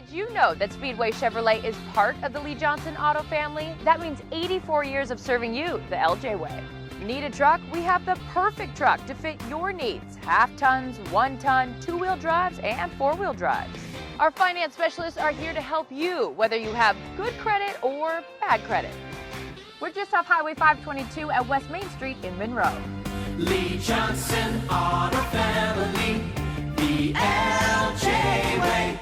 Did you know that Speedway Chevrolet is part of the Lee Johnson Auto family? That means 84 years of serving you the LJ way. Need a truck? We have the perfect truck to fit your needs. Half tons, 1 ton, 2-wheel drives, and 4-wheel drives. Our finance specialists are here to help you, whether you have good credit or bad credit. We're just off Highway 522 at West Main Street in Monroe. Lee Johnson Auto Family, the LJ way.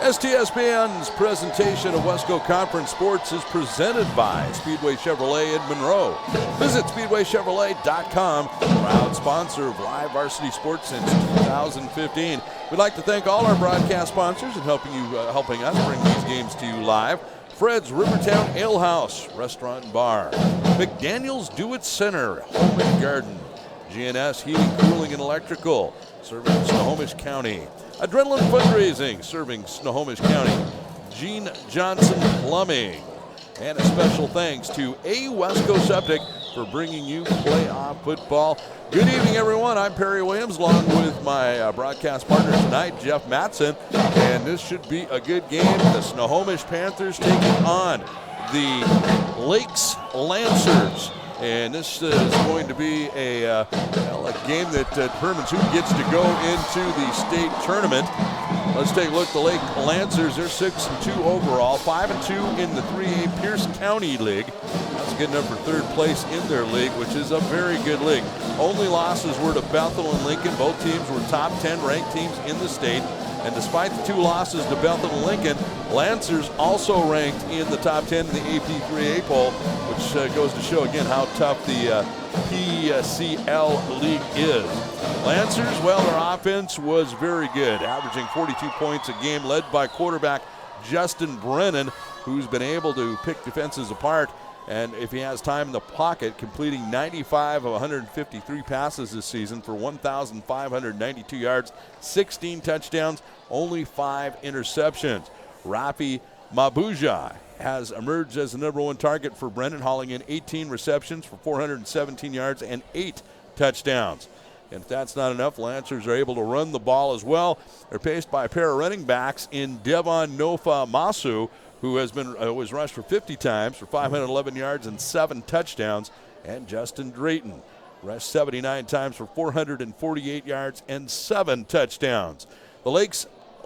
STSPN's presentation of Wesco Conference Sports is presented by Speedway Chevrolet in Monroe. Visit SpeedwayChevrolet.com, proud sponsor of live varsity sports since 2015. We'd like to thank all our broadcast sponsors in helping us bring these games to you live. Fred's Rivertown Ale House, Restaurant and Bar. McDaniel's Do-It Center, Home and Garden. GNS Heating, Cooling, and Electrical, serving Snohomish County. Adrenaline Fundraising, serving Snohomish County. Gene Johnson Plumbing. And a special thanks to A. Wesco Septic for bringing you playoff football. Good evening, everyone. I'm Perry Williams, along with my broadcast partner tonight, Jeff Matson. And this should be a good game. The Snohomish Panthers taking on the Lakes Lancers. And this is going to be a game that determines who gets to go into the state tournament. Let's take a look at the Lake Lancers. They're 6-2 overall, 5-2 in the 3A Pierce County League. That's good enough for third place in their league, which is a very good league. Only losses were to Bethel and Lincoln. Both teams were top 10 ranked teams in the state. And despite the 2 losses to Bethel and Lincoln, Lancers also ranked in the top 10 in the AP 3A poll, which goes to show again how tough the PCL league is. Lancers, well, their offense was very good, averaging 42 points a game, led by quarterback Justin Brennan, who's been able to pick defenses apart. And if he has time in the pocket, completing 95 of 153 passes this season for 1,592 yards, 16 touchdowns, only 5 interceptions. Rafi Mabuja has emerged as the #1 target for Brennan, hauling in 18 receptions for 417 yards and 8 touchdowns. And if that's not enough, Lancers are able to run the ball as well. They're paced by a pair of running backs in Devon Nofa Masu, who was rushed for 50 times for 511 yards and 7 touchdowns, and Justin Drayton rushed 79 times for 448 yards and 7 touchdowns. The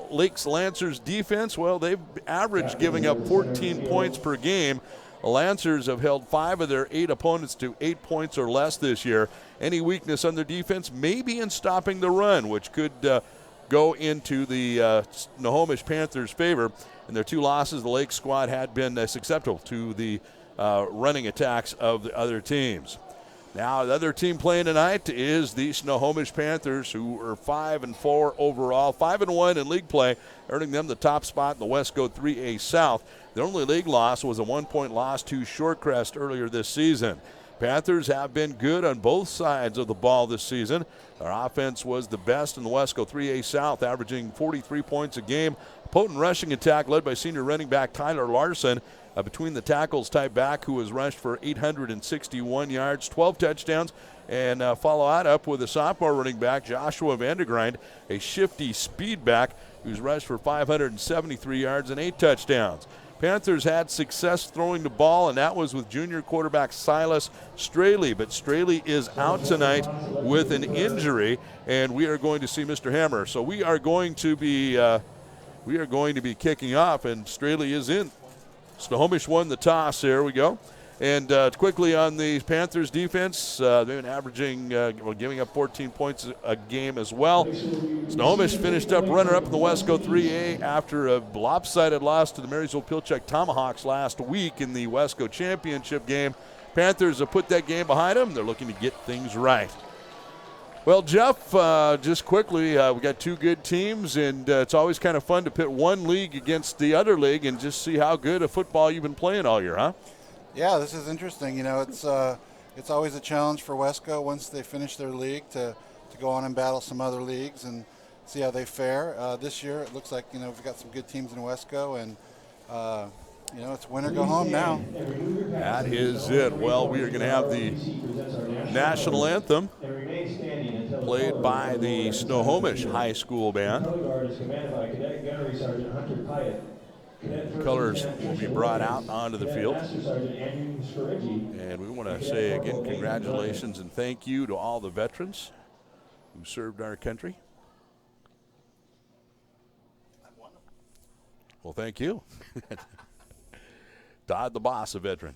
Lakes Lancers defense, well, they've averaged giving up 14 points per game. The Lancers have held 5 of their 8 opponents to 8 points or less this year. Any weakness on their defense may be in stopping the run, which could go into the Snohomish Panthers' favor. In their 2 losses, the Lake squad had been susceptible to the running attacks of the other teams. Now, the other team playing tonight is the Snohomish Panthers, who are 5-4 overall, 5-1 in league play, earning them the top spot in the Wesco 3A South. Their only league loss was a 1-point loss to Shorecrest earlier this season. Panthers have been good on both sides of the ball this season. Their offense was the best in the Wesco 3A South, averaging 43 points a game. Potent rushing attack led by senior running back Tyler Larson. Between the tackles, type back, who was rushed for 861 yards, 12 touchdowns, and follow that up with a sophomore running back, Joshua Vandergrind, a shifty speed back, who's rushed for 573 yards and 8 touchdowns. Panthers had success throwing the ball, and that was with junior quarterback Silas Straley. But Straley is out tonight with an injury, and we are going to see Mr. Hammer. So we are going to be kicking off, and Straley is in. Snohomish won the toss. There we go. And quickly on the Panthers defense, they've been averaging, giving up 14 points a game as well. Snohomish finished up runner-up in the Wesco 3A after a lopsided loss to the Marysville-Pilchuck Tomahawks last week in the Wesco championship game. Panthers have put that game behind them. They're looking to get things right. Well, Jeff, just quickly, we got 2 good teams, and it's always kind of fun to pit one league against the other league and just see how good a football you've been playing all year, huh? Yeah, this is interesting. You know, it's always a challenge for Wesco once they finish their league to go on and battle some other leagues and see how they fare. This year, it looks like, you know, we've got some good teams in Wesco, and you know, it's win or go home now. That is it. Well, we are going to have the national anthem. played by the Snohomish High School Band. The colors will be brought out onto the field. And we want to say again, congratulations and thank you to all the veterans who served our country. Well, thank you. Todd the Boss, a veteran.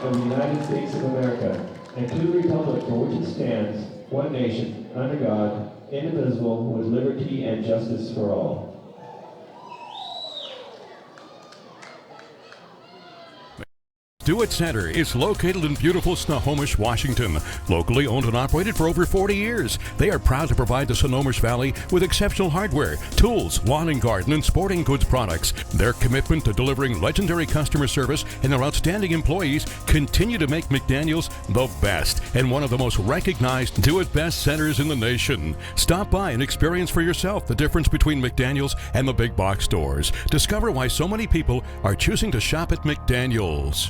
Of the United States of America, and to the republic for which it stands, one nation, under God, indivisible, with liberty and justice for all. Stewart Center is located in beautiful Snohomish, Washington. Locally owned and operated for over 40 years, they are proud to provide the Snohomish Valley with exceptional hardware, tools, lawn and garden, and sporting goods products. Their commitment to delivering legendary customer service and their outstanding employees continue to make McDaniel's the best and one of the most recognized do-it-best centers in the nation. Stop by and experience for yourself the difference between McDaniel's and the big box stores. Discover why so many people are choosing to shop at McDaniel's.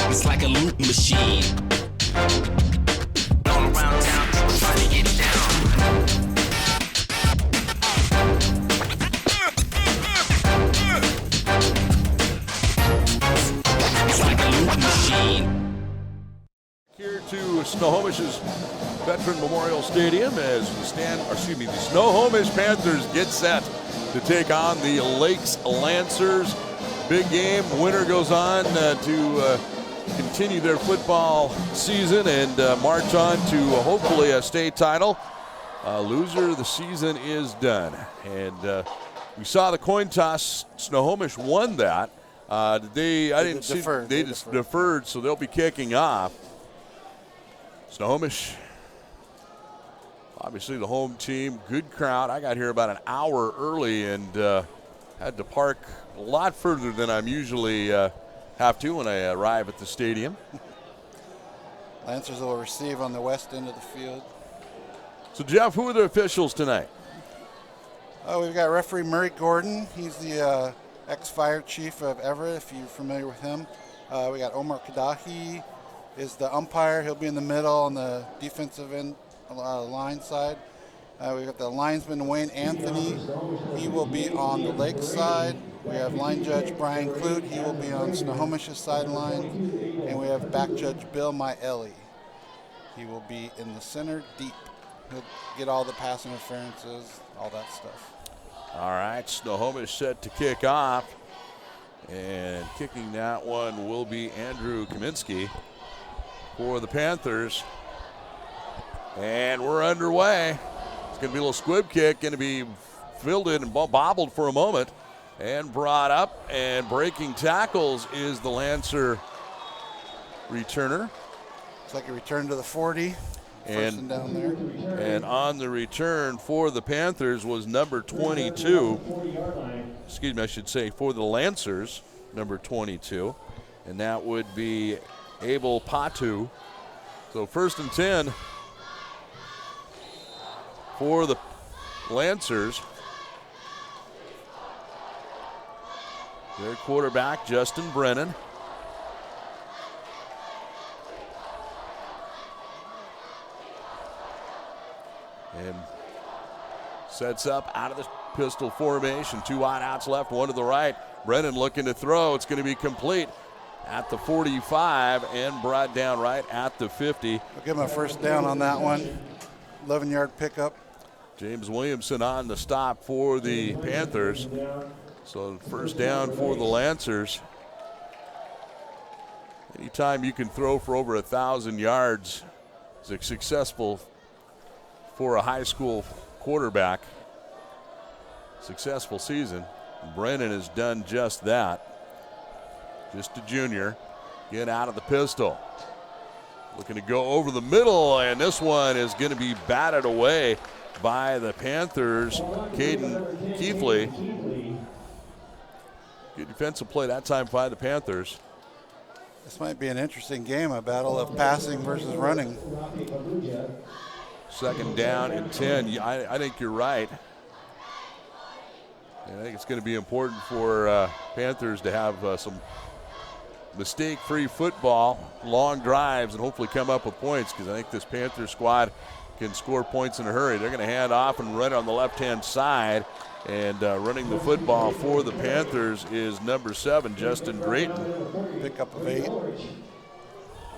It's like a loop machine. Going around town, trying to get down. It's like a loop machine. Here to Snohomish's Veteran Memorial Stadium as the Snohomish Panthers get set to take on the Lakes Lancers. Big game. Winner goes on to continue their football season and march on to hopefully a state title. Loser, the season is done. And we saw the coin toss. Snohomish won that. They just deferred, so they'll be kicking off. Snohomish, obviously the home team, good crowd. I got here about an hour early and had to park a lot further than I'm usually have to when I arrive at the stadium. Lancers will receive on the west end of the field. So, Jeff, who are the officials tonight? We've got referee Murray Gordon. He's the ex-fire chief of Everett, if you're familiar with him. We got Omar Kadahi is the umpire. He'll be in the middle on the defensive end line side. We've got the linesman Wayne Anthony. He will be on the Lake side. We have line judge Brian Clute. He will be on Snohomish's sideline. And we have back judge Bill Maeli. He will be in the center deep. He'll get all the pass interferences, all that stuff. All right, Snohomish set to kick off. And kicking that one will be Andrew Kaminsky for the Panthers. And we're underway. It's going to be a little squib kick, going to be fielded and bobbled for a moment and brought up. And breaking tackles is the Lancer returner. It's like a return to the 40. first and down there. And on the return for the Panthers was number 22. Excuse me, I should say for the Lancers, number 22. And that would be Abel Patu. So first and 10 for the Lancers. Their quarterback, Justin Brennan. And sets up out of the pistol formation. 2 wide outs left, 1 to the right. Brennan looking to throw. It's going to be complete at the 45 and brought down right at the 50. I'll give him a first down on that one. 11-yard pickup. James Williamson on the stop for the Panthers. So first down for the Lancers. Anytime you can throw for over 1,000 yards is successful for a high school quarterback. Successful season. Brennan has done just that. Just a junior. Get out of the pistol. Looking to go over the middle, and this one is going to be batted away by the Panthers. Caden Keithley. Good defensive play that time by the Panthers. This might be an interesting game, a battle of passing versus running. Second down and 10. I think you're right. And I think it's going to be important for Panthers to have some mistake-free football, long drives, and hopefully come up with points, because I think this Panthers squad can score points in a hurry. They're going to hand off and run on the left-hand side. And running the football for the Panthers is number 7, Justin Drayton. Pickup of 8.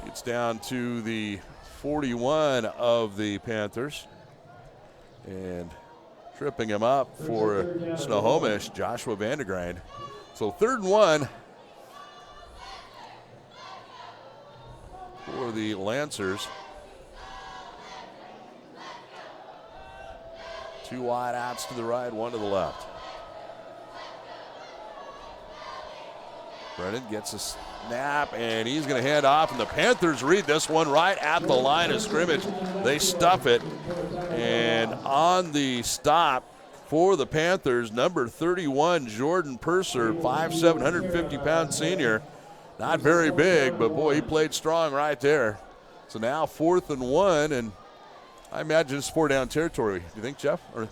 It's down to the 41 of the Panthers. And tripping him up for Snohomish, Joshua Vandergrind. So 3rd and 1 for the Lancers. 2 wide outs to the right, 1 to the left. Brennan gets a snap, and he's going to hand off, and the Panthers read this one right at the line of scrimmage. They stuff it, and on the stop for the Panthers, number 31, Jordan Purser, 5'7", 150-pound senior. Not very big, but boy, he played strong right there. So now 4th and 1, and I imagine it's 4-down territory. Do you think, Jeff? Or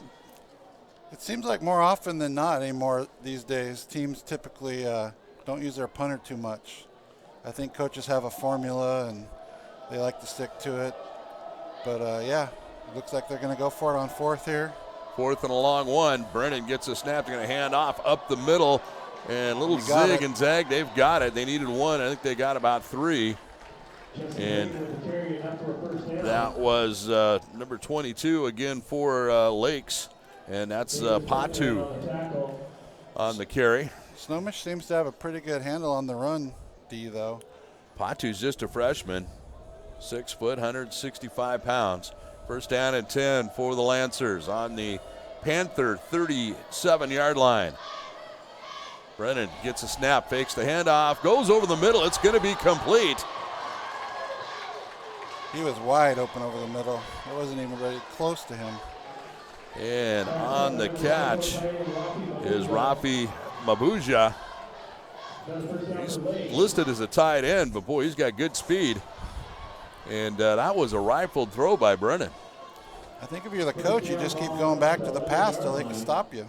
it seems like more often than not anymore these days, teams typically don't use their punter too much. I think coaches have a formula, and they like to stick to it. But, yeah, it looks like they're going to go for it on 4th here. 4th and a long 1. Brennan gets a snap. They're going to hand off up the middle. And a little zig and zag. They've got it. They needed 1. I think they got about 3. And that was number 22 again for Lakes, and that's Patu on the carry. Snohomish seems to have a pretty good handle on the run, D, though. Patu's just a freshman, 6 foot, 165 pounds. First down and 10 for the Lancers on the Panther 37-yard line. Brennan gets a snap, fakes the handoff, goes over the middle. It's going to be complete. He was wide open over the middle. It wasn't even really close to him. And on the catch is Rafi Mabuja. He's listed as a tight end, but boy, he's got good speed. And that was a rifled throw by Brennan. I think if you're the coach, you just keep going back to the pass till they can stop you.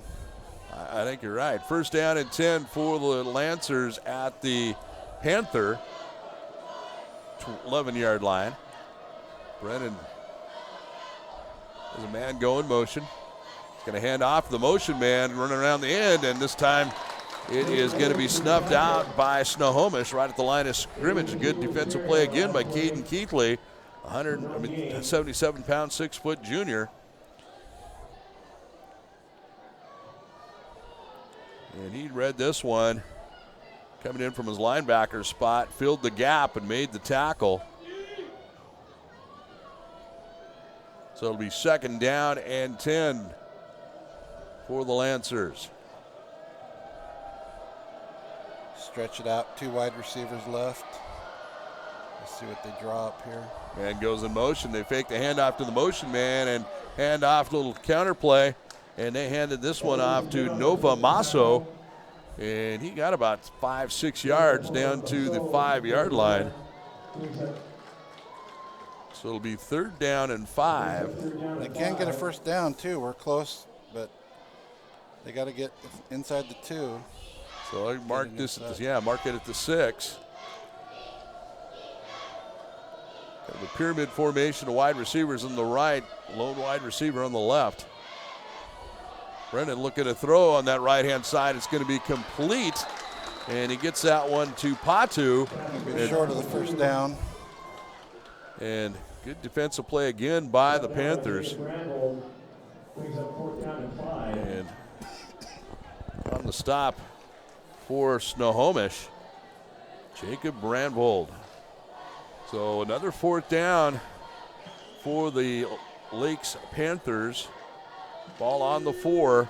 I think you're right. First down and 10 for the Lancers at the Panther 11-yard line. Brennan has a man go in motion. He's going to hand off the motion man, running around the end, and this time it is going to be snuffed out by Snohomish right at the line of scrimmage. A good defensive play again by Caden Keithley, 177-pound, 6-foot junior. And he read this one, coming in from his linebacker spot, filled the gap and made the tackle. So it'll be second down and 10 for the Lancers. Stretch it out, 2 wide receivers left. Let's see what they draw up here. And goes in motion. They fake the handoff to the motion man and hand off, little counterplay. And they handed this one off to Nova Masso. And he got about 5-6 yards down to the 5-yard line. So it'll be 3rd down and 5. They can get a first down too. We're close, but they got to get inside the 2. So I mark this, mark it at the 6. Kind of a pyramid formation of wide receivers on the right, lone wide receiver on the left. Brennan looking to throw on that right-hand side. It's going to be complete, and he gets that one to Patu. Short of the first down. And good defensive play again by the Panthers. And on the stop for Snohomish, Jacob Brandvold. So another 4th down for the Lakes Panthers. Ball on the 4.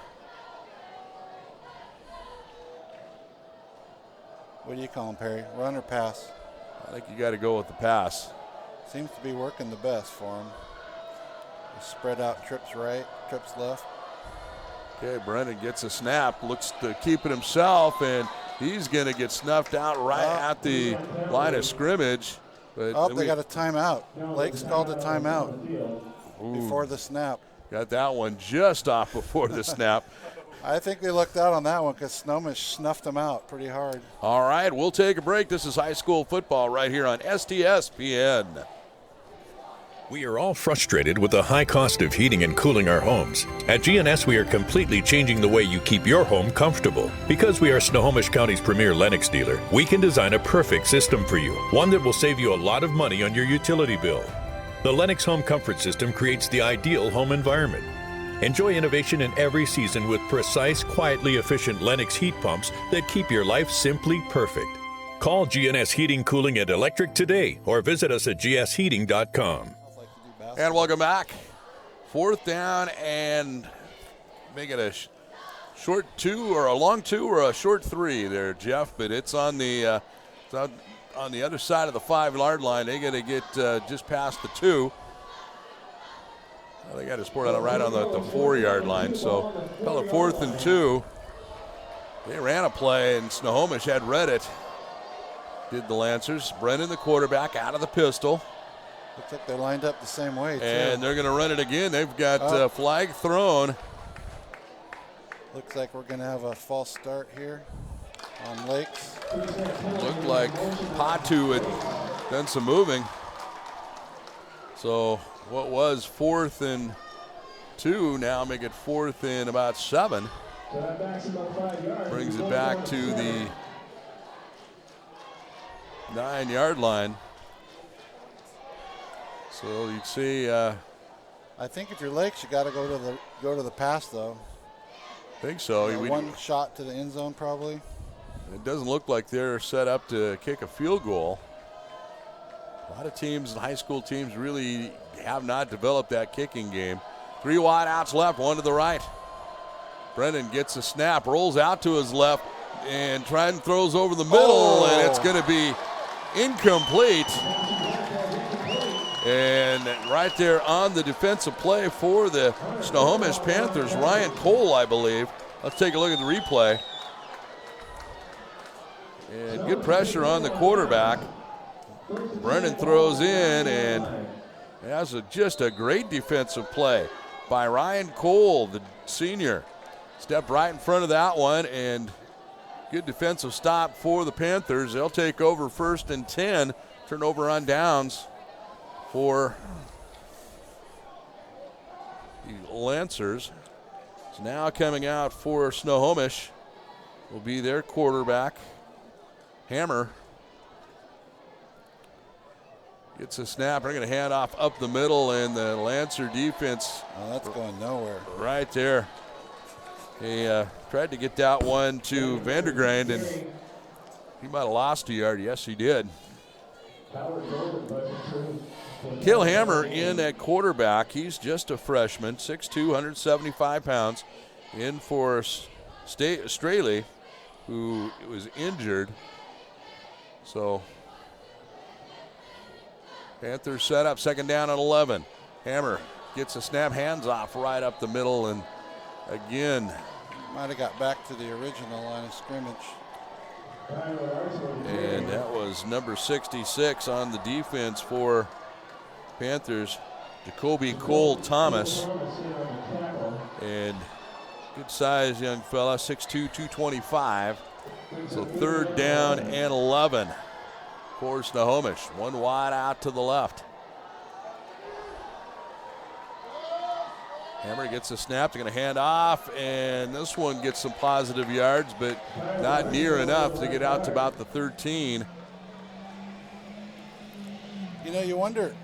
What do you call him, Perry? Run or pass? I think you got to go with the pass. Seems to be working the best for him. He spread out, trips right, trips left. Okay, Brennan gets a snap, looks to keep it himself, and he's going to get snuffed out right at the line of scrimmage. But they got a timeout. Lakes called a timeout before the snap. Got that one just off before the snap. I think they looked out on that one because Snohomish snuffed them out pretty hard. All right, we'll take a break. This is high school football right here on STSPN. We are all frustrated with the high cost of heating and cooling our homes. At GNS, we are completely changing the way you keep your home comfortable. Because we are Snohomish County's premier Lennox dealer, we can design a perfect system for you, one that will save you a lot of money on your utility bill. The Lennox Home Comfort System creates the ideal home environment. Enjoy innovation in every season with precise, quietly efficient Lennox heat pumps that keep your life simply perfect. Call GNS Heating, Cooling, and Electric today or visit us at gsheating.com. And welcome back. 4th down and make it a short 2 or a long 2 or a short 3 there, Jeff. But it's on the on the other side of the 5-yard line. They got to get just past the 2. Well, they got to sport on right on the 4-yard line. So call it 4th and 2. They ran a play and Snohomish had read it. Did the Lancers. Brennan, the quarterback, out of the pistol. Looks like they're lined up the same way, too. And they're going to run it again. They've got flag thrown. Looks like we're going to have a false start here on Lakes. Looked like Patu had done some moving. So what was 4th and 2 now make it 4th and about 7. Brings it back to the 9-yard line. So you'd see. I think if you're Lakes, you got to go to the pass though. Think so. One shot to the end zone probably. It doesn't look like they're set up to kick a field goal. A lot of teams and high school teams really have not developed that kicking game. 3 wide outs left, 1 to the right. Brennan gets a snap, rolls out to his left, and Trident throws over the middle, and it's going to be incomplete. And right there on the defensive play for the Snohomish Panthers, Ryan Cole, I believe. Let's take a look at the replay. And good pressure on the quarterback. Brennan throws in, and that's just a great defensive play by Ryan Cole, the senior. Stepped right in front of that one, and good defensive stop for the Panthers. They'll take over 1st and 10, turnover on downs for the Lancers. So now coming out for Snohomish will be their quarterback, Hammer. Gets a snap. They're going to hand off up the middle, and the Lancer defense. Oh, that's going nowhere. Right there. He tried to get that one to Vandergrind, and he might have lost a yard. Yes, he did. Cale Hammer in at quarterback. He's just a freshman, 6'2", 175 pounds. In for Straley, who was injured. So Panthers set up, second down and 11. Hammer gets a snap, hands off right up the middle, and again. Might have got back to the original line of scrimmage. And that was number 66 on the defense for Panthers, Jacoby Cole Thomas. And good size young fella, 6'2", 225. So third down and 11 for Snohomish. One wide out to the left. Hammer gets a snap, they're going to hand off, and this one gets some positive yards, but not near enough to get out to about the 13. You know, you wonder,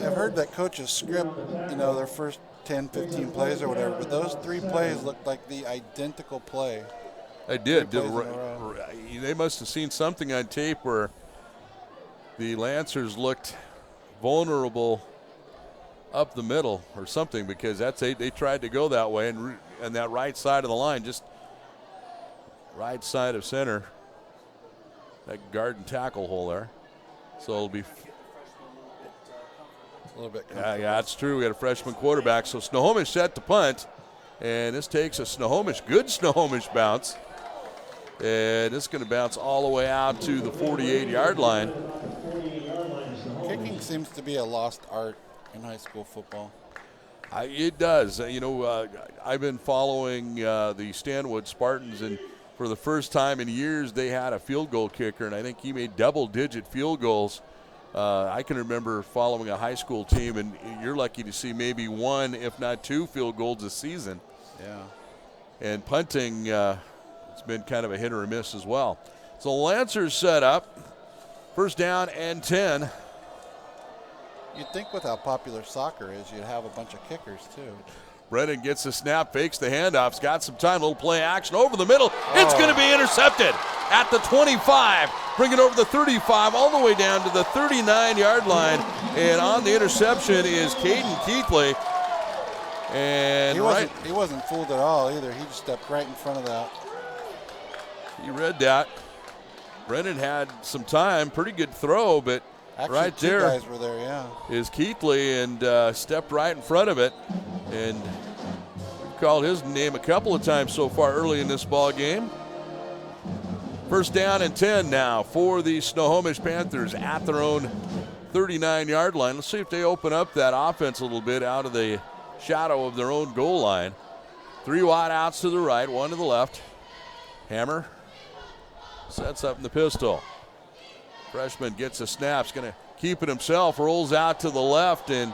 I've heard that coaches script, you know, their first 10, 15 plays or whatever, but those 3 plays looked like the identical play. They did. 3 plays in a row. They must have seen something on tape where the Lancers looked vulnerable up the middle or something, because they tried to go that way, and that right side of the line, just right side of center, that guard and tackle hole there. So it'll be A little bit. yeah, that's true. We got a freshman quarterback. So Snohomish set to punt, and this takes a good Snohomish bounce, and it's going to bounce all the way out to the 48-yard line. Kicking seems to be a lost art in high school football. It does. I've been following the Stanwood Spartans, and for the first time in years, they had a field goal kicker, and I think he made double-digit field goals. I can remember following a high school team, and you're lucky to see maybe 1, if not 2 field goals a season. Yeah. And punting, it's been kind of a hit or a miss as well. So Lancers set up, first down and 10. You'd think with how popular soccer is, you'd have a bunch of kickers too. Brennan gets the snap, fakes the handoff's got some time, little play action over the middle. It's going to be intercepted at the 25, bring it over the 35, all the way down to the 39-yard line. And on the interception is Caden Keithley. And he wasn't fooled at all either. He just stepped right in front of that. He read that. Brennan had some time, pretty good throw, but Actually, right 2 there guys were there, yeah. is Keithley, and stepped right in front of it. And we've called his name a couple of times so far early in this ball game. First down and 10 now for the Snohomish Panthers at their own 39-yard line. Let's see if they open up that offense a little bit out of the shadow of their own goal line. 3 wide outs to the right, 1 to the left. Hammer sets up in the pistol. Freshman gets a snap, is going to keep it himself, rolls out to the left, and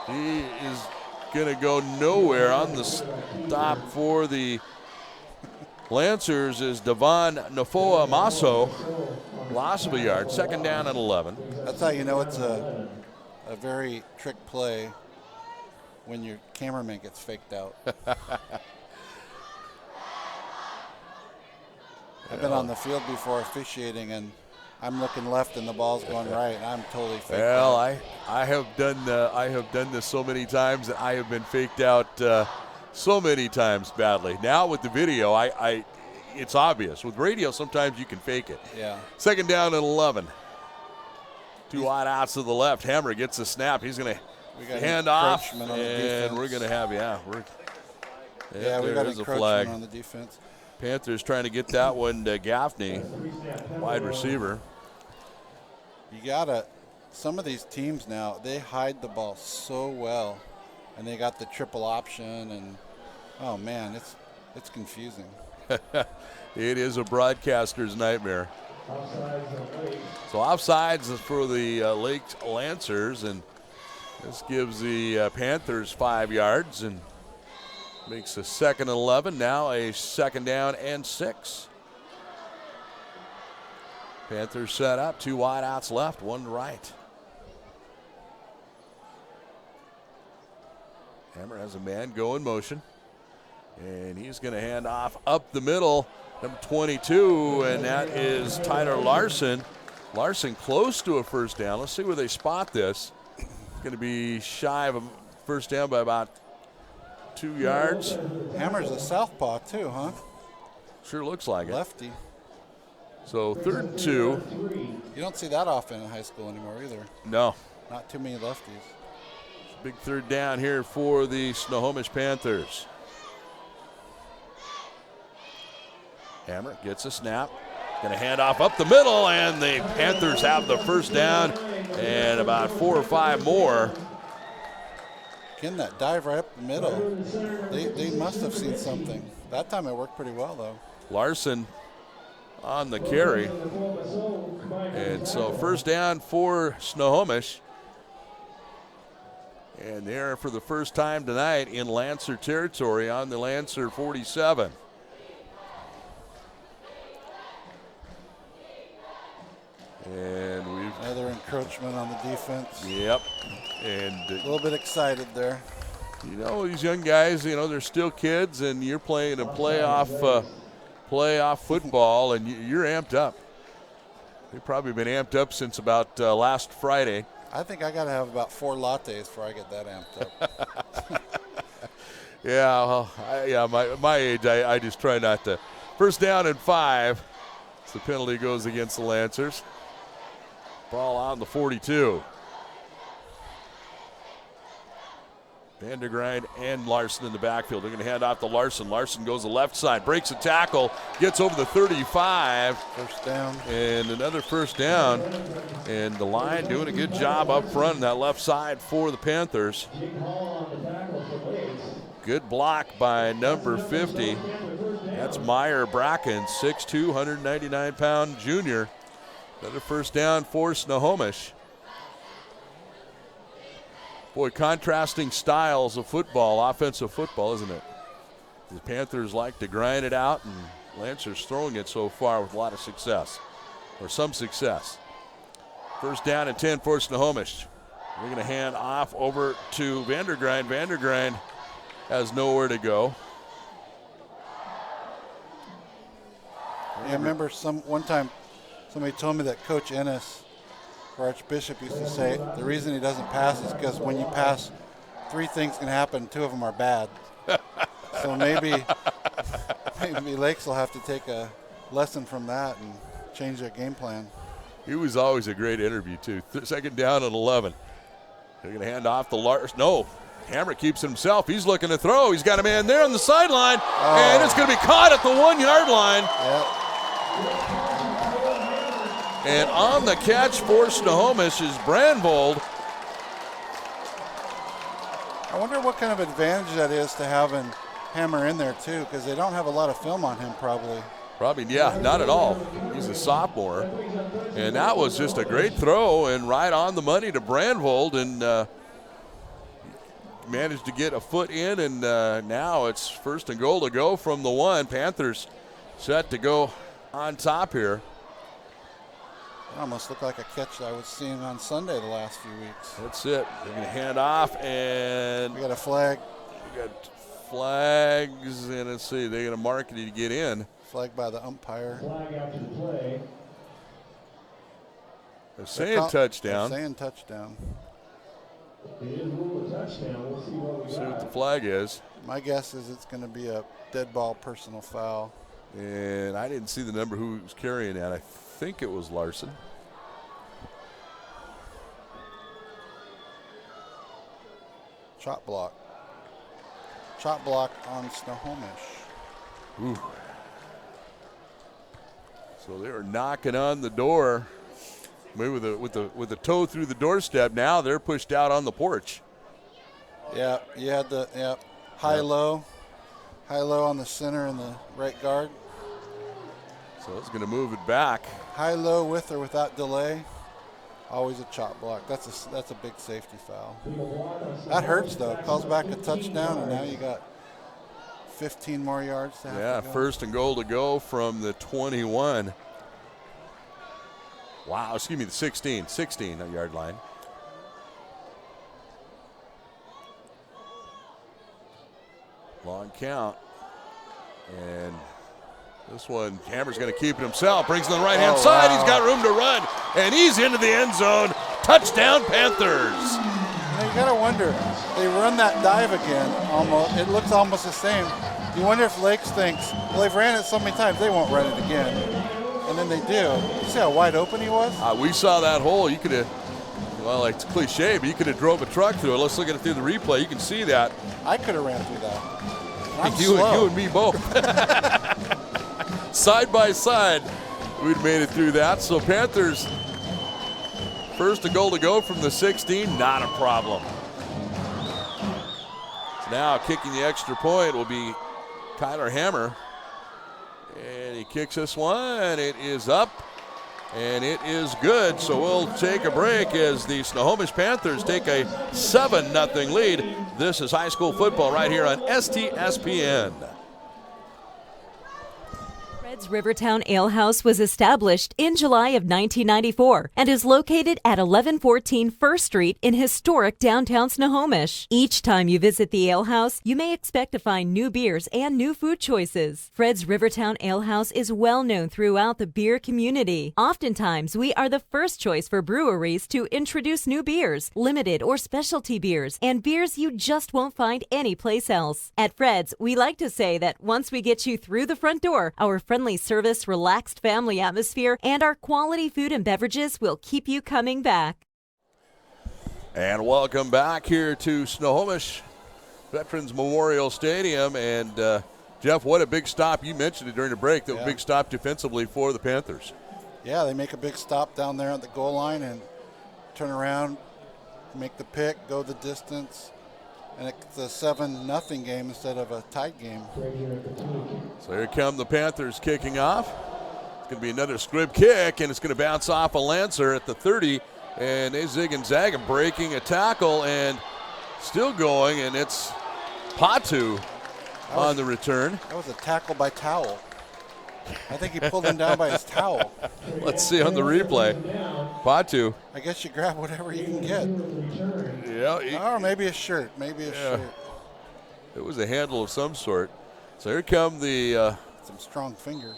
he is going to go nowhere. On the stop for the Lancers is Devon Nafoa Maso. Loss of a yard, second down and 11. That's how you know it's a very trick play when your cameraman gets faked out. I've been on the field before officiating, and I'm looking left and the ball's going right, and I'm totally faked out. Well, I have done this so many times that I have been faked out so many times badly. Now with the video, it's obvious. With radio, sometimes you can fake it. Yeah. Second down and 11. 2 wide outs to the left. Hammer gets a snap. He's going to hand off, and we're going to have, we got encroachment on the defense. Panthers trying to get that one to Gaffney, wide receiver. Some of these teams now, they hide the ball so well, and they got the triple option, and oh man, it's confusing. It is a broadcaster's nightmare. So offsides for the Lake Lancers, and this gives the Panthers 5 yards and makes a second and 11, now a second down and 6. Panthers set up, 2 wide outs left, 1 right. Hammer has a man go in motion, and he's going to hand off up the middle, number 22, and that is Tyler Larson. Larson close to a first down. Let's see where they spot this. It's going to be shy of a first down by about 2 yards. Hammer's a southpaw too, huh? Sure looks like it. Lefty. So 3rd and 2. You don't see that often in high school anymore either. No. Not too many lefties. Big third down here for the Snohomish Panthers. Hammer gets a snap. Going to hand off up the middle, and the Panthers have the first down and about 4 or 5 more. Again, that dive right up the middle. They must have seen something. That time it worked pretty well, though. Larson on the carry. And so first down for Snohomish. And they're for the first time tonight in Lancer territory on the Lancer 47. And we've another encroachment on the defense. Yep. And a little bit excited there. You know, these young guys, you know, they're still kids, and you're playing a playoff football, and you're amped up. They've probably been amped up since about last Friday. I think I got to have about 4 lattes before I get that amped up. Yeah, well, my age, I just try not to. First down and 5. So the penalty goes against the Lancers. Ball on the 42. Vandergrind and Larson in the backfield. They're going to hand off to Larson. Larson goes the left side, breaks a tackle, gets over the 35. First down. And another first down. And the line doing a good job up front on that left side for the Panthers. Good block by number 50. That's Meyer Bracken, 6'2", 199-pound junior. Another first down for Snohomish. Boy, contrasting styles of football, offensive football, isn't it? The Panthers like to grind it out, and Lancers throwing it so far with a lot of success, or some success. First down and 10 for Snohomish. They're going to hand off over to Vandergrind. Vandergrind has nowhere to go. Yeah, I remember one time somebody told me that Coach Ennis for Archbishop used to say the reason he doesn't pass is because when you pass, 3 things can happen, 2 of them are bad. So maybe Lakes will have to take a lesson from that and change their game plan. He was always a great interview, too. Second down and 11. They're going to hand off to Larson. No, Hammer keeps it himself. He's looking to throw. He's got a man there on the sideline, and it's going to be caught at the 1-yard line. Yep. And on the catch for Snohomish is Brandvold. I wonder what kind of advantage that is to having Hammer in there, too, because they don't have a lot of film on him probably. Probably, yeah, not at all. He's a sophomore. And that was just a great throw and right on the money to Brandvold, and managed to get a foot in, and now it's first and goal to go from the 1. Panthers set to go on top here. It almost looked like a catch that I was seeing on Sunday the last few weeks. That's it. They're going to hand off, and we got a flag. We got flags, and let's see, they're going to mark it to get in. Flag by the umpire. Flag after the play. They're saying touchdown. They're saying touchdown. They didn't rule a touchdown. We'll see what we See got. what the flag is. My guess is it's going to be a dead ball personal foul. And I didn't see the number who was carrying that. I think it was Larson. Chop block. Chop block on Snohomish. Ooh. So they were knocking on the door. Maybe with the toe through the doorstep. Now they're pushed out on the porch. Yeah, you had the high-low on the center and the right guard. So it's going to move it back. High-low with or without delay. Always a chop block. That's a big safety foul. That hurts though. Calls back a touchdown, and now you got 15 more yards to have to go. First and goal to go from the 21. Wow, excuse me, the 16 yard line. Long count. And this one, Hammer's going to keep it himself. Brings it to the right-hand side. Wow. He's got room to run. And he's into the end zone. Touchdown, Panthers. You got to wonder. They run that dive again. Almost. It looks almost the same. You wonder if Lakes thinks, well, they've ran it so many times, they won't run it again. And then they do. You see how wide open he was? We saw that hole. You could have, Well, it's cliche, but you could have drove a truck through it. Let's look at it through the replay. You can see that. I could have ran through that. I'm You slow. and me both. Side by side, we'd made it through that. So Panthers, first a goal to go from the 16, not a problem. Now kicking the extra point will be Kyler Hammer. And he kicks this one. It is up. And it is good. So we'll take a break as the Snohomish Panthers take a 7-0 lead. This is high school football right here on STSPN. Fred's Rivertown Ale House was established in July of 1994 and is located at 1114 First Street in historic downtown Snohomish. Each time you visit the ale house, you may expect to find new beers and new food choices. Fred's Rivertown Ale House is well known throughout the beer community. Oftentimes, we are the first choice for breweries to introduce new beers, limited or specialty beers, and beers you just won't find anyplace else. At Fred's, we like to say that once we get you through the front door, our friendly service, relaxed family atmosphere, and our quality food and beverages will keep you coming back. And welcome back here to Snohomish Veterans Memorial Stadium. And Jeff, what a big stop. You mentioned it during the break. That was a big stop defensively for the Panthers. Yeah, they make a big stop down there at the goal line and turn around, make the pick, go the distance. And it's a 7-0 game instead of a tied game. So here come the Panthers kicking off. It's going to be another squib kick, and it's going to bounce off a Lancer at the 30. And they zig and zag and breaking a tackle and still going, and it's Patu on the return. That was a tackle by towel. I think he pulled him down by his towel. Let's see on the replay. Patu. I guess you grab whatever you can get. Yeah. Or maybe a shirt. Maybe a shirt. It was a handle of some sort. So here come the some strong fingers.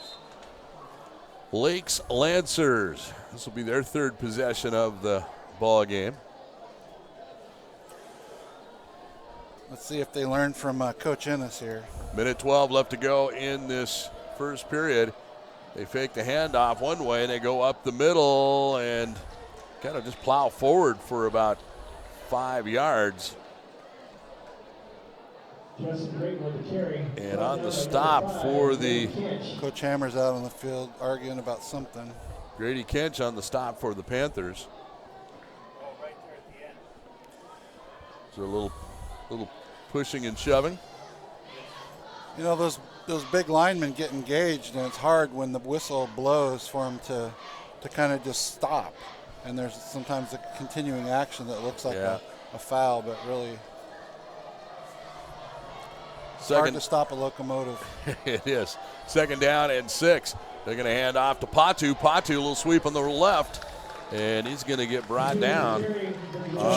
Lakes Lancers. This will be their third possession of the ball game. Let's see if they learn from Coach Ennis here. Minute 12 left to go in this first period. They fake the handoff one way and they go up the middle and kind of just plow forward for about 5 yards. And on the stop for the Coach Hammer's out on the field arguing about something. Grady Kench on the stop for the Panthers. So a little pushing and shoving. You know, those big linemen get engaged, and it's hard when the whistle blows for them to kind of just stop. And there's sometimes a continuing action that looks like a foul, but really it's hard to stop a locomotive. It is. 2nd down and 6. They're going to hand off to Patu. Patu, a little sweep on the left, and he's going to get brought down.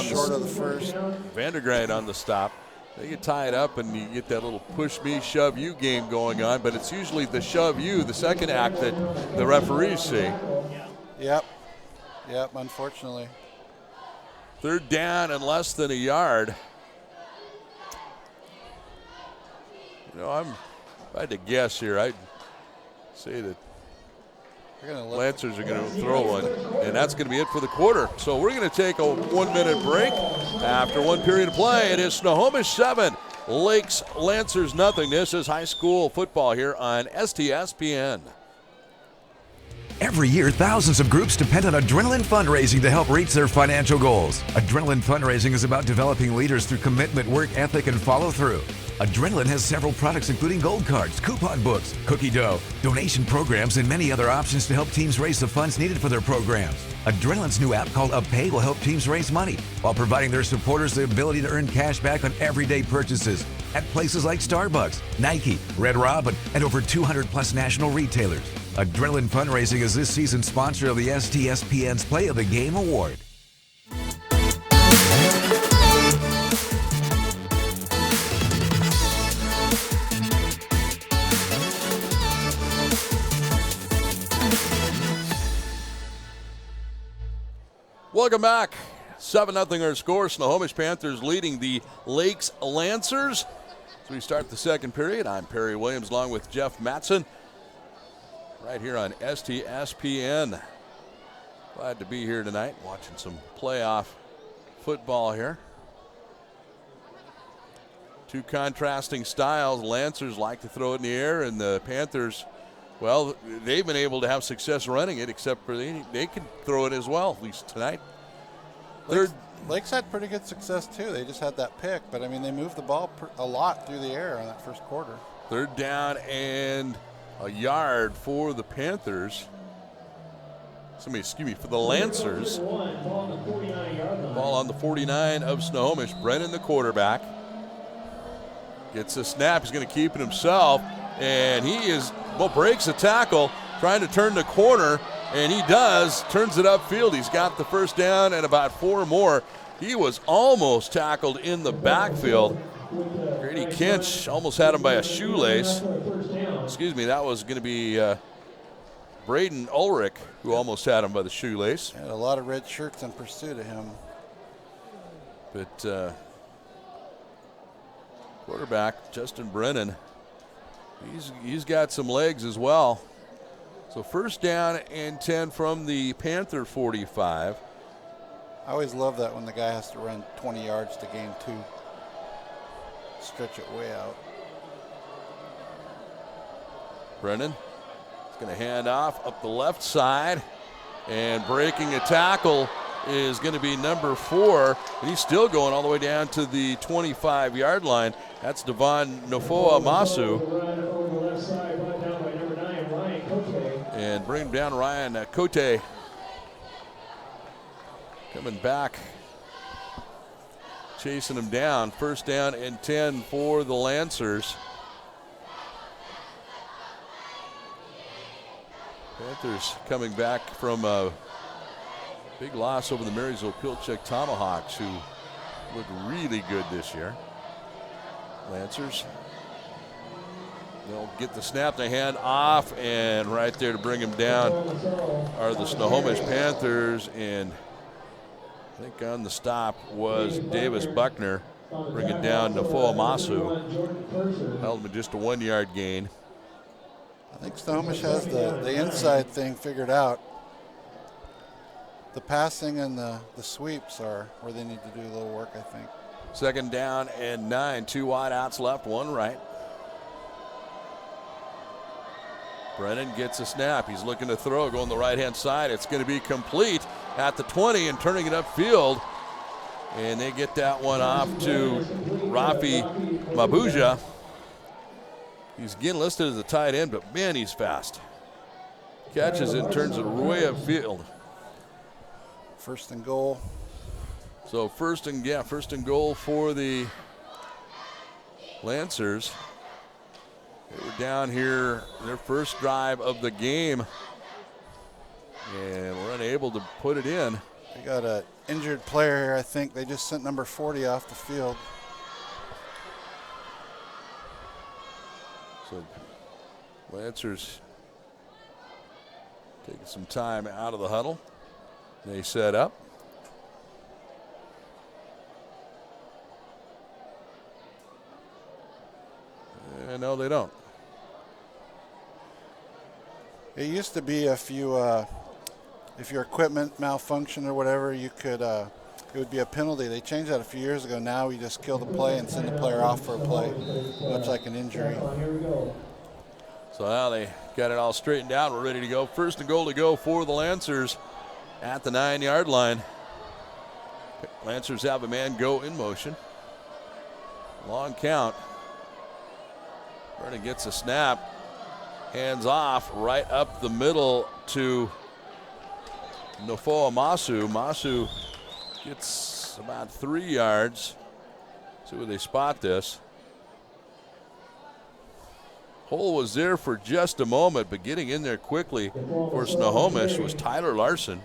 Short of the first. Vandergride on the stop. They get tied up and you get that little push me, shove you game going on, but it's usually the shove you, the second act that the referees see. Yep, unfortunately. 3rd down and less than a yard. You know, if I had to guess here, I'd say that Lancers are going to throw one, and that's going to be it for the quarter. So we're going to take a 1-minute break. After one period of play, it is Snohomish 7, Lakes Lancers nothing. This is high school football here on STSPN. Every year, thousands of groups depend on Adrenaline Fundraising to help reach their financial goals. Adrenaline Fundraising is about developing leaders through commitment, work ethic, and follow-through. Adrenaline has several products including gold cards, coupon books, cookie dough, donation programs, and many other options to help teams raise the funds needed for their programs. Adrenaline's new app called UpPay will help teams raise money while providing their supporters the ability to earn cash back on everyday purchases at places like Starbucks, Nike, Red Robin, and over 200 plus national retailers. Adrenaline Fundraising is this season's sponsor of the STSPN's Play of the Game Award. Welcome back. 7-0 our score. Snohomish Panthers leading the Lakes Lancers. As we start the second period, I'm Perry Williams along with Jeff Matson right here on STSPN. Glad to be here tonight, watching some playoff football here. Two contrasting styles. Lancers like to throw it in the air, and the Panthers, well, they've been able to have success running it, except for they can throw it as well, at least tonight. Lakes had pretty good success too. They just had that pick, but I mean, they moved the ball a lot through the air on that first quarter. Third down and a yard for the Panthers. For the Lancers. Ball on the 49 of Snohomish. Brennan, the quarterback, gets a snap. He's going to keep it himself, and he breaks a tackle, trying to turn the corner, and he does. Turns it upfield. He's got the first down and about 4 more. He was almost tackled in the backfield. Grady Kinch almost had him by a shoelace. That was going to be Braden Ulrich, who almost had him by the shoelace. Had a lot of red shirts in pursuit of him. But quarterback Justin Brennan, he's got some legs as well. So first down and 10 from the Panther 45. I always love that when the guy has to run 20 yards to gain 2. Stretch it way out. Brennan is going to hand off up the left side, and breaking a tackle is going to be number 4, and he's still going all the way down to the 25-yard line. That's Devon Nofoa Masu. And bring him down, Ryan Cote. Coming back, chasing him down. First down and 10 for the Lancers. Panthers coming back from a big loss over the Marysville Pilchuck Tomahawks, who looked really good this year. Lancers, they'll get the snap, they hand off, and right there to bring him down are the Snohomish Panthers, and I think on the stop was Davis Buckner, bringing down Nofoa Masu. Held him just a 1-yard gain. I think Snohomish has the inside thing figured out. The passing and the sweeps are where they need to do a little work, I think. Second down and 9. 2 wide outs left, 1 right. Brennan gets a snap. He's looking to throw, going the right-hand side. It's going to be complete at the 20 and turning it upfield. And they get that one off to Rafi Mabuja. He's again listed as a tight end, but man, he's fast. Catches it and turns it way upfield. First and goal. So first and goal for the Lancers. They were down here their first drive of the game, and were unable to put it in. They got an injured player here, I think. They just sent number 40 off the field. So Lancers taking some time out of the huddle. They set up. No, they don't. It used to be if your equipment malfunctioned or whatever, you could it would be a penalty. They changed that a few years ago. Now we just kill the play and send the player off for a play, much like an injury. So now they got it all straightened out. We're ready to go. First and goal to go for the Lancers at the 9-yard line. Lancers have a man go in motion. Long count. Brennan gets a snap. Hands off right up the middle to Nofoa Masu. Masu gets about 3 yards. See where they spot this. Hole was there for just a moment, but getting in there quickly for Snohomish was Tyler Larson.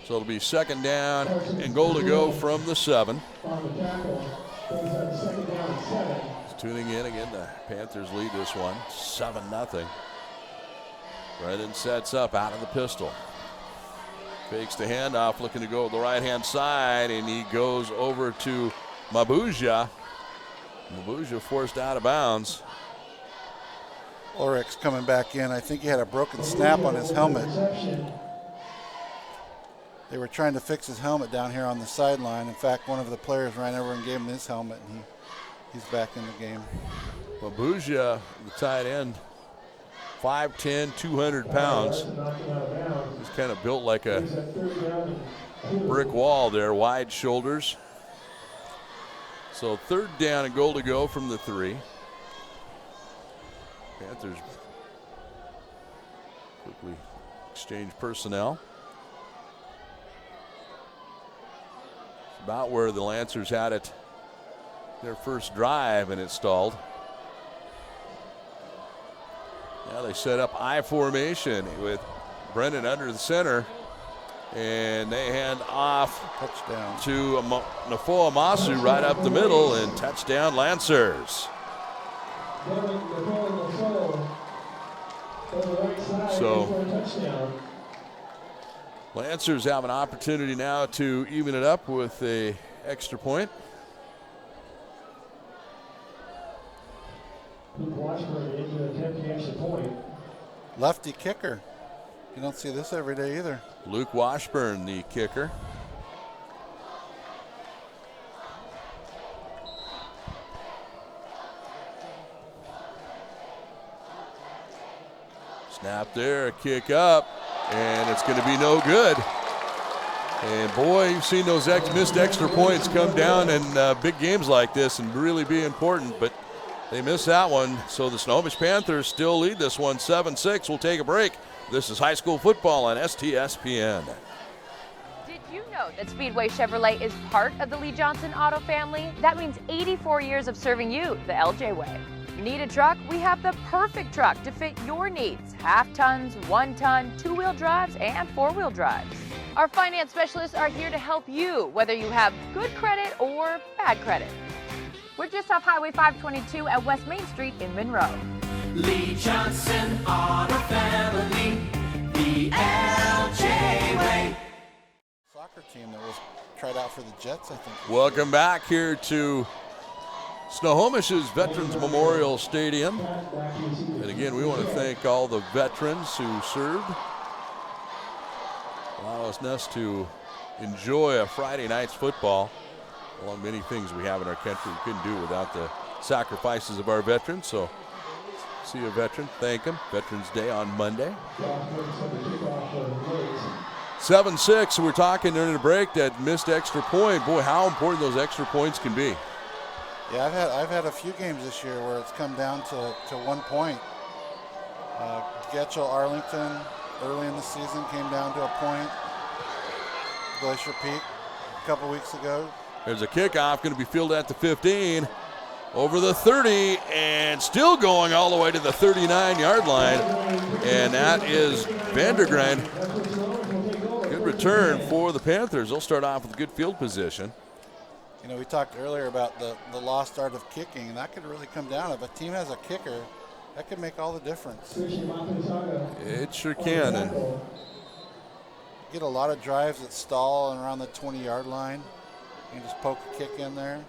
So it'll be second down and goal to go from the 7. Tuning in again, the Panthers lead this one 7-0. Brennan sets up out of the pistol. Fakes the handoff, looking to go the right-hand side, and he goes over to Mabuja. Mabuja forced out of bounds. Ulrich's coming back in. I think he had a broken snap on his helmet. They were trying to fix his helmet down here on the sideline. In fact, one of the players ran over and gave him his helmet, and he's back in the game. Well, Bougia, the tight end, 5'10", 200 pounds. He's kind of built like a brick wall there, wide shoulders. So 3rd down and goal to go from the 3. Panthers quickly exchange personnel. It's about where the Lancers had it their first drive, and it stalled. Now they set up I formation with Brennan under the center, and they hand off touchdown to Nafoa Masu right up the middle, and touchdown Lancers. So Lancers have an opportunity now to even it up with a extra point. Lefty kicker. You don't see this every day either. Luke Washburn, the kicker. Snap there, kick up, and it's going to be no good. And boy, you've seen those missed extra points come down in big games like this and really be important, but they missed that one. So the Snohomish Panthers still lead this one 7-6. We'll take a break. This is high school football on STSPN. Did you know that Speedway Chevrolet is part of the Lee Johnson Auto family? That means 84 years of serving you the LJ way. Need a truck? We have the perfect truck to fit your needs. Half tons, 1 ton, 2-wheel drives, and 4-wheel drives. Our finance specialists are here to help you, whether you have good credit or bad credit. We're just off Highway 522 at West Main Street in Monroe. Lee Johnson Auto Family, the LJ way. Soccer team that was tried out for the Jets, I think. Welcome back here to Snohomish's Veterans Memorial Stadium. And again, we want to thank all the veterans who served, allowing us to enjoy a Friday night's football. Along many things we have in our country we couldn't do without the sacrifices of our veterans. So see a veteran, thank him. Veterans Day on Monday. 7-6, we're talking during the break that missed extra point. Boy, how important those extra points can be. Yeah, I've had a few games this year where it's come down to 1 point. Getchell Arlington early in the season came down to a point. Glacier Peak a couple weeks ago. There's a kickoff going to be fielded at the 15, over the 30, and still going all the way to the 39-yard line. And that is Vandergren. Good return for the Panthers. They'll start off with good field position. You know, we talked earlier about the lost art of kicking, and that could really come down. If a team has a kicker, that could make all the difference. It sure can. And get a lot of drives that stall around the 20-yard line. You can just poke a kick in there.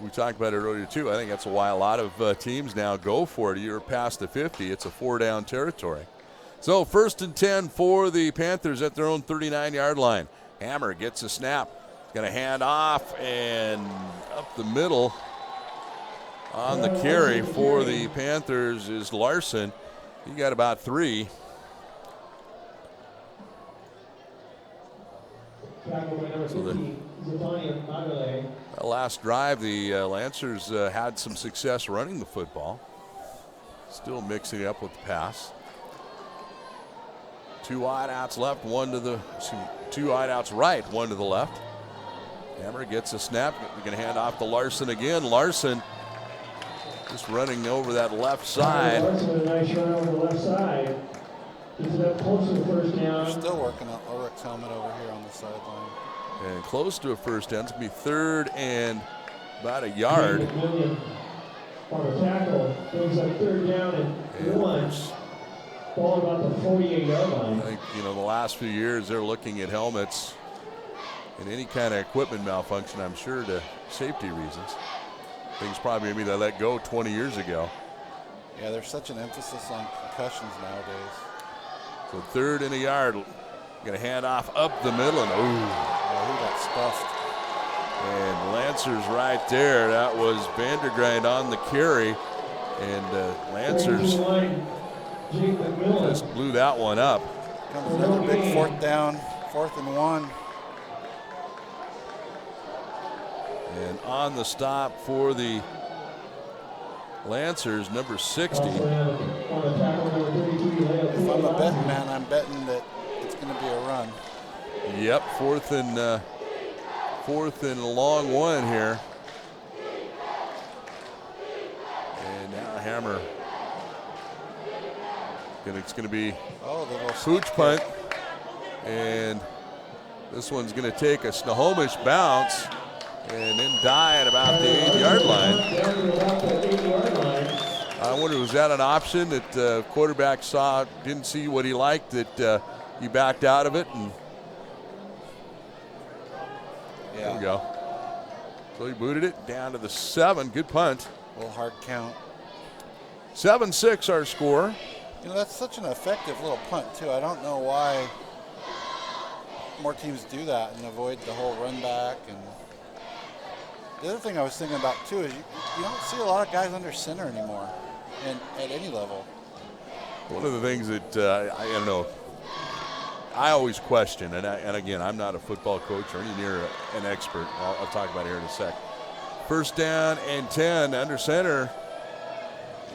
We talked about it earlier, too. I think that's why a lot of teams now go for it. You're past the 50. It's a 4-down territory. So 1st and 10 for the Panthers at their own 39-yard line. Hammer gets a snap. Going to hand off and up the middle on the carry for the Panthers is Larson. He got about 3. So the last drive, the Lancers had some success running the football. Still mixing it up with the pass. 2 wideouts left, 2 wideouts right, 1 to the left. Hammer gets a snap. We're going to hand off to Larson again. Larson just running over that left side. Larson with a nice run over the left side. Gets it up close to the first down. Still working on Ulrich's helmet over here on the sideline. And close to a first down. It's going to be 3rd and about a yard. On the tackle. Goes up 3rd down and 1. Ball about the 48-yard line. I think, the last few years they're looking at helmets and any kind of equipment malfunction, I'm sure, to safety reasons. Things probably maybe they let go 20 years ago. Yeah, there's such an emphasis on concussions nowadays. So 3rd and a yard. Going to hand off up the middle, and he got stuffed. And Lancers right there. That was Vandergrind on the carry, and Lancers just blew that one up. Comes another big 4th down, 4th and 1. And on the stop for the Lancers, number 60. If I'm a betting man, I'm betting that it's going to be a run. Yep, 4th and a long one here. And now Hammer. It's going to be pooch punt. And this one's going to take a Snohomish bounce and then die at about the 8-yard line. I wonder, was that an option that the quarterback saw, didn't see what he liked, that he backed out of it? And there we go. So he booted it down to the 7. Good punt. A little hard count. 7-6 our score. You know, that's such an effective little punt, too. I don't know why more teams do that and avoid the whole run back. And the other thing I was thinking about, too, is you don't see a lot of guys under center anymore and at any level. One of the things that I don't know, I always question, and again, I'm not a football coach or any near an expert. I'll talk about it here in a sec. 1st down and 10 under center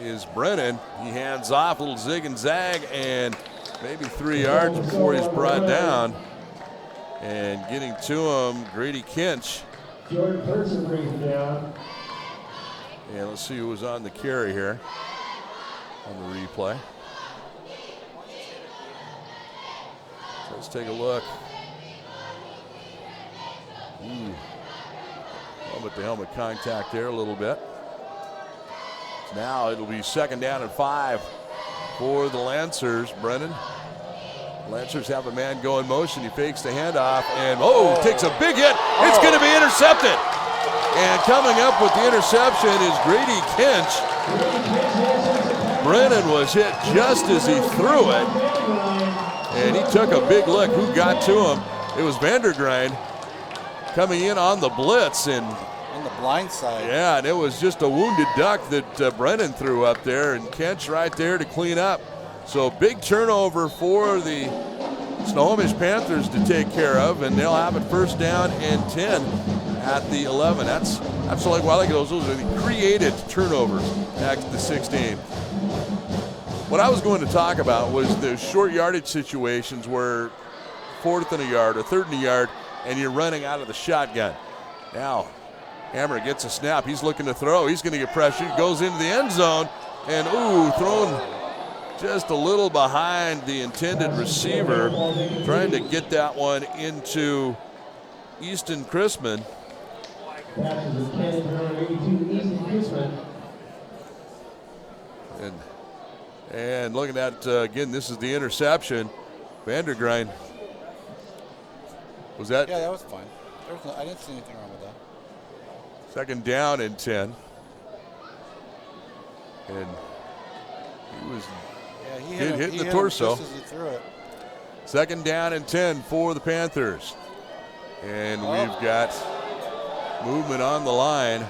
is Brennan. He hands off, a little zig and zag, and maybe 3 yards before he's brought down. And getting to him, Grady Kinch. Jordan Person brings him down. And let's see who was on the carry here on the replay. So let's take a look. Helmet-to-helmet contact there a little bit. So now it'll be 2nd down and 5 for the Lancers. Brennan. Lancers have a man go in motion. He fakes the handoff and takes a big hit. It's going to be intercepted. And coming up with the interception is Grady Kinch. Brennan was hit just as he threw it. And he took a big look. Who got to him? It was Vandergrind coming in on the blitz. And on the blind side. Yeah, and it was just a wounded duck that Brennan threw up there. And Kinch right there to clean up. So big turnover for the Snohomish Panthers to take care of, and they'll have it 1st down and 10 at the 11. That's like, well, those are the created turnovers at the 16. What I was going to talk about was the short yardage situations where 4th and a yard or 3rd and a yard, and you're running out of the shotgun. Now, Hammer gets a snap. He's looking to throw. He's going to get pressure. He goes into the end zone, and thrown just a little behind the intended receiver, trying to get that one into Easton Chrisman. And looking at, again, this is the interception. Vandergrind. Was that? Yeah, that was fine. I didn't see anything wrong with that. 2nd down and 10. And he was hit the torso. Just as he threw it. 2nd down and 10 for the Panthers. And we've got movement on the line.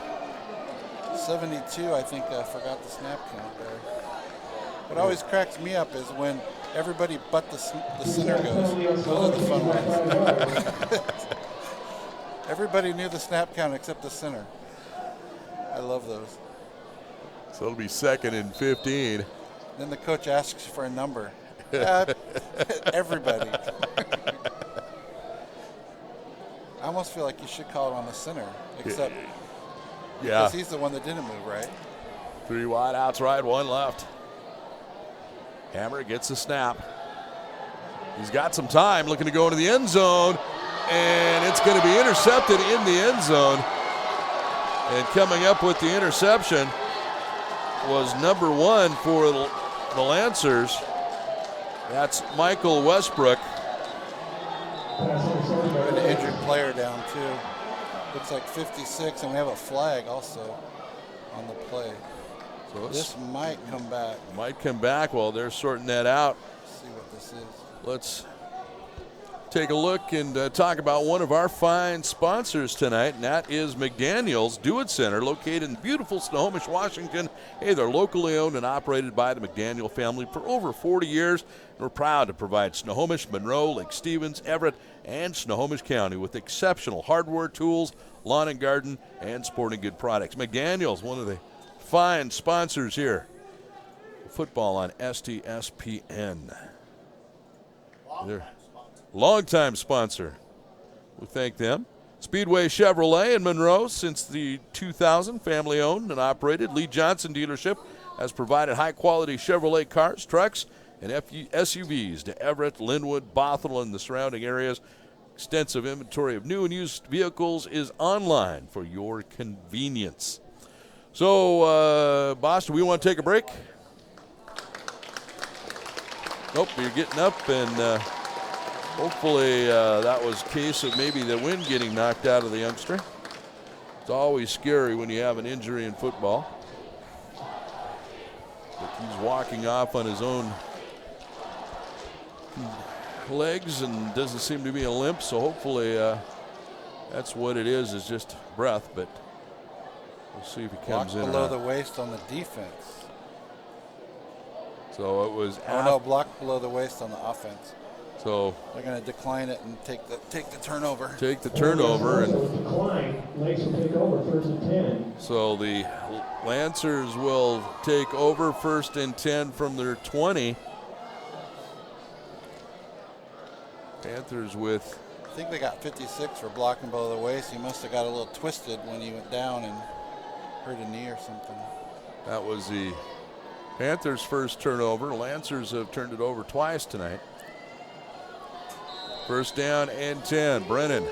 72, I think I forgot the snap count there. What always cracks me up is when everybody but the center goes. Those are the fun ones. Everybody knew the snap count except the center. I love those. So it'll be 2nd and 15. Then the coach asks for a number. Everybody. I almost feel like you should call it on the center, except because he's the one that didn't move, right? 3 wide outs right, 1 left. Hammer gets a snap. He's got some time, looking to go into the end zone, and it's going to be intercepted in the end zone. And coming up with the interception was number 1 for the Lancers. That's Michael Westbrook. An injured player down too. Looks like 56, and we have a flag also on the play. So this might come back. Might come back while they're sorting that out. Let's see what this is. Let's take a look and talk about one of our fine sponsors tonight, and that is McDaniel's Do-It Center, located in beautiful Snohomish, Washington. Hey, they're locally owned and operated by the McDaniel family for over 40 years. We're proud to provide Snohomish, Monroe, Lake Stevens, Everett, and Snohomish County with exceptional hardware, tools, lawn and garden, and sporting good products. McDaniel's, one of the fine sponsors here. Football on STSPN. They're longtime sponsor. We thank them. Speedway Chevrolet in Monroe since the 2000, family owned and operated. Lee Johnson dealership has provided high quality Chevrolet cars, trucks, and SUVs to Everett, Linwood, Bothell, and the surrounding areas. Extensive inventory of new and used vehicles is online for your convenience. So, boss, do we want to take a break? Nope, you're getting up, and hopefully that was a case of maybe the wind getting knocked out of the youngster. It's always scary when you have an injury in football. But he's walking off on his own legs and doesn't seem to be a limp, so hopefully that's what it is just breath, but we'll see if he comes in. Below the waist on the defense. So it was blocked below the waist on the offense. So they're going to decline it and take the turnover. Take the turnover and Lakes will take over 1st and 10. So the Lancers will take over 1st and 10 from their 20. Panthers with. I think they got 56 for blocking below the waist. He must have got a little twisted when he went down and hurt a knee or something. That was the Panthers' first turnover. Lancers have turned it over twice tonight. 1st down and 10. Brennan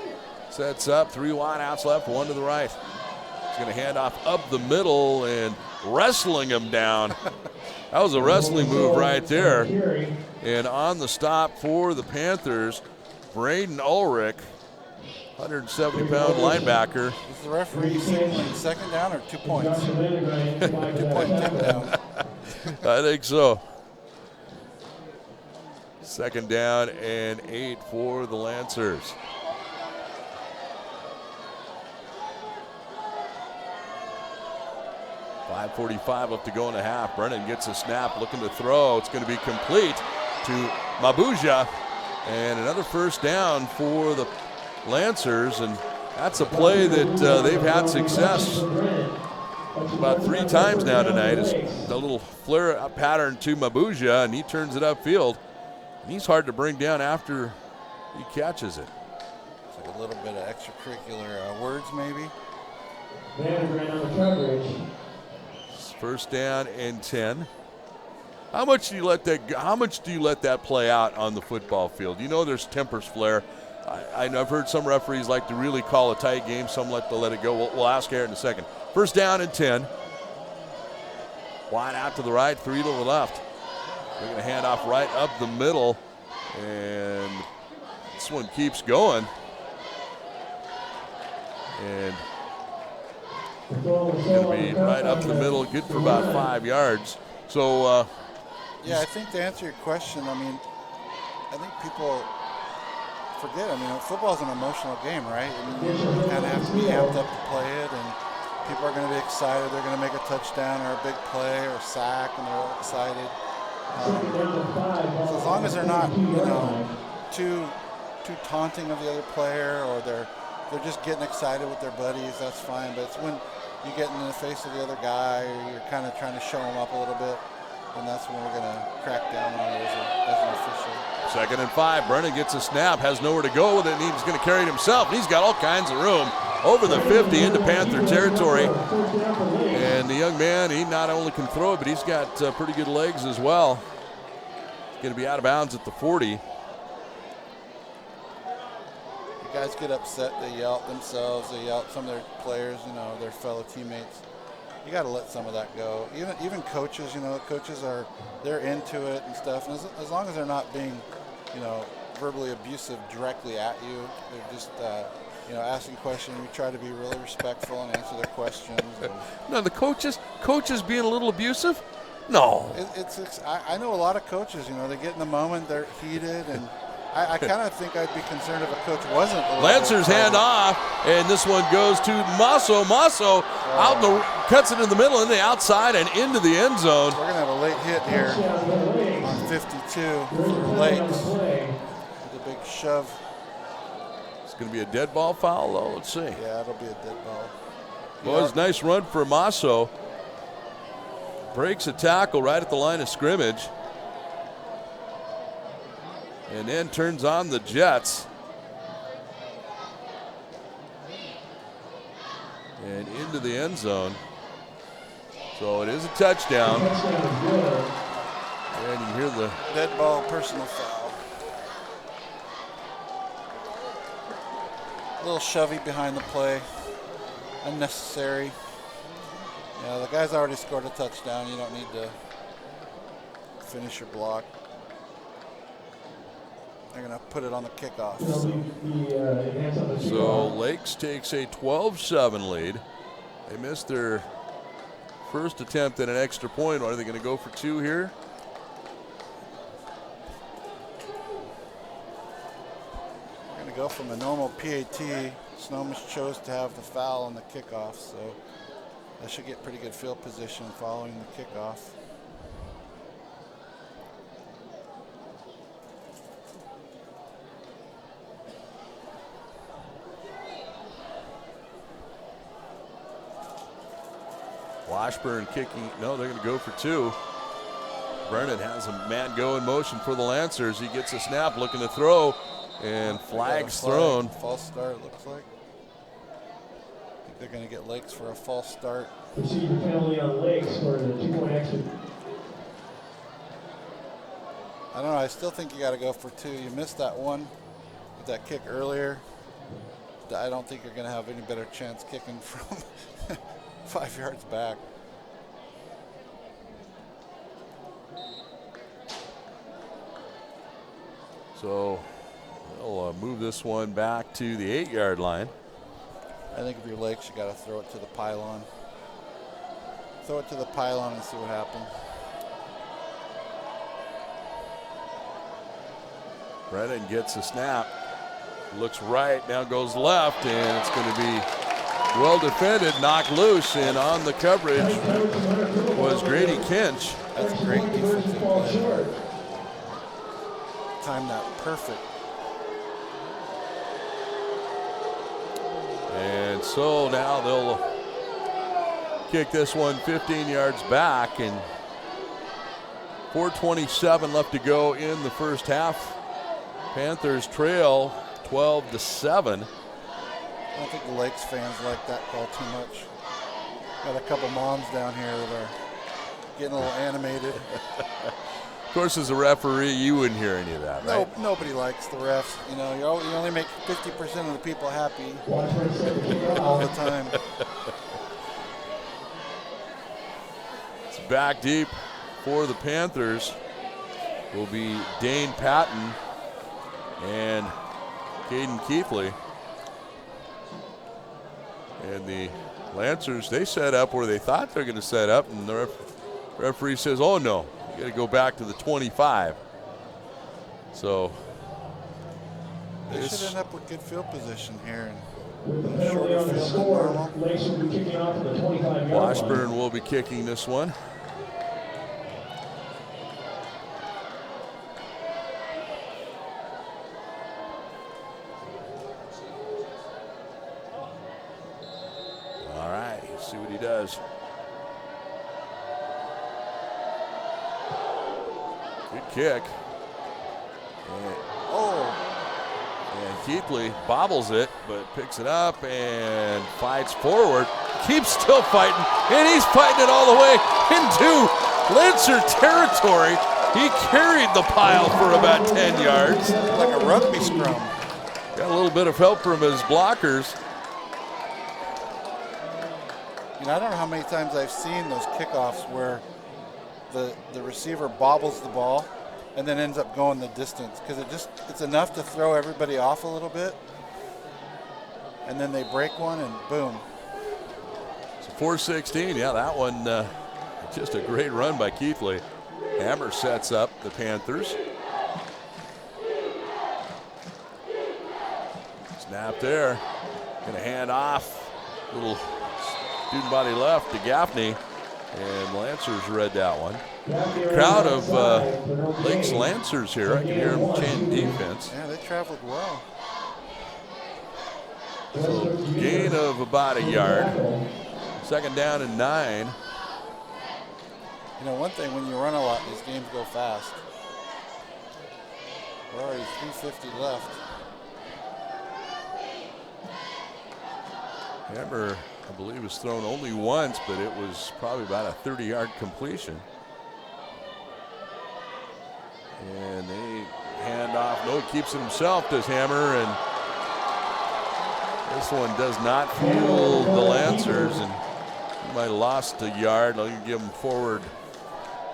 sets up, 3 wide outs left, 1 to the right. He's going to hand off up the middle and wrestling him down. That was a wrestling move right there. And on the stop for the Panthers, Braden Ulrich, 170-pound linebacker. Is the referee signaling 2nd down or 2 points? 2-point takedown. I think so. 2nd down and 8 for the Lancers. .545 left to go in the half. Brennan gets a snap, looking to throw. It's going to be complete to Mabuja. And another 1st down for the Lancers. And that's a play that they've had success about 3 times now tonight. It's a little flare pattern to Mabuja, and he turns it upfield. He's hard to bring down after he catches it. It's like a little bit of extracurricular words, maybe. It's 1st down and 10. How much do you let that play out on the football field? You know there's tempers flare. I've heard some referees like to really call a tight game. Some let it go. We'll ask Aaron in a second. 1st down and 10. Wide out to the right, 3 to the left. They're going to hand off right up the middle, and this one keeps going. And it's going to be right up the middle, good for about 5 yards. So, yeah, I think to answer your question, I mean, I think people forget. I mean, football's an emotional game, right? I mean, you kind of have to be amped up to play it, and people are going to be excited. They're going to make a touchdown or a big play or a sack, and they're all excited. So as long as they're not, too taunting of the other player, or they're just getting excited with their buddies, that's fine. But it's when you get in the face of the other guy, or you're kind of trying to show them up a little bit, and that's when we're going to crack down on it as an official. 2nd and 5. Brennan gets a snap, has nowhere to go with it, and he's going to carry it himself. He's got all kinds of room over the 50 into Panther territory. And the young man, he not only can throw it, but he's got pretty good legs as well. He's going to be out of bounds at the 40. You guys get upset, they yell at themselves, they yell at some of their players, their fellow teammates. You got to let some of that go. Even coaches, coaches they're into it and stuff. And as long as they're not being, verbally abusive directly at you, they're just asking questions. We try to be really respectful and answer their questions. No, the coaches being a little abusive? No. I know a lot of coaches, they get in the moment, they're heated, and I kind of think I'd be concerned if a coach wasn't. Lancers hand off, and this one goes to Masso. Masso cuts it in the middle, and the outside, and into the end zone. We're going to have a late hit here on 52 for Lakes. With a big shove. It's going to be a dead ball foul, though. Let's see. Yeah, it'll be a dead ball. Well, it was a nice run for Masso. Breaks a tackle right at the line of scrimmage. And then turns on the Jets. And into the end zone. So it is a touchdown. And you hear the dead ball, personal foul. A little shovey behind the play. Unnecessary. Yeah, the guy's already scored a touchdown. You don't need to finish your block. They're going to put it on the kickoff. So Lakes takes a 12-7 lead. They missed their first attempt at an extra point. Are they going to go for two here? We're going to go from a normal PAT. Snohomish chose to have the foul on the kickoff, so they should get pretty good field position following the kickoff. Washburn kicking. No, they're going to go for two. Vernon has a man go in motion for the Lancers. He gets a snap, looking to throw, and flags thrown. False start, it looks like. I think they're going to get Lakes for a false start. Procedure penalty on Lakes for the 2-point exit. I don't know. I still think you got to go for two. You missed that one with that kick earlier. I don't think you're going to have any better chance kicking from 5 yards back. So they'll move this one back to the 8-yard line. I think if you're Lakes, you got to throw it to the pylon. Throw it to the pylon and see what happens. Brennan gets a snap. Looks right, now goes left, and it's going to be well defended, knocked loose, and on the coverage was Grady Kinch. That's a great defensive play. Timed that perfect. And so now they'll kick this one 15 yards back, and 4:27 left to go in the first half. Panthers trail 12-7. I don't think the Lakes fans like that call too much. Got a couple moms down here that are getting a little animated. Of course, as a referee, you wouldn't hear any of that, right? No, nobody likes the refs. You know, you only make 50% of the people happy all the time. It's back deep for the Panthers. Will be Dane Patton and Caden Keithley. And the Lancers, they set up where they thought they're going to set up, and the referee says, oh no, you got to go back to the 25. So they should end up with good field position here and shorter field than normal. Washburn will be kicking this one. See what he does. Good kick. And Keithley bobbles it, but picks it up and fights forward. Keeps still fighting, and he's fighting it all the way into Lancer territory. He carried the pile for about 10 yards. Like a rugby scrum. Got a little bit of help from his blockers. You know, I don't know how many times I've seen those kickoffs where the receiver bobbles the ball and then ends up going the distance, because it's enough to throw everybody off a little bit. and then they break one, and boom. So 4-16, yeah, that one just a great run by Keithley. Hammer sets up the Panthers. Snap there. Gonna hand off. Little student body left to Gaffney. And Lancers read that one. Crowd of Lakes Lancers here. I can hear them chanting defense. Yeah, they traveled well. So gain of about a yard. 2nd down and 9. You know, one thing, when you run a lot, these games go fast. We're already 3:50 left. Hammer, I believe, was thrown only once, but it was probably about a 30-yard completion. And they hand off. No, he keeps it himself, does Hammer, and this one does not fool the Lancers, and he might have lost a yard. I'll give him forward.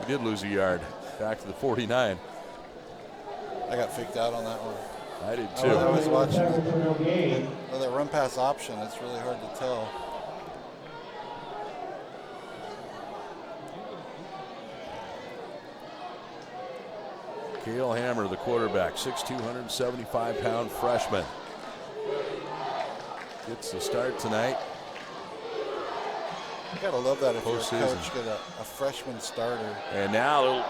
He did lose a yard, back to the 49. I got faked out on that one. I did too. I was watching it. Well, that run pass option, it's really hard to tell. Cale Hammer, the quarterback, 6'2", 175-pound freshman. Gets the start tonight. You gotta love that if you're a Postseason. coach, get a freshman starter. And now,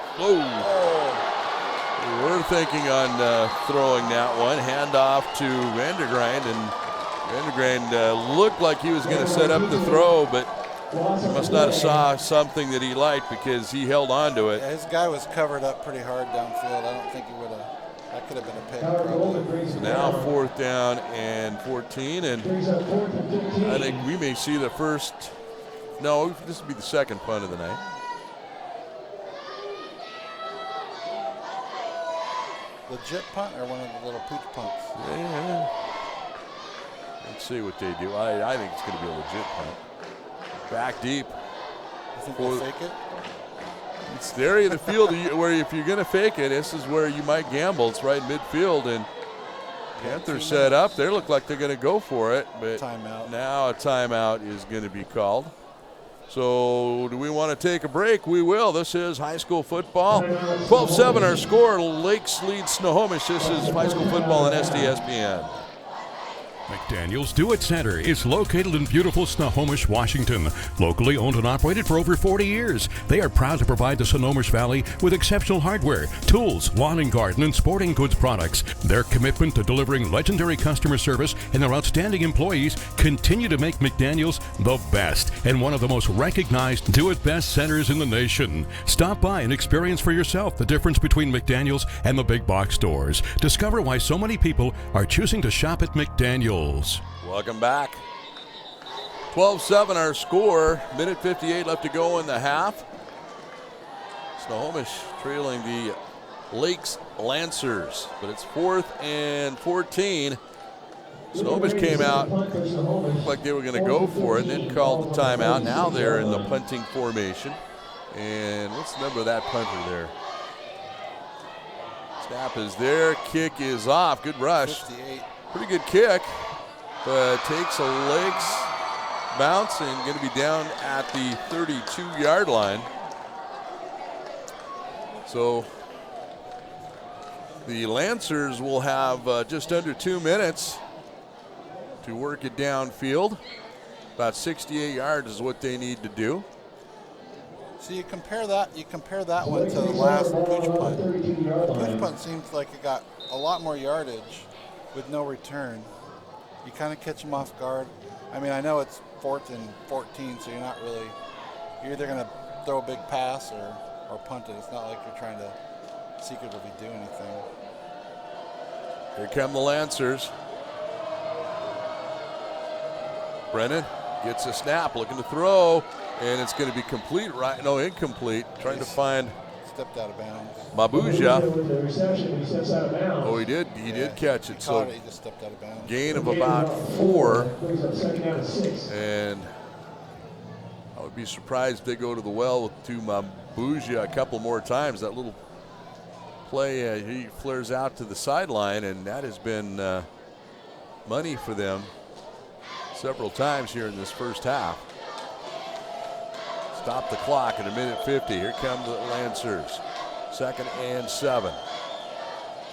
we're thinking on throwing that one. Hand off to Vandergrind, and Vandergrind looked like he was going to set up the throw, but he must not have saw something that he liked because he held on to it. Yeah, his guy was covered up pretty hard downfield. I don't think he would have. That could have been a pick. Probably. So now 4th down and 14, and I think we may see the first. No, this will be the 2nd punt of the night. Legit punt or one of the little pooch punts? Yeah. Let's see what they do. I think it's going to be a legit punt. Back deep. You think they'll fake it? It's the area of the field where if you're going to fake it, this is where you might gamble. It's right in midfield, and Panthers set up. They look like they're going to go for it, but timeout. Now a timeout is going to be called. So do we want to take a break? We will. This is high school football. 12-7 our score. Lakes leads Snohomish. This is high school football on STSPN. McDaniel's Do It Center is located in beautiful Snohomish, Washington. Locally owned and operated for over 40 years, they are proud to provide the Snohomish Valley with exceptional hardware, tools, lawn and garden, and sporting goods products. Their commitment to delivering legendary customer service and their outstanding employees continue to make McDaniel's the best and one of the most recognized Do It Best centers in the nation. Stop by and experience for yourself the difference between McDaniel's and the big box stores. Discover why so many people are choosing to shop at McDaniel's. Welcome back. 12-7 our score. Minute 58 left to go in the half. Snohomish trailing the Lakes Lancers, but it's 4th and 14. Snohomish came out, looked like they were going to go for it, and then called the timeout. Now they're in the punting formation. And what's the number of that punter there? Snap is there, kick is off. Good rush. 58. Pretty good kick, but takes a Lakes bounce and going to be down at the 32-yard line. So the Lancers will have just under 2 minutes to work it downfield. About 68 yards is what they need to do. So you compare that one to the last pooch punt. The pooch punt seems like it got a lot more yardage with no return. You kind of catch them off guard. I mean, I know it's 4th and 14, so you're either going to throw a big pass or punt it. It's not like you're trying to secretly do anything. Here come the Lancers. Brennan gets a snap, looking to throw, and it's going to be complete, right? No, incomplete. Trying to find. Stepped out of bounds. Mabuja. Oh, he did. He did catch it. He So just stepped out of bounds. gain of about 4. And I would be surprised if they go to the well to Mabuja a couple more times. That little play, he flares out to the sideline, and that has been money for them. several times here in this first half. Stop the clock at 1:50. Here come the Lancers. 2nd and 7.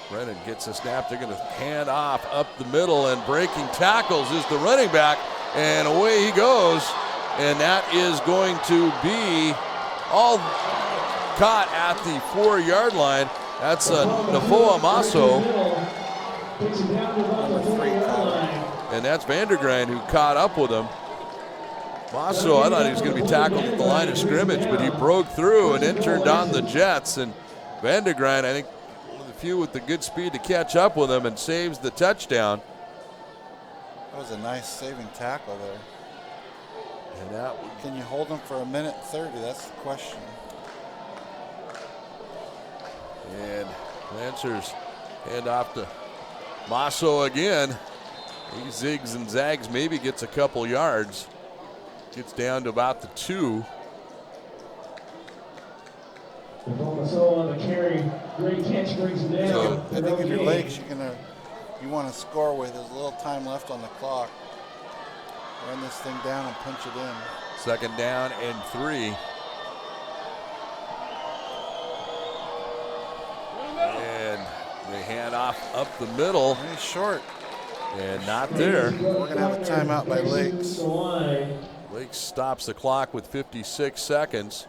Brennan gets a snap. They're going to hand off up the middle, and breaking tackles is the running back, and away he goes. And that is going to be all caught at the 4-yard line. That's Nafoa Maso. And that's Vandergrind who caught up with him. Maso, I thought he was going to be tackled at the line of scrimmage, but he broke through and then turned on the Jets. And Vandergrind, I think, one of the few with the good speed to catch up with him and saves the touchdown. That was a nice saving tackle there. And can you hold him for 1:30? That's the question. And Lancers hand off to Maso again. He zigs and zags, maybe gets a couple yards. Gets down to about the 2. Maso on the carry. Great catch, brings him down. So I think if your legs, you want to score with, there's a little time left on the clock. Run this thing down and punch it in. 2nd down and 3. And they hand off up the middle. He's short. And not there. We're going to have a timeout by Lakes. Lakes stops the clock with 56 seconds.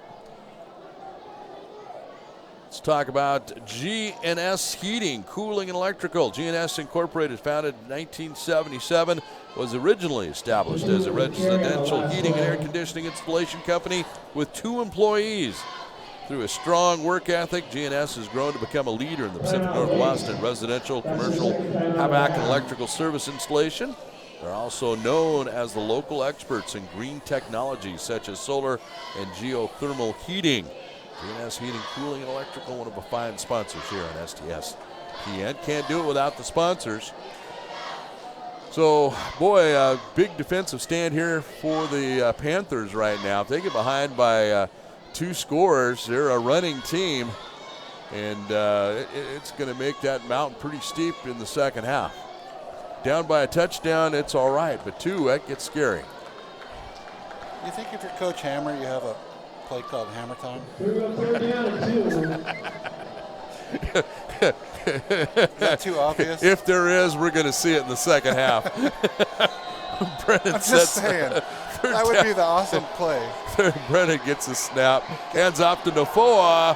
Let's talk about G&S Heating, Cooling and Electrical. G&S Incorporated, founded in 1977, was originally established as a residential heating and air conditioning installation company with 2 employees. Through a strong work ethic, G&S has grown to become a leader in the Pacific Northwest in residential, commercial, HVAC, and electrical service installation. They're also known as the local experts in green technologies such as solar and geothermal heating. G&S Heating, Cooling, and Electrical, one of the fine sponsors here on STSPN. Can't do it without the sponsors. So, boy, a big defensive stand here for the Panthers right now. If they get behind by 2 scores, they're a running team, and it's going to make that mountain pretty steep in the second half. Down by a touchdown, it's all right, but 2, that gets scary. You think if you're Coach Hammer, you have a play called Hammer Time? Is that too obvious? If there is, we're going to see it in the second half. Brennan I'm just saying. That would be the awesome play. Brennan gets a snap, hands off to Nafoa,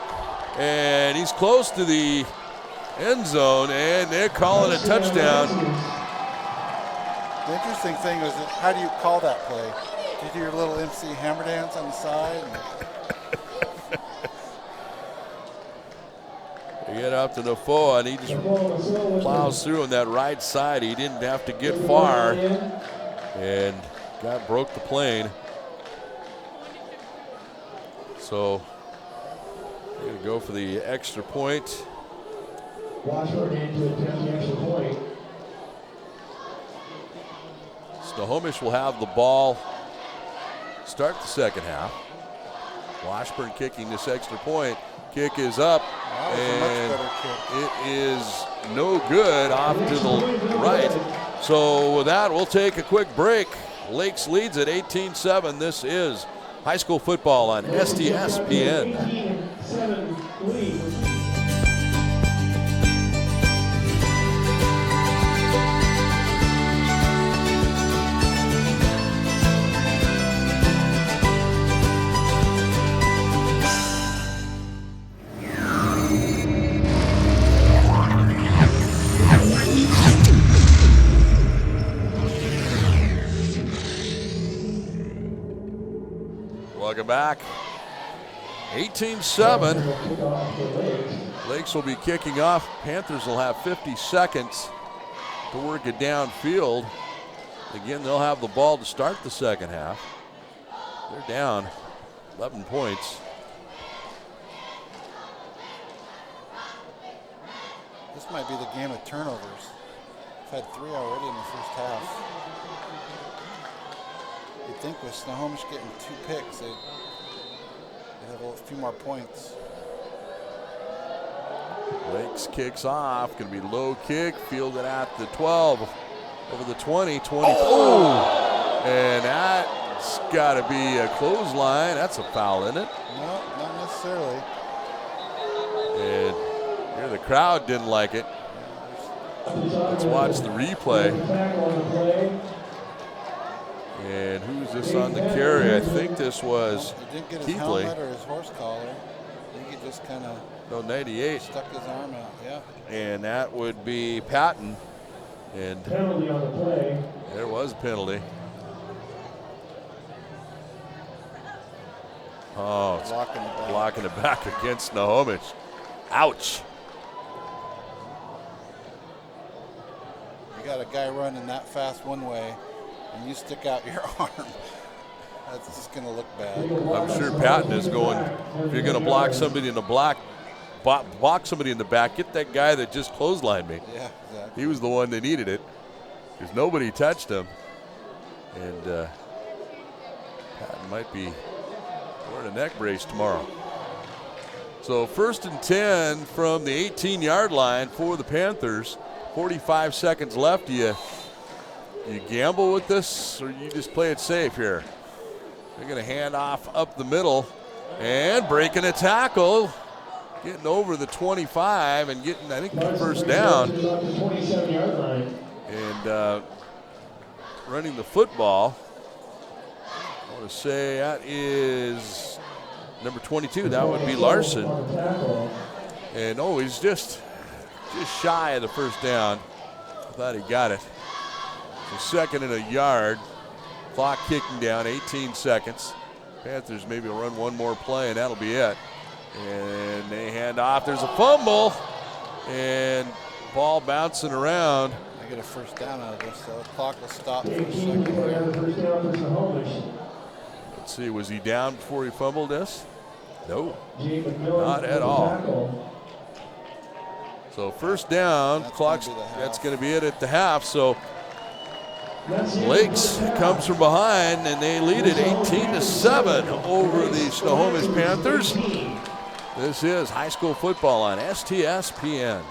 and he's close to the end zone, and they're calling a touchdown. The interesting thing is, how do you call that play? Do you do your little MC hammer dance on the side? They get up to Nafoa, and he just plows through on that right side. He didn't have to get far, and broke the plane. So they're going to go for the extra point. Washburn in to attempt the extra point. Snohomish will have the ball start the second half. Washburn kicking this extra point. Kick is up, and it is no good off to the right. So with that, we'll take a quick break. Lakes leads at 18-7. This is high school football on STSPN. 18-7 lead. Welcome back. 18-7. Lakes will be kicking off. Panthers will have 50 seconds to work it downfield. Again, they'll have the ball to start the second half. They're down 11 points. This might be the game of turnovers. We've had 3 already in the first half. You'd think with Snohomish getting 2 picks, they'd have a few more points. Lakes kicks off. Going to be low kick. Fielded at the 12. Over the 20. 20. Oh! And that's got to be a clothesline. That's a foul, isn't it? No, not necessarily. And here the crowd didn't like it. Let's watch the replay. And who's this on the carry? I think this was He didn't get his Keithley. helmet or his horse collar. I think he just kind of No, 98. stuck his arm out. Yeah. And that would be Patton. And Penalty on the play. there was a penalty. Oh, it's blocking it back against Snohomish. Ouch. You got a guy running that fast one way, and you stick out your arm. That's just going to look bad. I'm sure Patton is going, if you're going to block somebody in the block somebody in the back, get that guy that just clotheslined me. Yeah, exactly. He was the one that needed it because nobody touched him. And Patton might be wearing a neck brace tomorrow. So 1st and 10 from the 18-yard line for the Panthers. 45 seconds left. Do you gamble with this, or you just play it safe here? They're going to hand off up the middle and breaking a tackle, getting over the 25 and getting, I think, the first down. And running the football, I want to say that is number 22. That would be Larson. And he's just shy of the first down. I thought he got it. So 2nd and a yard. Clock kicking down, 18 seconds. Panthers maybe will run one more play, and that'll be it. And they hand off. There's a fumble, and ball bouncing around. I get a first down out of this, so the clock will stop for a second here. Let's see, was he down before he fumbled this? No, not at all. So first down, that's going to be it at the half. So Lakes comes from behind, and they lead it 18-7 over the Snohomish Panthers. This is high school football on STSPN.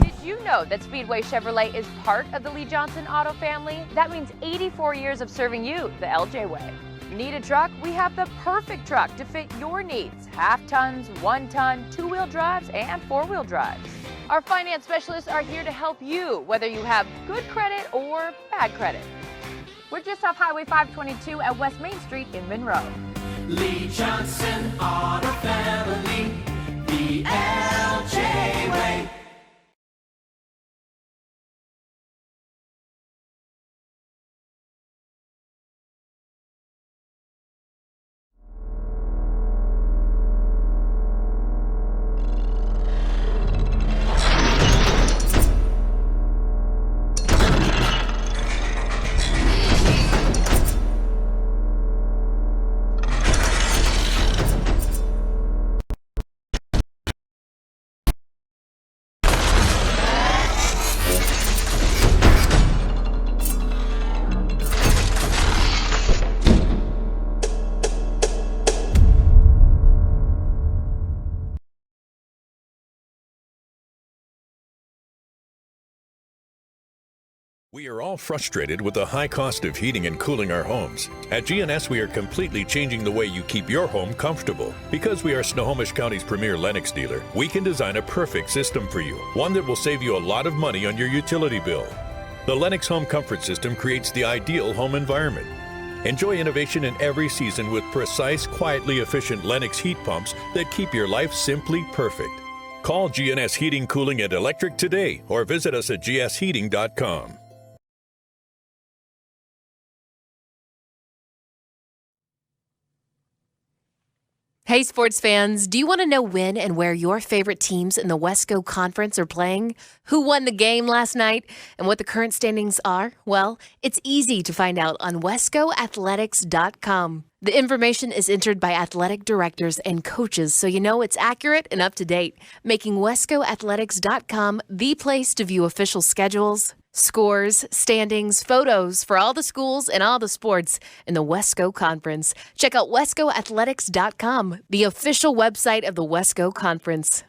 Did you know that Speedway Chevrolet is part of the Lee Johnson Auto family? That means 84 years of serving you the LJ way. Need a truck? We have the perfect truck to fit your needs. Half tons, 1 ton, 2-wheel drives, and 4-wheel drives. Our finance specialists are here to help you, whether you have good credit or bad credit. We're just off Highway 522 at West Main Street in Monroe. Lee Johnson Auto Family, the LJ way. We are all frustrated with the high cost of heating and cooling our homes. At GNS, we are completely changing the way you keep your home comfortable. Because we are Snohomish County's premier Lennox dealer, we can design a perfect system for you, one that will save you a lot of money on your utility bill. The Lennox Home Comfort System creates the ideal home environment. Enjoy innovation in every season with precise, quietly efficient Lennox heat pumps that keep your life simply perfect. Call GNS Heating, Cooling, and Electric today or visit us at gsheating.com. Hey, sports fans, do you want to know when and where your favorite teams in the Wesco Conference are playing? Who won the game last night and what the current standings are? Well, it's easy to find out on WescoAthletics.com. The information is entered by athletic directors and coaches, so you know it's accurate and up to date, making WescoAthletics.com the place to view official schedules, scores, standings, photos for all the schools and all the sports in the Wesco Conference. Check out WescoAthletics.com, the official website of the Wesco Conference.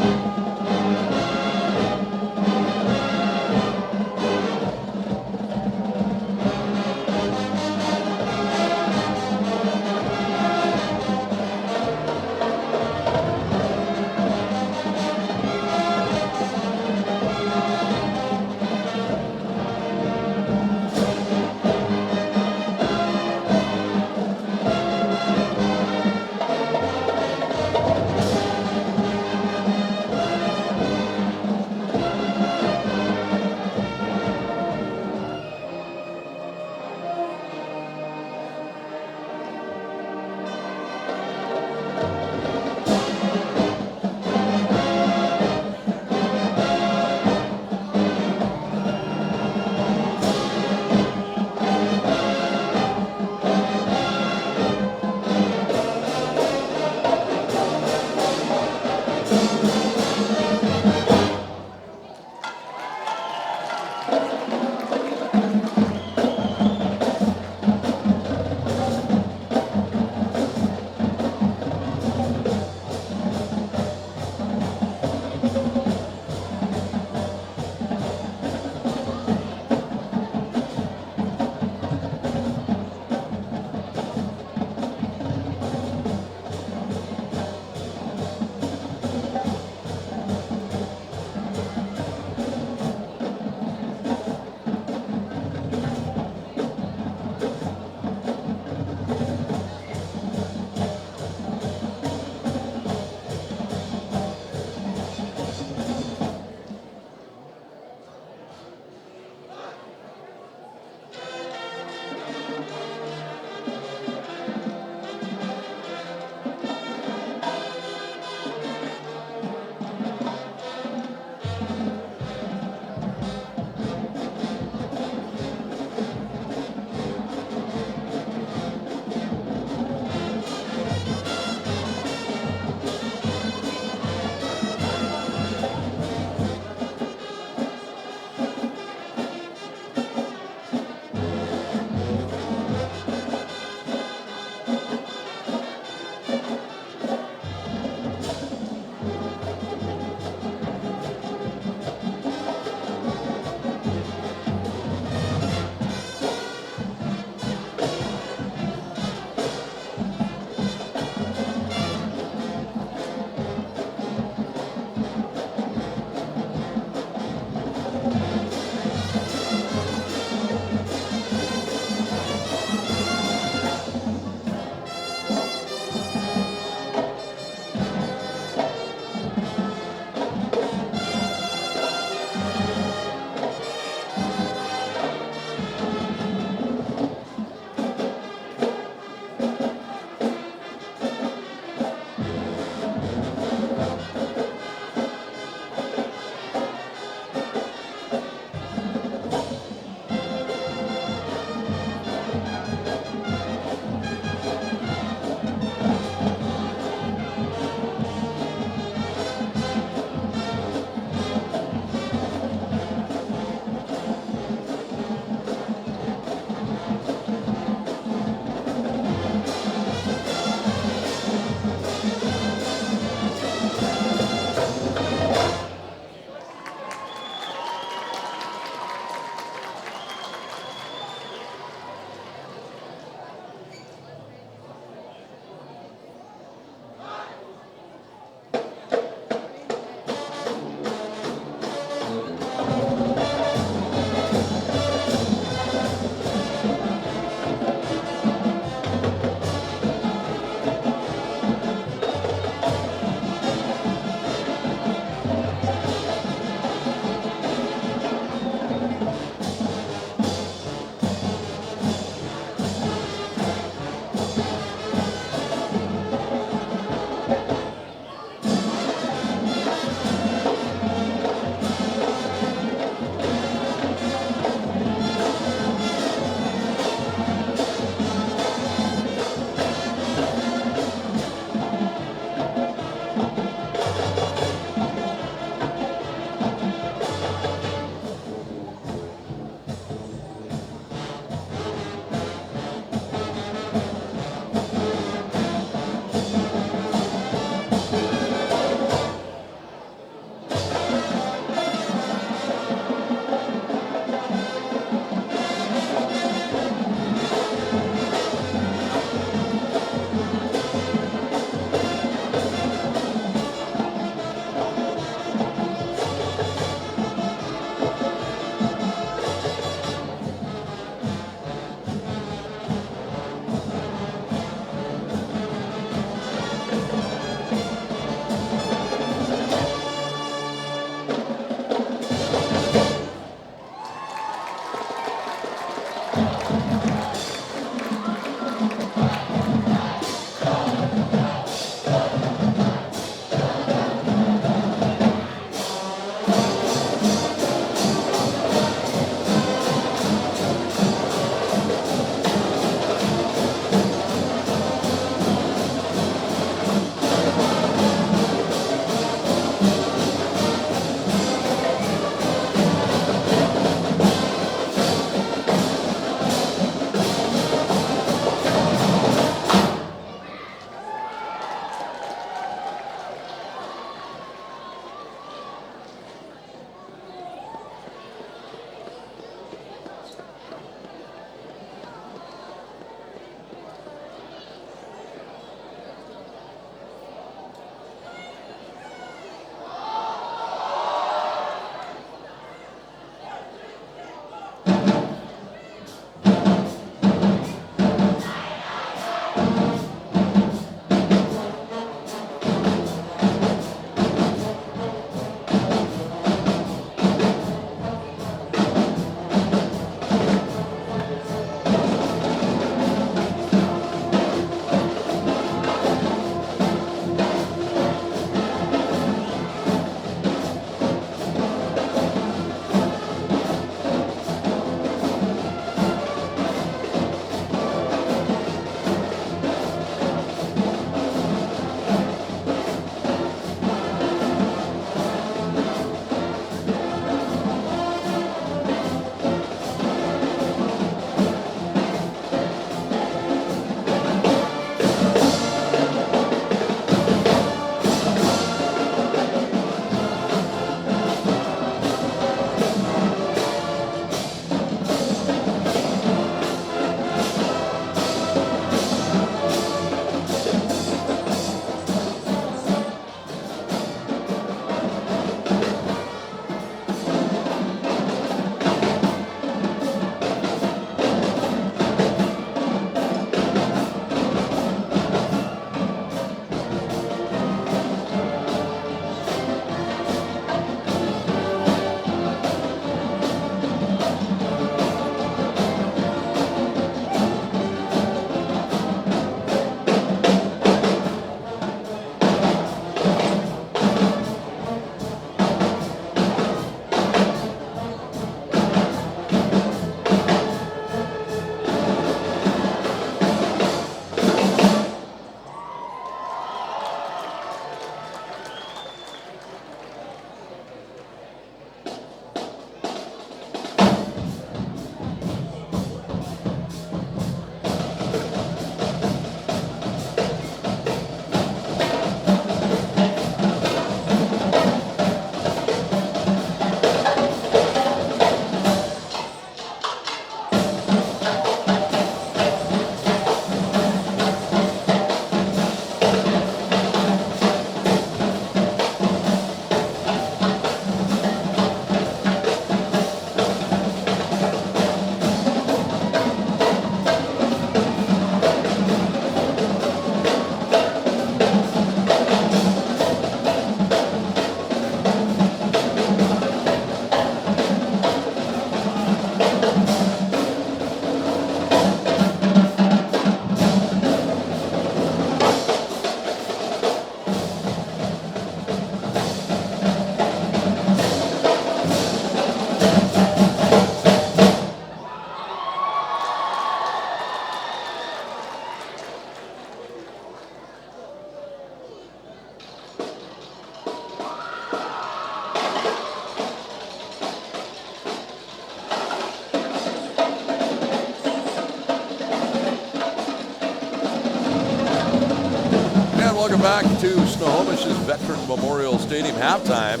back to Snohomish's Veterans Memorial Stadium halftime.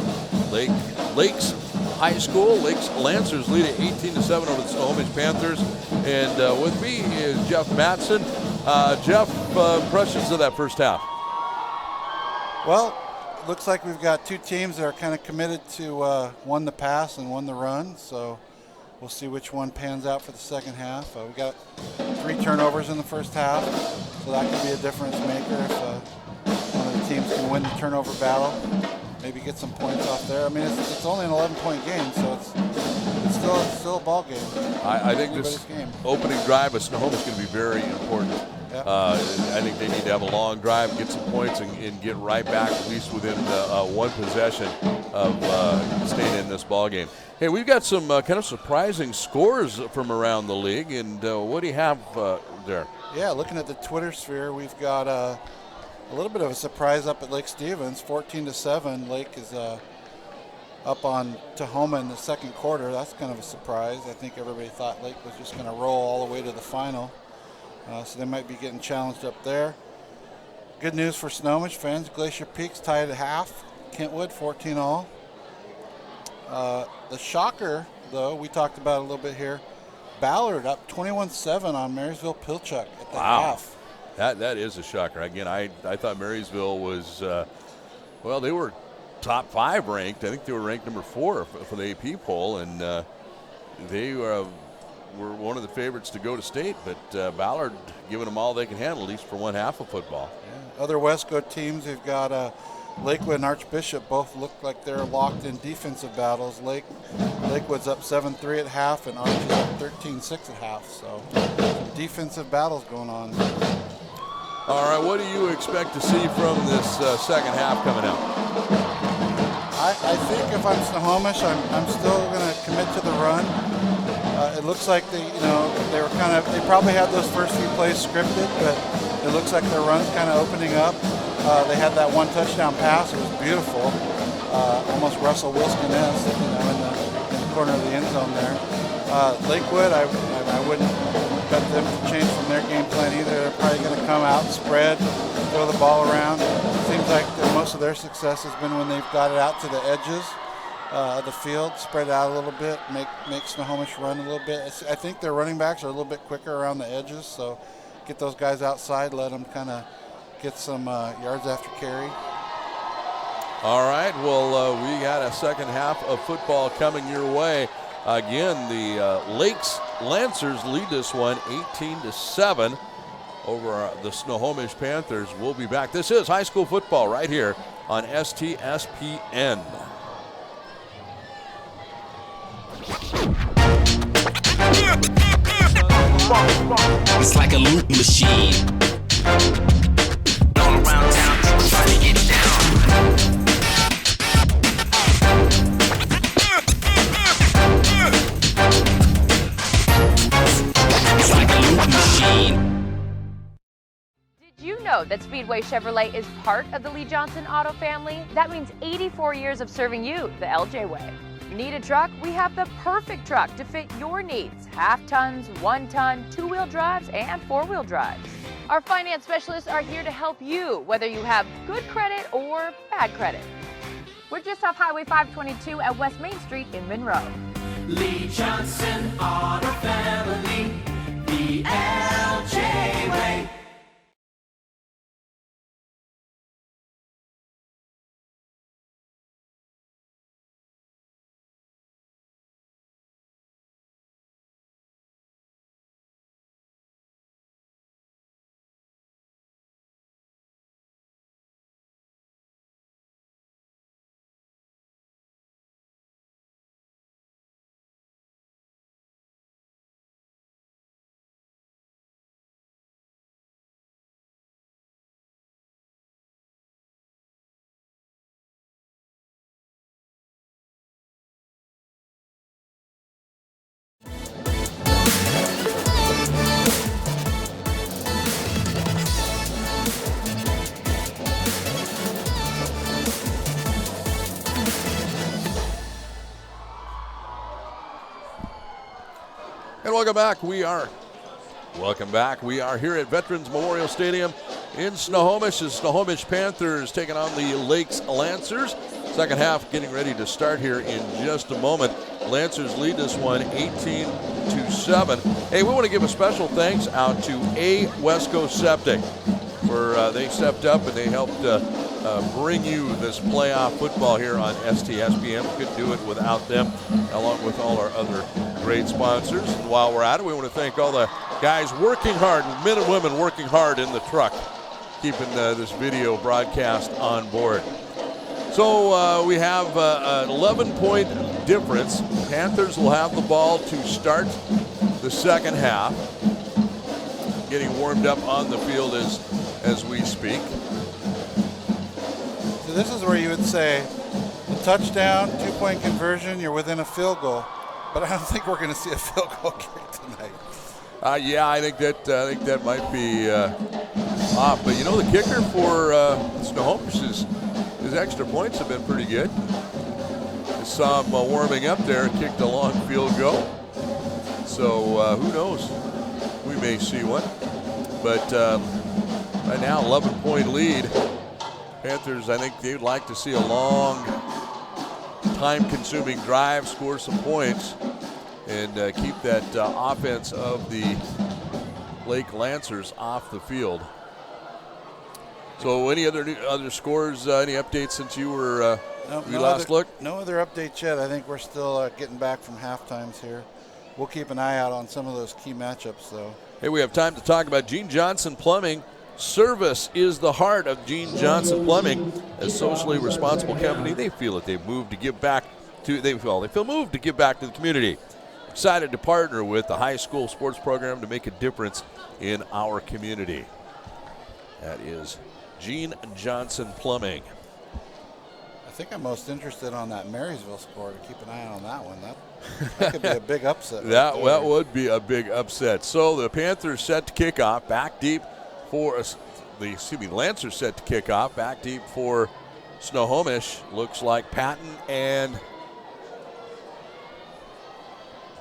Lakes High School, Lakes Lancers lead at 18-7 over the Snohomish Panthers. And with me is Jeff Matson. Jeff, impressions of that first half? Well, looks like we've got two teams that are kind of committed to one the pass and one the run. So we'll see which one pans out for the second half. We got 3 turnovers in the first half, so that could be a difference maker if one of the teams can win the turnover battle, maybe get some points off there. I mean, it's only an 11-point game, so it's still a ball game. I think this opening drive of Snohomish is going to be very important. Yep. I think they need to have a long drive, get some points, and get right back at least within one possession of staying in this ball game. Hey, we've got some kind of surprising scores from around the league, and what do you have there? Yeah, looking at the Twitter sphere, we've got a little bit of a surprise up at Lake Stevens, 14-7. Lake is up on Tahoma in the second quarter. That's kind of a surprise. I think everybody thought Lake was just going to roll all the way to the final. So they might be getting challenged up there. Good news for Snohomish fans. Glacier Peak's tied at half. Kentwood 14-all. The shocker, though, we talked about a little bit here. Ballard up 21-7 on Marysville-Pilchuck at the half. That is a shocker. Again, I thought Marysville was, well, they were top 5 ranked. I think they were ranked number 4 for the AP poll, and they were one of the favorites to go to state, but Ballard giving them all they can handle, at least for one half of football. Yeah. Other Westco teams, they've got Lakewood and Archbishop both look like they're locked in defensive battles. Lakewood's up 7-3 at half, and Arch is up 13-6 at half, so some defensive battles going on. All right, what do you expect to see from this second half coming up? I think if I'm Snohomish, I'm still going to commit to the run. It looks like they probably had those first few plays scripted, but it looks like their run's kind of opening up. They had that one touchdown pass. It was beautiful, almost Russell Wilson-esque, in the corner of the end zone there. Lakewood, I wouldn't bet them to change from their game plan either. They're probably going to come out, spread, throw the ball around. It seems like most of their success has been when they've got it out to the edges of the field, spread out a little bit, make Snohomish run a little bit. I think their running backs are a little bit quicker around the edges, so get those guys outside, let them kind of get some yards after carry. All right, well, we got a second half of football coming your way. Again, the Lakes Lancers lead this one 18-7 over the Snohomish Panthers. We'll be back. This is high school football right here on STSPN. It's like a loop machine. All around town, people trying to get down. It's like a loop machine. Did you know that Speedway Chevrolet is part of the Lee Johnson Auto family? That means 84 years of serving you the LJ way. Need a truck? We have the perfect truck to fit your needs. Half tons, 1 ton, 2-wheel drives, and 4-wheel drives. Our finance specialists are here to help you, whether you have good credit or bad credit. We're just off Highway 522 at West Main Street in Monroe. Lee Johnson Auto Family, the LJ way. And welcome back. We are here at Veterans Memorial Stadium. in Snohomish. The Snohomish Panthers taking on the Lakes Lancers. Second half getting ready to start here in just a moment. Lancers lead this one 18-7. Hey, we want to give a special thanks out to A. Wesco Septic for they stepped up and they helped bring you this playoff football here on STSPN. We couldn't do it without them, along with all our other great sponsors. And while we're at it, we want to thank all the guys working hard, men and women working hard in the truck, keeping this video broadcast on board. So we have an 11-point difference. Panthers will have the ball to start the second half. Getting warmed up on the field as we speak. So this is where you would say a touchdown, 2-point conversion, you're within a field goal. But I don't think we're going to see a field goal kick tonight. Yeah, I think that might be off. But you know, the kicker for Snohomish his extra points have been pretty good. I saw him warming up there, kicked a long field goal. So who knows? We may see one. But right now, 11-point lead. Panthers, I think they'd like to see a long, time-consuming drive, score some points, and keep that offense of the Lake Lancers off the field. So any other scores, any updates since you were last looked? No other updates yet. I think we're still getting back from half times here. We'll keep an eye out on some of those key matchups, though. Hey, we have time to talk about Gene Johnson Plumbing. Service is the heart of Gene Johnson Plumbing. A socially responsible company, they feel that they've moved to give back to they feel moved to give back to the community. Excited to partner with the high school sports program to make a difference in our community. That is Gene Johnson Plumbing. I think I'm most interested on that Marysville score. To keep an eye on that one. That could be a big upset. That would be a big upset. So the Panthers set to kick off back deep for the Lancers set to kick off back deep for Snohomish. Looks like Patton and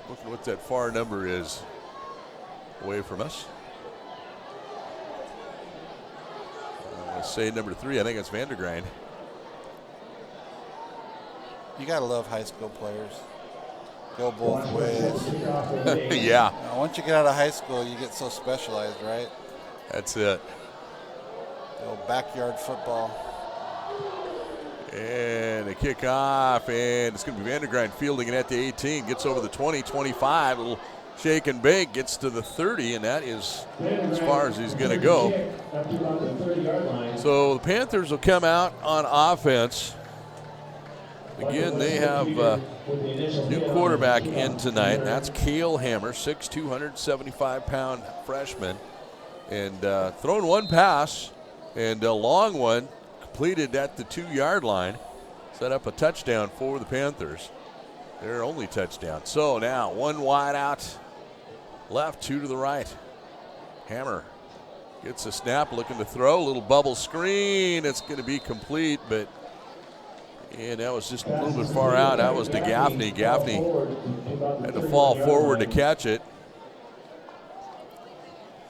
looking what that far number is away from us. I'm going to say number 3. I think it's Vandergrind. You got to love high school players. Go both ways. Yeah. Now, once you get out of high school, you get so specialized, right? That's it. Go backyard football. And a kickoff, and it's going to be Vandergrind fielding it at the 18. Gets over the 20, 25. A little shake and bake. Gets to the 30, and that is as far as he's going to go. So the Panthers will come out on offense. Again, they have a new quarterback in tonight. That's Cale Hammer, 6'2", 175-pound freshman. And thrown one pass, and a long one completed at the 2-yard line. Set up a touchdown for the Panthers. Their only touchdown. So now one wide out left, 2 to the right. Hammer gets a snap, looking to throw. A little bubble screen. It's going to be complete, but and that was just a little bit far out. That was to Gaffney. Gaffney had to fall forward to catch it.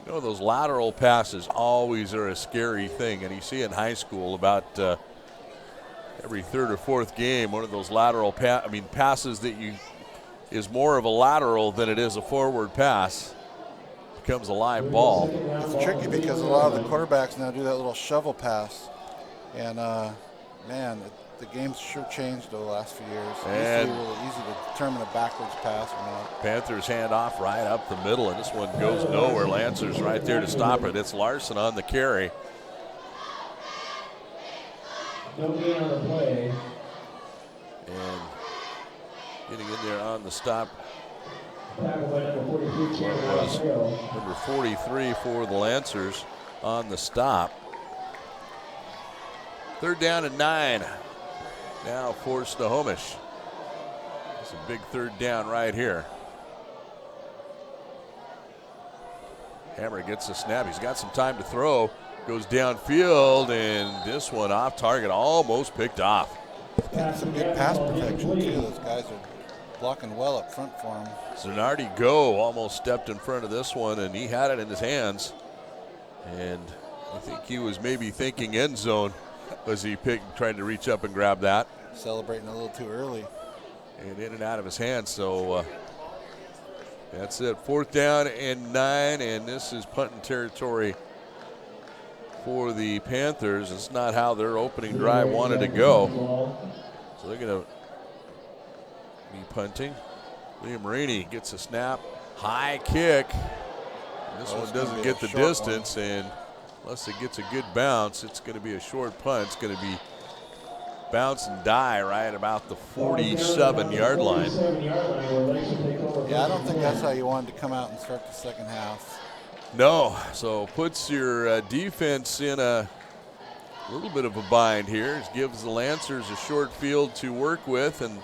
You know, those lateral passes always are a scary thing, and you see in high school about every third or fourth game, one of those lateral passes that is more of a lateral than it is a forward pass becomes a live ball. It's tricky because a lot of the quarterbacks now do that little shovel pass, and man, the game's sure changed over the last few years. It used to be really easy to determine a backwards pass or not. Panthers hand off right up the middle, and this one goes nowhere. Lancers right there to stop it. It's Larson on the carry. No gain on the play. And getting in there on the stop was number 43 for the Lancers on the stop. 3rd down and 9. Now for Snohomish. It's a big 3rd down right here. Hammer gets a snap. He's got some time to throw. Goes downfield, and this one off target, almost picked off. Some good pass protection, too. Those guys are blocking well up front for him. Zanardi almost stepped in front of this one, and he had it in his hands. And I think he was maybe thinking end zone as he tried to reach up and grab that. Celebrating a little too early. And in and out of his hands, so that's it. 4th down and 9, and this is punting territory for the Panthers. It's not how their opening drive wanted to go. So they're going to be punting. Liam Rainey gets a snap. High kick. This one doesn't get the distance, and unless it gets a good bounce, it's going to be a short punt. It's going to be bounce and die right about the 47-yard line. Yeah, I don't think that's how you wanted to come out and start the second half. No, so puts your defense in a little bit of a bind here. It gives the Lancers a short field to work with, and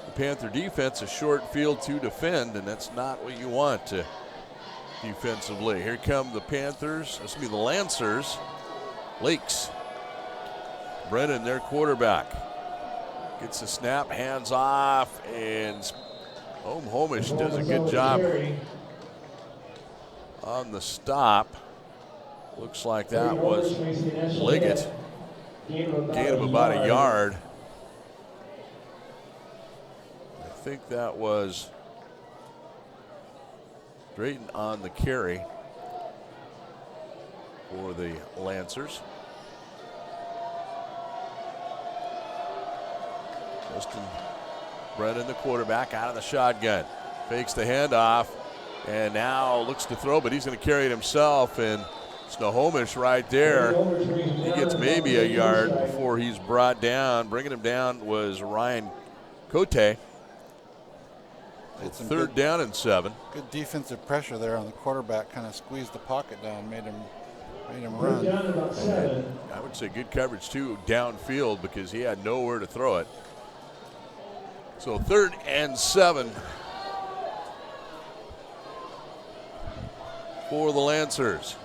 the Panther defense a short field to defend, and that's not what you want defensively. Here come the Panthers, the Lancers. Lakes. Brennan, their quarterback, gets a snap, hands off, and Snohomish does a good job on the stop. Looks like that was Liggett. Gain of about a yard. I think that was Drayton on the carry for the Lancers. Justin Brennan, the quarterback, out of the shotgun. Fakes the handoff and now looks to throw, but he's going to carry it himself. And Snohomish right there, he gets maybe a yard before he's brought down. Bringing him down was Ryan Cote. It's 3rd down and 7. Good defensive pressure there on the quarterback, kind of squeezed the pocket down, made him run. I would say good coverage too downfield because he had nowhere to throw it. So 3rd and 7 for the Lancers.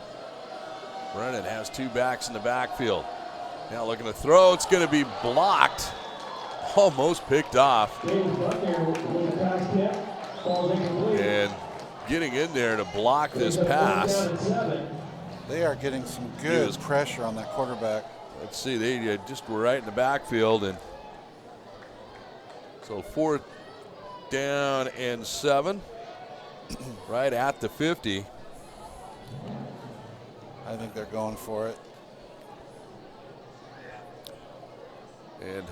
Brennan has 2 backs in the backfield. Now looking to throw. It's going to be blocked. Almost picked off. And getting in there to block this pass. They are getting some good pressure on that quarterback. Let's see, they just were right in the backfield. And so 4th down and 7, right at the 50. I think they're going for it. And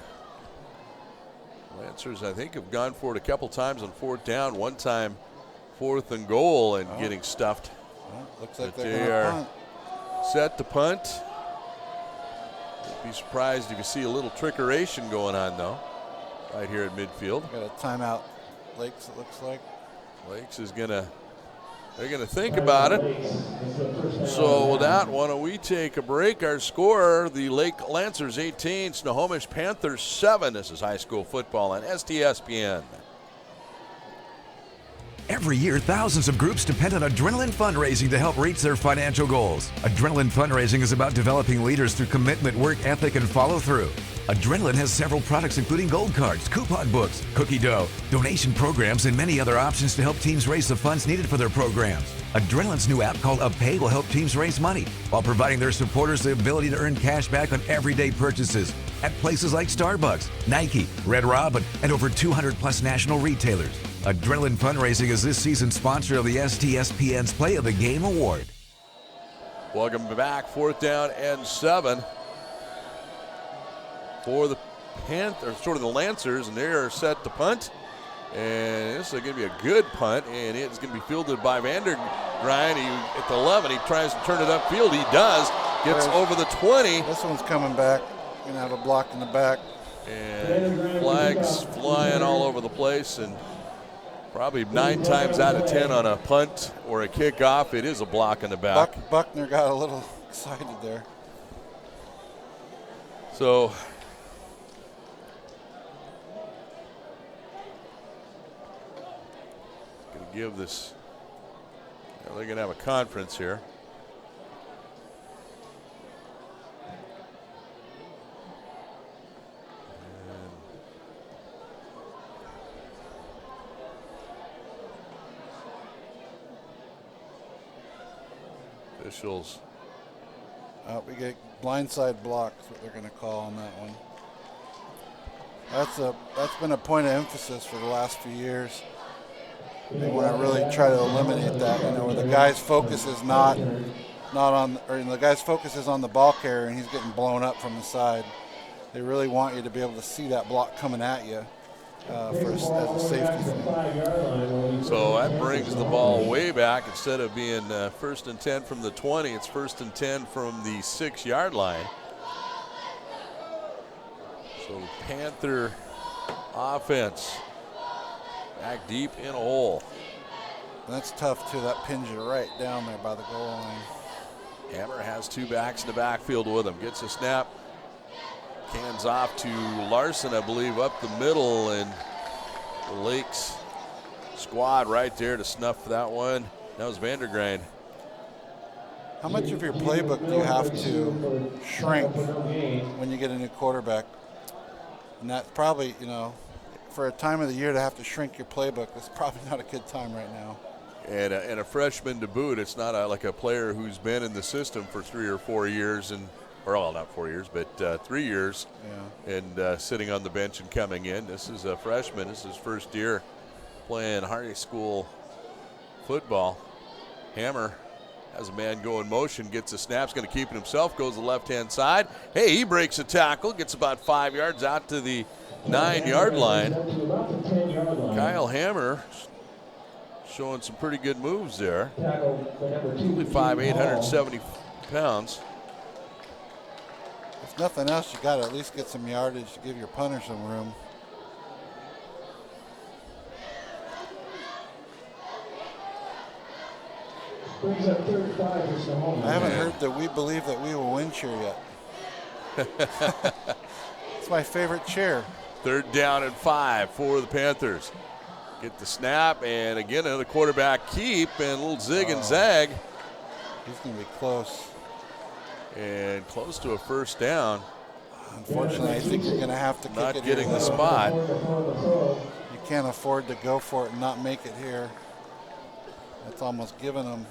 Lancers, I think, have gone for it a couple times on 4th down. One time, 4th and goal, and getting stuffed. Well, looks like they are set to punt. Wouldn't be surprised if you see a little trickeration going on, though, right here at midfield. Got a timeout, Lakes, it looks like. Lakes is they're gonna think about it. So with that, why don't we take a break? Our score, the Lake Lancers 18, Snohomish Panthers 7. This is high school football on STSPN. Every year, thousands of groups depend on Adrenaline Fundraising to help reach their financial goals. Adrenaline Fundraising is about developing leaders through commitment, work ethic, and follow-through. Adrenaline has several products including gold cards, coupon books, cookie dough, donation programs, and many other options to help teams raise the funds needed for their programs. Adrenaline's new app called UpPay will help teams raise money while providing their supporters the ability to earn cash back on everyday purchases at places like Starbucks, Nike, Red Robin, and over 200 plus national retailers. Adrenaline Fundraising is this season's sponsor of the STSPN's Play of the Game Award. Welcome back. 4th down and 7 for the the Lancers, and they're set to punt. And this is going to be a good punt, and it's going to be fielded by Vandergrind. He at the 11. He tries to turn it upfield. He does. Gets over the 20. This one's coming back. Going to have a block in the back. And flags flying all over the place, and probably 9 times out of 10 on a punt or a kickoff, it is a block in the back. Buckner got a little excited there. So going to give this, they're going to have a conference here. Officials We get blindside block, is what they're going to call on that one. That's been a point of emphasis for the last few years. They want to really try to eliminate that, where the guy's focus is not on, or the guy's focus is on the ball carrier and he's getting blown up from the side. They really want you to be able to see that block coming at you as a safety thing. So that brings the ball way back. Instead of being 1st and 10 from the 20, it's 1st and 10 from the 6-yard line. So Panther offense back deep in a hole. And that's tough too. That pins you right down there by the goal line. Hammer has 2 backs in the backfield with him. Gets a snap. Cans off to Larson, I believe, up the middle, and the Lakes squad right there to snuff that one. That was Vandergrind. How much of your playbook do you have to shrink when you get a new quarterback? And that's probably, for a time of the year to have to shrink your playbook, that's probably not a good time right now. And a freshman to boot. It's not like a player who's been in the system for 3 or 4 years, not 4 years, but 3 years, and sitting on the bench and coming in. This is a freshman. This is his first year playing high school football. Hammer has a man go in motion, gets a snap, is going to keep it himself, goes to the left-hand side. Hey, he breaks a tackle, gets about 5 yards out to the 9-yard line. Kyle Hammer showing some pretty good moves there. Only 5'8", 170 pounds. If nothing else, you got to at least get some yardage to give your punter some room. Brings up 35 for Snohomish. I haven't heard that we believe that we will win cheer yet. It's my favorite cheer. 3rd down and 5 for the Panthers. Get the snap, and again another quarterback keep, and a little zig and zag. He's going to be close. And close to a 1st down. Unfortunately, I think you're going to have to kick it. Not getting the spot. You can't afford to go for it and not make it here. That's almost giving them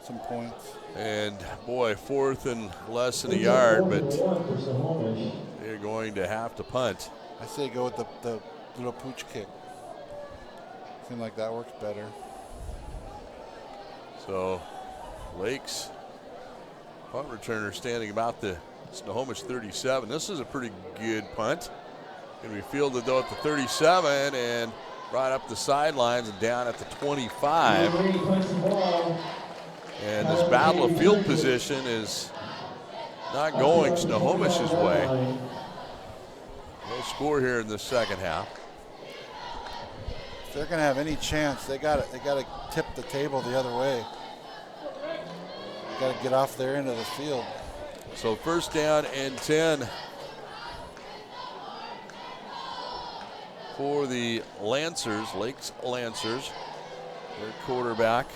some points. And boy, 4th and less than a yard, but they're going to have to punt. I say go with the little pooch kick. Seems like that works better. So Lakes punt returner standing about the Snohomish 37. This is a pretty good punt. Going to be fielded though at the 37 and brought up the sidelines and down at the 25. And this battle of field position is not going Snohomish's way. No score here in the second half. If they're going to have any chance, they got to tip the table the other way. Got to get off their end of the field. So 1st down and 10 for the Lancers, Lakes Lancers. Their quarterback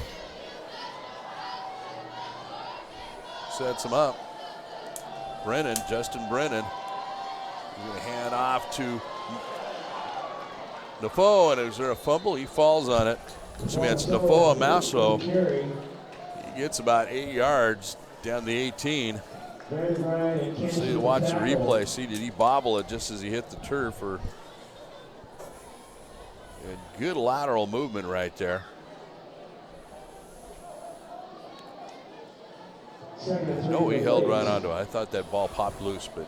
sets him up. Justin Brennan. He's going to hand off to Defoe, and is there a fumble? He falls on it. So it's Defoe Amasso. He gets about 8 yards down the 18. So you watch the replay, see did he bobble it just as he hit the turf, or a good lateral movement right there. No, he held right onto it. I thought that ball popped loose, but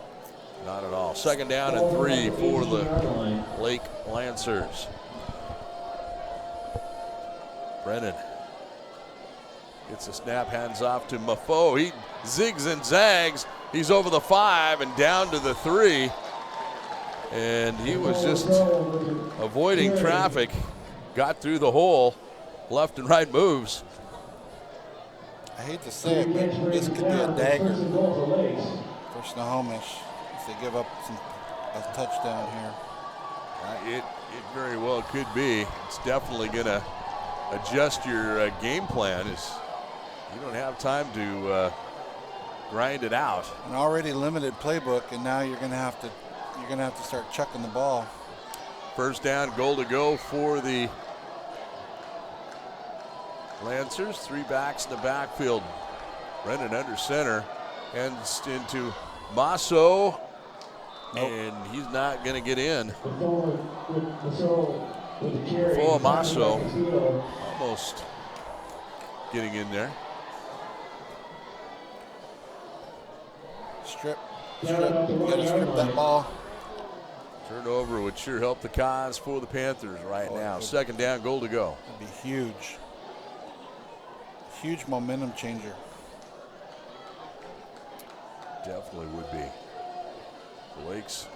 not at all. 2nd down and 3 for the Lake Lancers. Brennan gets a snap, hands off to Mafo. He zigs and zags. He's over the 5 and down to the 3. And he was just avoiding traffic. Got through the hole. Left and right moves. I hate to say it, but this could be a dagger for Snohomish if they give up a touchdown here. It very well could be. It's definitely going to adjust your game plan. You don't have time to grind it out. An already limited playbook, and now you're going to have to start chucking the ball. 1st down, goal to go for the Lancers. 3 backs in the backfield. Brennan under center. Hands into Masso, and he's not going to get in. Before Masso, almost getting in there. Strip. You got to strip that ball. Turnover would sure help the cause for the Panthers right now. Second down, goal to go. That'd be huge. Huge momentum changer. Definitely would be. The Lakes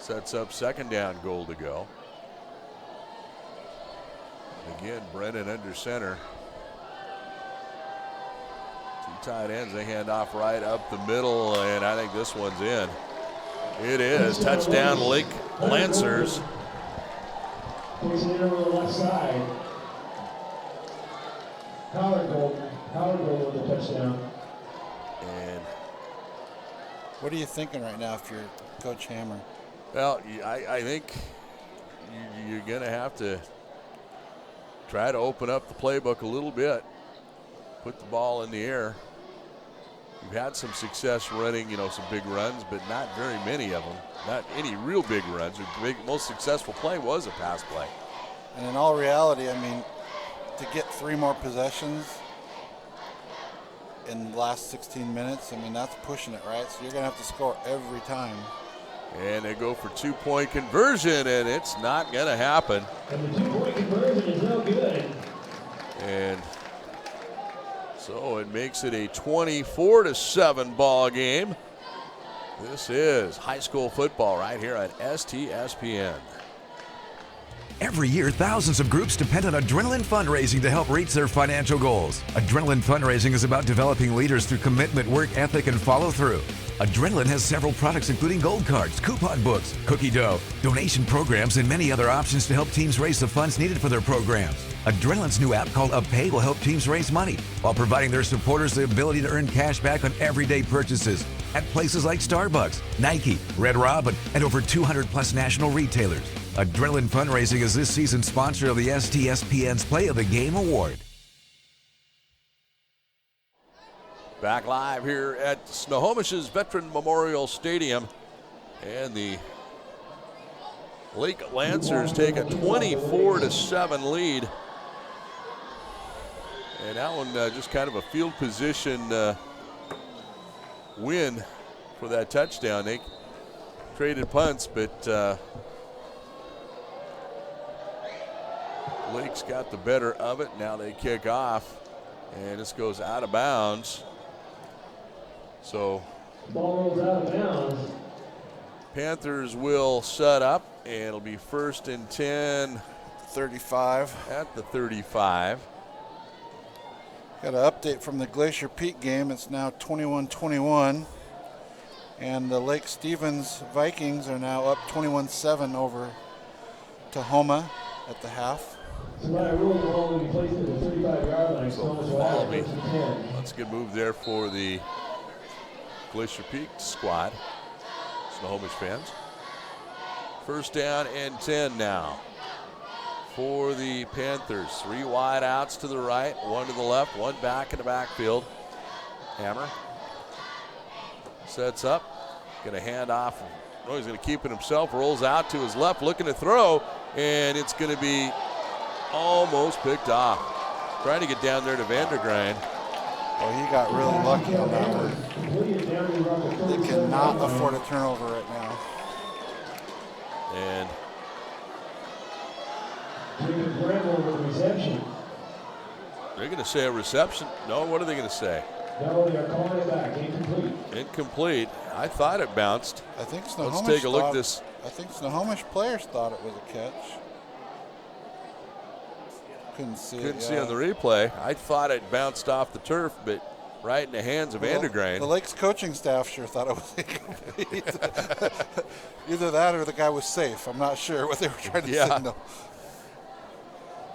sets up second down, goal to go. Again, Brennan under center. Two tight ends, they hand off right up the middle, and I think this one's in. It is. Touchdown, Lake Lancers. Takes it over the left side. Howard Gold with the touchdown. And what are you thinking right now if you're Coach Hammer? well, I think you're going to have to try to open up the playbook a little bit. Put the ball in the air. You've had some success running, some big runs, but not very many of them. Not any real big runs. The most successful play was a pass play. And in all reality, I mean, to get 3 more possessions in the last 16 minutes, I mean, that's pushing it, right? So you're going to have to score every time. And they go for 2-point conversion, and it's not going to happen. And the 2-point conversion is no good. And so it makes it a 24-7 ball game. This is high school football right here at STSPN. Every year, thousands of groups depend on Adrenaline Fundraising to help reach their financial goals. Adrenaline Fundraising is about developing leaders through commitment, work ethic, and follow through. Adrenaline has several products including gold cards, coupon books, cookie dough, donation programs, and many other options to help teams raise the funds needed for their programs. Adrenaline's new app called UpPay will help teams raise money while providing their supporters the ability to earn cash back on everyday purchases at places like Starbucks, Nike, Red Robin, and over 200 plus national retailers. Adrenaline Fundraising is this season's sponsor of the STSPN's Play of the Game Award. Back live here at Snohomish's Veteran Memorial Stadium. And the Lake Lancers take a 24-7 lead. And that one just kind of a field position win for that touchdown. They traded punts, but Lake's got the better of it. Now they kick off, and this goes out of bounds. So ball rolls out of bounds. Panthers will set up, and it'll be 1st and 10. 35. At the 35. Got an update from the Glacier Peak game. It's now 21-21. And the Lake Stevens Vikings are now up 21-7 over Tahoma at the half. So by rule, the ball will be placed at the 35-yard line. Let's get moved there for the Glacier Peak squad. Snohomish fans. 1st down and 10 now for the Panthers. 3 wide outs to the right, 1 to the left, 1 back in the backfield. Hammer sets up, gonna hand off. Oh, he's gonna keep it himself, rolls out to his left, looking to throw, and it's gonna be almost picked off. Trying to get down there to Vandergrind. Oh, he got really lucky on that one. They cannot afford a turnover right now. And they're going to say a reception. No, what are they going to say? No, they're calling it back. Incomplete. Incomplete. I thought it bounced. I think Snohomish. Let's take a look at this. I think Snohomish players thought it was a catch. Couldn't see on the replay. I thought it bounced off the turf, but right in the hands of Vandergrind. The Lakes coaching staff sure thought it was incomplete. Either that or the guy was safe. I'm not sure what they were trying to signal.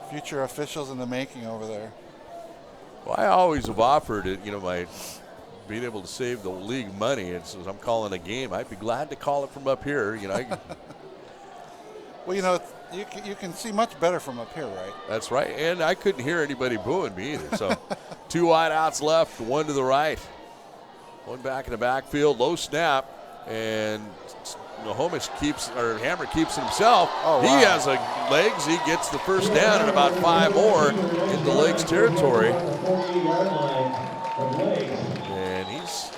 Future officials in the making over there. Well, I always have offered it, my being able to save the league money. And so I'm calling a game, I'd be glad to call it from up here. Well, you can see much better from up here, right? That's right. And I couldn't hear anybody booing me either. So 2 wide outs left, 1 to the right. One back in the backfield, low snap, and Snohomish Hammer keeps it himself. Oh, wow. He has legs. He gets the first down and about 5 more into Lakes territory. And he's...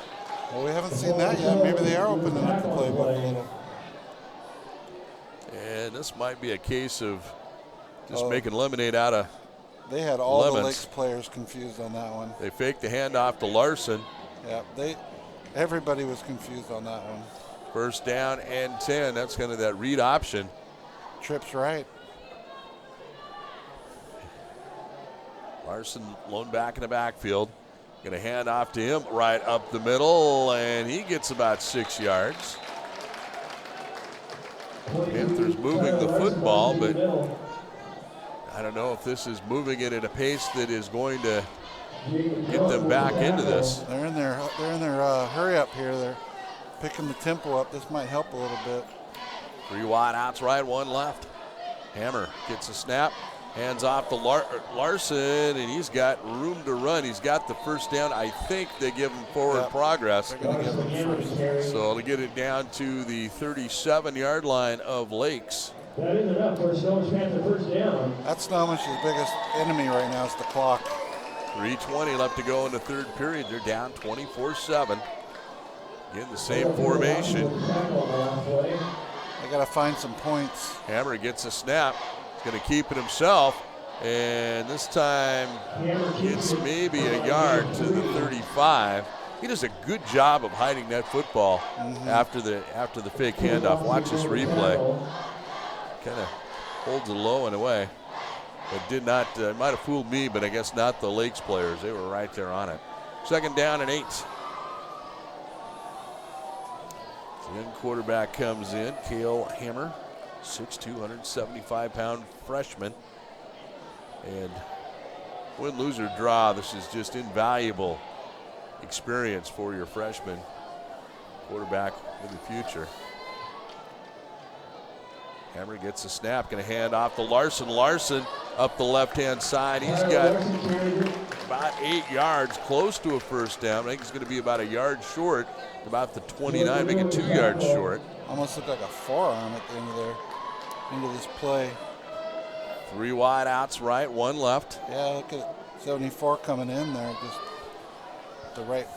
Well, we haven't seen that yet. Maybe they are opening up the playbook a little. And this might be a case of just making lemonade out of They had all lemons. the Lakes players confused on that one. They faked the handoff to Larson. Yeah, everybody was confused on that one. First down and 10. That's kind of that read option. Trips right. Larson lone back in the backfield. Going to hand off to him right up the middle, and he gets about 6 yards. Panthers moving the football, but I don't know if this is moving it at a pace that is going to get them back into this. They're in their hurry up here. They're picking the tempo up. This might help a little bit. 3 wide outs right, 1 left. Hammer gets a snap, hands off to Larson, and he's got room to run. He's got the first down. I think they give him forward progress. They're going to give him first. So to get it down to the 37-yard line of Lakes. That is enough for a Snohomish Panther first down. That's Snohomish's biggest enemy right now is the clock. 3:20 left to go in the third period. They're down 24-7. Again, the same formation. They got to find some points. Hammer gets a snap. He's going to keep it himself. And this time it's maybe a yard to the 35. He does a good job of hiding that football after the fake handoff. Watch this replay. Kind of holds it low in a way. But did not, might have fooled me, but I guess not the Lakes players. They were right there on it. Second down and 8. The young quarterback comes in, Cale Hammer, 6'2", 175-pound freshman. And win, lose, or draw, this is just invaluable experience for your freshman quarterback in the future. Hammer gets a snap, going to hand off to Larson. Larson up the left-hand side. He's got about 8 yards, close to a first down. I think he's going to be about a yard short, about the 29, make it 2 yards short. Almost looked like a forearm at the end of this play. 3 wide outs right, 1 left. Yeah, look at 74 coming in there, just the right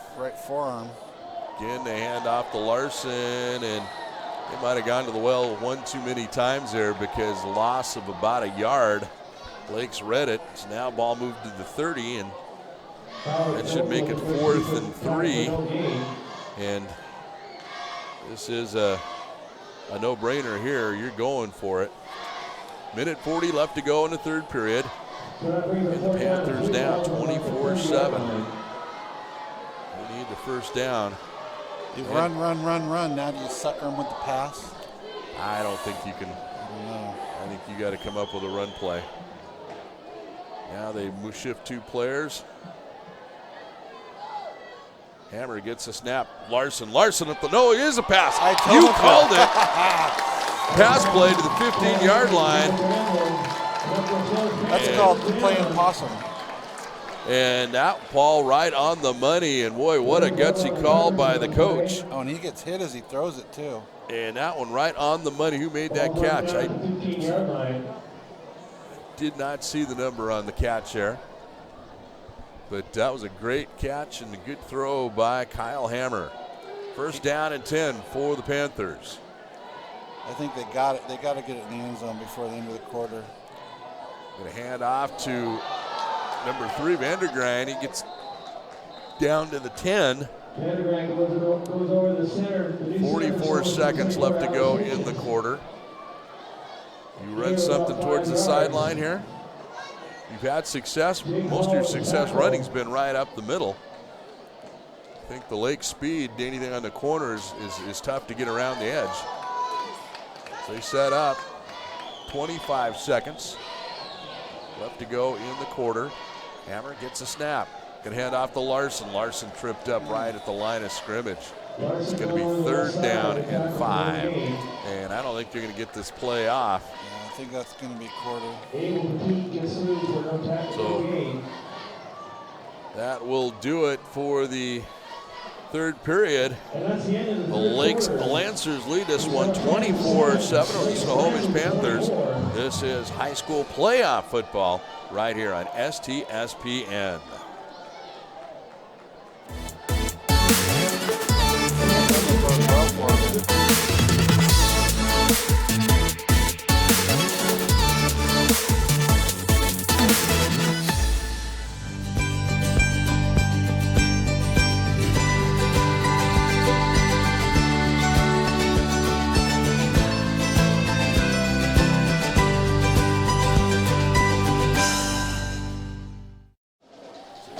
forearm. Again, they hand off to Larson, and they might have gone to the well one too many times there because loss of about a yard. Lakes read it. It's now ball moved to the 30, and that should make it 4th and 3. And this is a no-brainer here. You're going for it. Minute 40 left to go in the third period. And the Panthers down 24-7. They need the first down. You run. Now do you sucker them with the pass? I don't think you can. I don't know. I think you got to come up with a run play. Now they shift 2 players. Hammer gets a snap. Larson up the, no, it is a pass. You called it. Pass play to the 15-yard line. That's called playing possum. And that ball right on the money, and boy, what a gutsy call by the coach. Oh, and he gets hit as he throws it too. And that one right on the money. Who made that catch? I did not see the number on the catch there. But that was a great catch and a good throw by Kyle Hammer. First down and 10 for the Panthers. I think they got it. They got to get it in the end zone before the end of the quarter. Going to hand off to number 3, Vandergrind. He gets down to the 10. 44 seconds left to go in the quarter. You run something towards the sideline here. You've had success. Most of your success running's been right up the middle. I think the Lake speed, anything on the corner is tough to get around the edge. So they set up. 25 seconds left to go in the quarter. Hammer gets a snap. Going to hand off to Larson. Larson tripped up right at the line of scrimmage. It's going to be 3rd down and 5. And I don't think they're going to get this play off. Yeah, I think that's going to be quarter. So that will do it for the third period. The Lancers lead this one 24-7 over the Snohomish Panthers. This is high school playoff football right here on STSPN.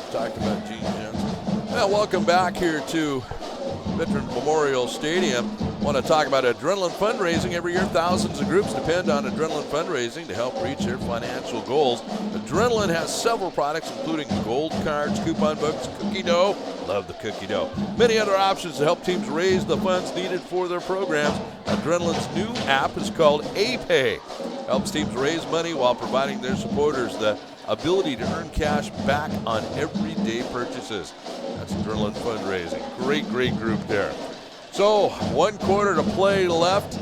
Talked about Gene Jensen. Well, welcome back here to Veteran Memorial Stadium. Want to talk about Adrenaline Fundraising. Every year, thousands of groups depend on Adrenaline Fundraising to help reach their financial goals. Adrenaline has several products, including gold cards, coupon books, cookie dough. Love the cookie dough. Many other options to help teams raise the funds needed for their programs. Adrenaline's new app is called A-Pay. Helps teams raise money while providing their supporters the ability to earn cash back on everyday purchases. That's Adrenaline Fundraising. Great group there. So 1 quarter to play left.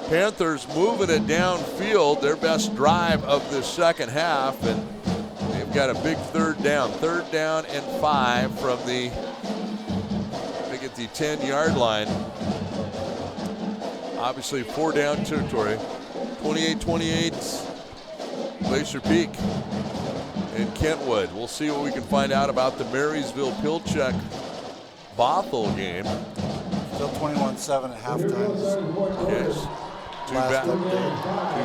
Panthers moving it downfield, their best drive of the second half, and they've got a big third down and 5 from the, I think, at the 10-yard line. Obviously 4 down territory. 28-28, Glacier Peak and Kentwood. We'll see what we can find out about the Marysville-Pilchuck-Bothell game. Still 21-7 at halftime. Yes. Two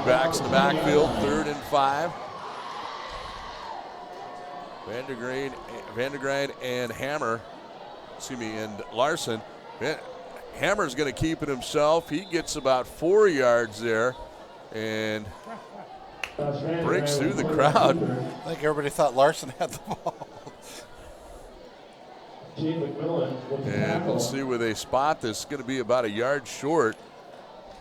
backs in the backfield, 3rd and 5. Vandergrade and Hammer, and Larson. Hammer's going to keep it himself. He gets about 4 yards there and breaks through the crowd. I think everybody thought Larson had the ball. And we'll see where they spot this. It's going to be about a yard short.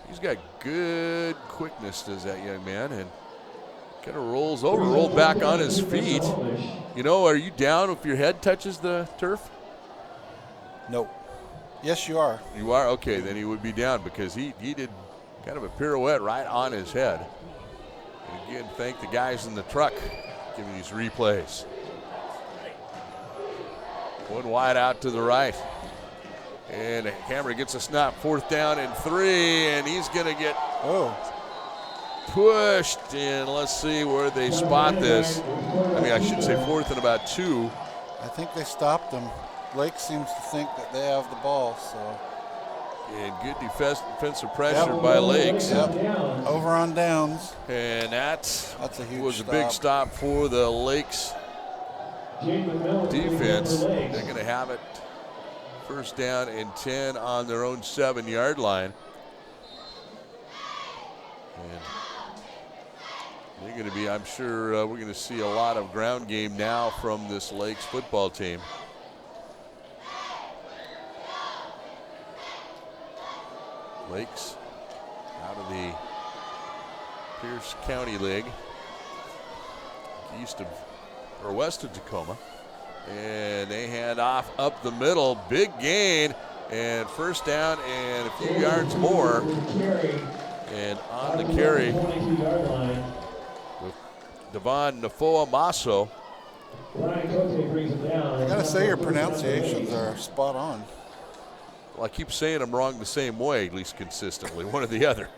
He's got good quickness, does that young man, and kind of rolled back on his feet. You know, are you down if your head touches the turf? Nope. Yes, you are. You are? Okay, then he would be down because he did kind of a pirouette right on his head. And again, thank the guys in the truck giving these replays. One wide out to the right. And Hammer gets a snap, 4th down and 3, and he's going to get pushed. And let's see where they spot this. I mean, I should say 4th and about 2. I think they stopped him. Blake seems to think that they have the ball, so. And good defensive pressure by Lakes. Over on downs. And that's a huge was a big stop for the Lakes defense. They're going to have it 1st down and 10 on their own 7-yard line. And they're going to be, I'm sure, we're going to see a lot of ground game now from this Lakes football team. Lakes out of the Pierce County League, west of Tacoma, and they hand off up the middle, big gain, and 1st down and a few yards more. And on the carry with Devon Nafoa Maso. I gotta say your pronunciations are spot on. Well, I keep saying them wrong the same way, at least consistently, one or the other.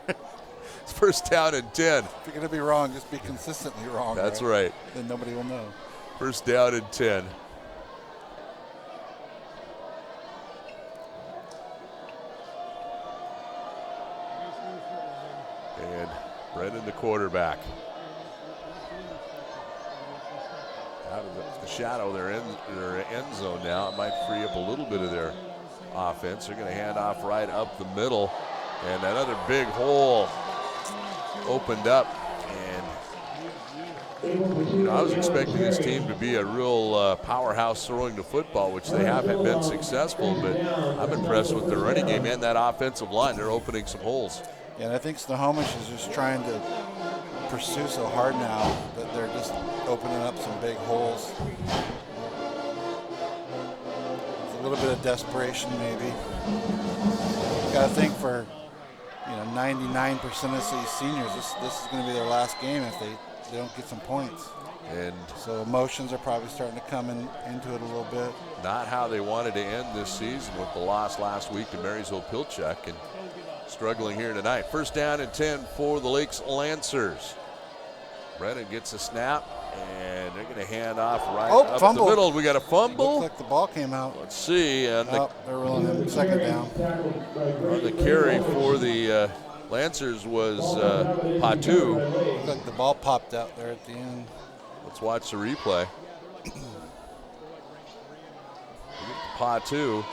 It's 1st down and 10. If you're going to be wrong, just be consistently wrong. That's right. Then nobody will know. 1st down and 10. And Brendan, the quarterback. Out of the shadow, they're in their end zone now. It might free up a little bit of their offense. They're going to hand off right up the middle, and another big hole opened up. And I was expecting this team to be a real powerhouse throwing the football, which they haven't been successful, but I'm impressed with their running game and that offensive line. They're opening some holes. Yeah, and I think Snohomish is just trying to pursue so hard now that they're just opening up some big holes. a little bit of desperation maybe. Got to think for 99% of these seniors, this is going to be their last game if they don't get some points. And so emotions are probably starting to come into it a little bit. Not how they wanted to end this season with the loss last week to Marysville Pilchuck, and struggling here tonight. First down and 10 for the Lakes Lancers. Brennan gets a snap, and they're going to hand off right up fumble. the middle. We got a fumble. Looks like the ball came out. Let's see. And they're rolling in second down. On the carry for the Lancers was Patu. Looks like the ball popped out there at the end. Let's watch the replay. Patu.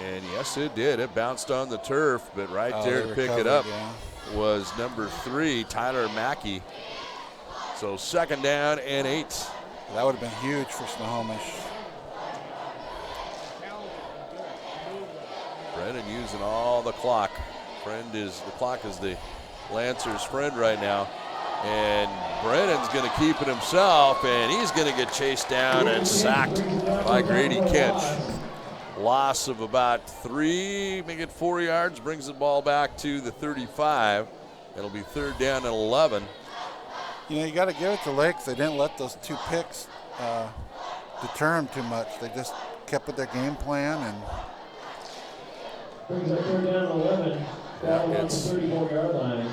And yes, it did. It bounced on the turf, but right there to pick it up was number 3, Tyler Mackey. So second down and 8. That would have been huge for Snohomish. Brennan using all the clock. The clock is the Lancers' friend right now. And Brennan's going to keep it himself, and he's going to get chased down and sacked by Grady Kinch. Loss of about 3, make it 4 yards, brings the ball back to the 35. It'll be third down and 11. You got to give it to Lakes. They didn't let those 2 picks deter them too much. They just kept with their game plan. And brings up third down and 11. It's the 34-yard line.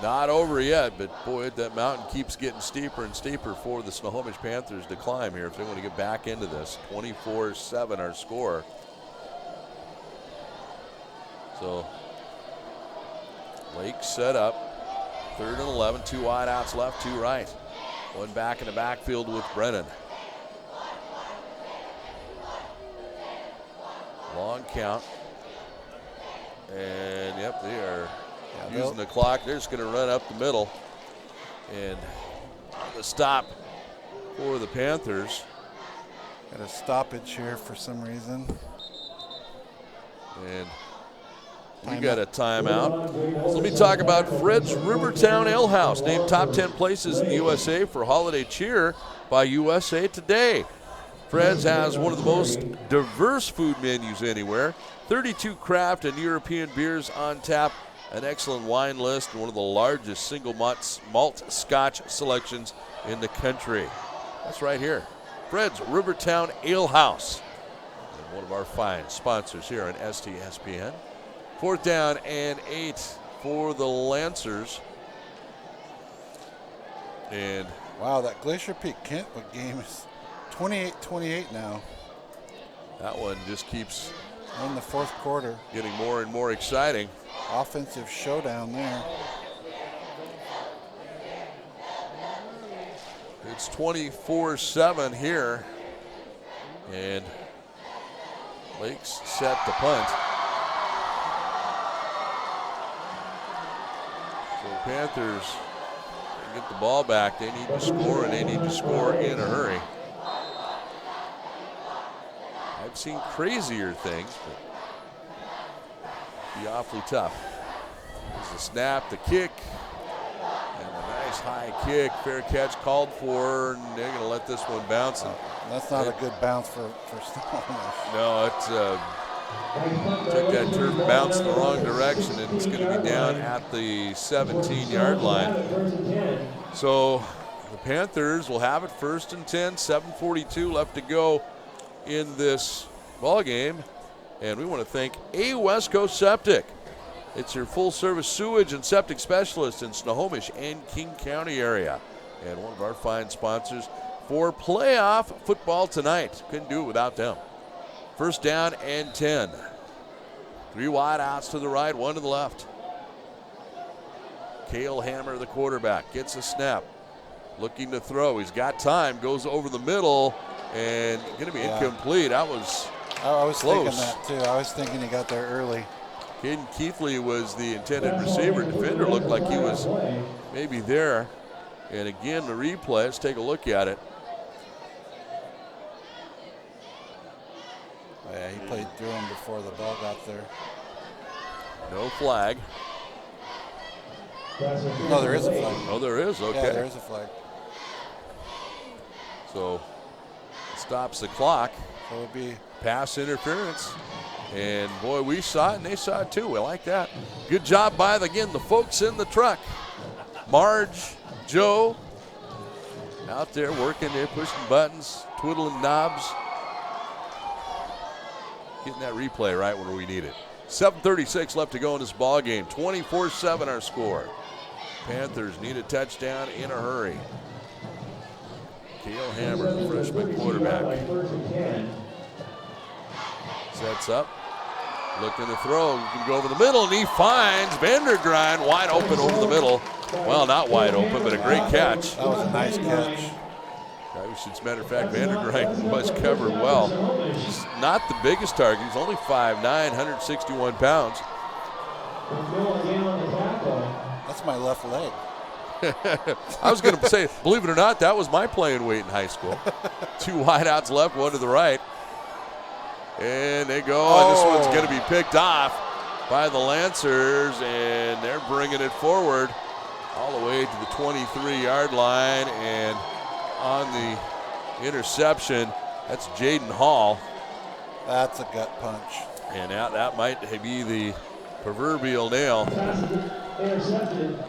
Not over yet, but boy, that mountain keeps getting steeper and steeper for the Snohomish Panthers to climb here if they want to get back into this. 24-7 our score. So Lake set up. Third and 11, 2 wide outs left, 2 right. One back in the backfield with Brennan. Long count. And yep, they are using the clock. They're just going to run up the middle. And the stop for the Panthers. Got a stoppage here for some reason. And we got a timeout. So let me talk about Fred's Rivertown Ale House, named top 10 places in the USA for holiday cheer by USA Today. Fred's has one of the most diverse food menus anywhere. 32 craft and European beers on tap, an excellent wine list, and one of the largest single malt Scotch selections in the country. That's right here. Fred's Rivertown Ale House. And one of our fine sponsors here on STSPN. Fourth down and 8 for the Lancers. And wow, that Glacier Peak Kentwood game is 28-28 now. That one just keeps in the fourth quarter getting more and more exciting. Offensive showdown there. It's 24-7 here. And Lakes set the punt. So the Panthers get the ball back. They need to score, and they need to score in a hurry. I've seen crazier things, but be awfully tough. There's the snap, the kick, and a nice high kick. Fair catch called for, and they're going to let this one bounce. And that's not a good bounce for Snohomish. No, it took that turf, bounced the wrong direction, and it's going to be down at the 17-yard line. So the Panthers will have it first and 10, 7:42 left to go in this ball game, and we want to thank A West Coast Septic. It's your full-service sewage and septic specialist in Snohomish and King County area, and one of our fine sponsors for playoff football tonight. Couldn't do it without them. First down and 10. 3 wide outs to the right, 1 to the left. Cale Hammer, the quarterback, gets a snap, looking to throw. He's got time, goes over the middle, and going to be incomplete. I was close. Thinking that too. I was thinking he got there early. Caden Keithley was the intended receiver. Defender looked like he was maybe there. And again, the replay, let's take a look at it. Oh, yeah, he played through him before the ball got there. No flag. No, there is a flag. Oh, there is? Okay. Yeah, there is a flag. So it's stops the clock. So it would be pass interference. And boy, we saw it and they saw it too. We like that. Good job by, again, the folks in the truck. Marge, Joe, out there working there, pushing buttons, twiddling knobs. Getting that replay right when we need it. 7:36 left to go in this ball game. 24-7 our score. Panthers need a touchdown in a hurry. Cale Hammer, the freshman quarterback. Sets up. Looking to throw. He can go over the middle, and he finds Vandergrind wide open over the middle. Well, not wide open, but a great catch. That was a nice catch. As a matter of fact, Vandergrind was covered well. He's not the biggest target. He's only 5'9", 161 pounds. That's my left leg. I was going to say, believe it or not, that was my playing weight in high school. 2 wideouts left, 1 to the right. And they go, and this one's going to be picked off by the Lancers, and they're bringing it forward all the way to the 23-yard line, and on the interception, that's Jaden Hall. That's a gut punch. And that might be the proverbial nail. Intercepted.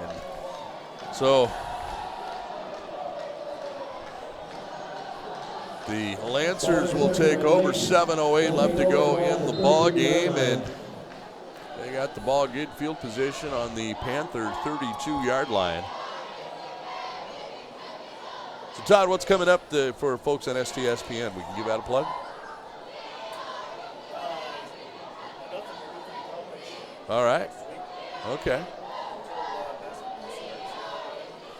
And so the Lancers will take over. 7:08 left to go in the ball game, and they got the ball good field position on the Panther 32-yard line. So Todd, what's coming up for folks on STSPN? We can give out a plug. All right. Okay.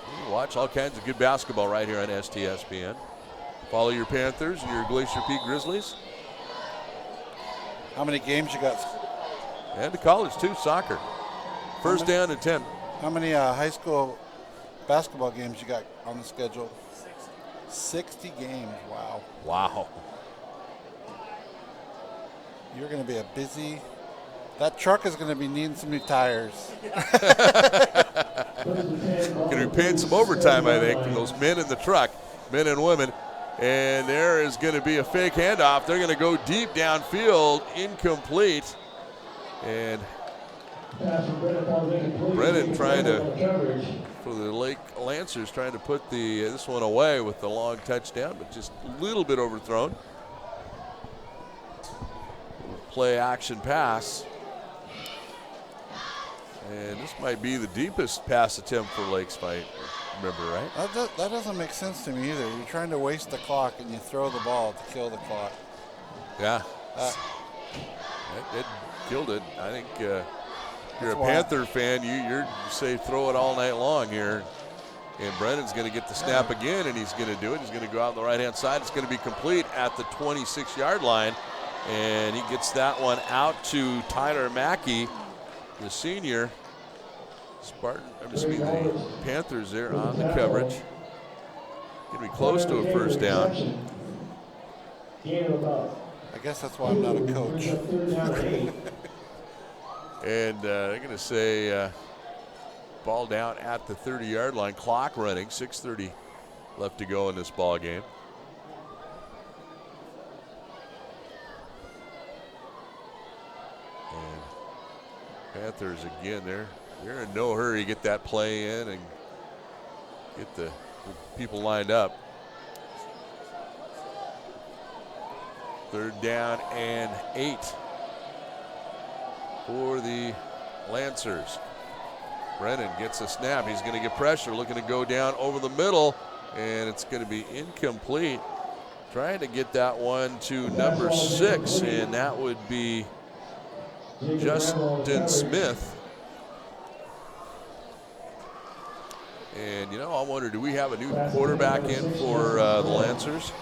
You can watch all kinds of good basketball right here on STSPN. Follow your Panthers and your Glacier Peak Grizzlies. How many games you got? And to college too, soccer. First down and 10. How many high school basketball games you got on the schedule? 60 games. Wow. Wow. You're going to be a busy. That truck is going to be needing some new tires. Going to be paying some overtime, I think, for those men in the truck, men and women. And there is going to be a fake handoff. They're going to go deep downfield, incomplete. And Brennan trying to, for the Lake Lancers, trying to put this one away with the long touchdown, but just a little bit overthrown. Play action pass. And this might be the deepest pass attempt for Lakes, if I remember right. That doesn't make sense to me either. You're trying to waste the clock and you throw the ball to kill the clock. Yeah. It killed it. I think you're a Panther fan, you say throw it all night long here. And Brennan's going to get the snap again, and he's going to do it. He's going to go out on the right-hand side. It's going to be complete at the 26-yard line. And he gets that one out to Tyler Mackey, the senior. The Panthers there on the coverage. Going to be close to a first down. I guess that's why I'm not a coach. And they're going to say ball down at the 30-yard line. Clock running, 6:30 left to go in this ball game. And Panthers again, they're in no hurry to get that play in and get the people lined up. 3rd down and 8 for the Lancers. Brennan gets a snap. He's going to get pressure, looking to go down over the middle, and it's going to be incomplete. Trying to get that one to number 6, and that would be Justin Smith. And, I wonder, do we have a new quarterback in for the Lancers?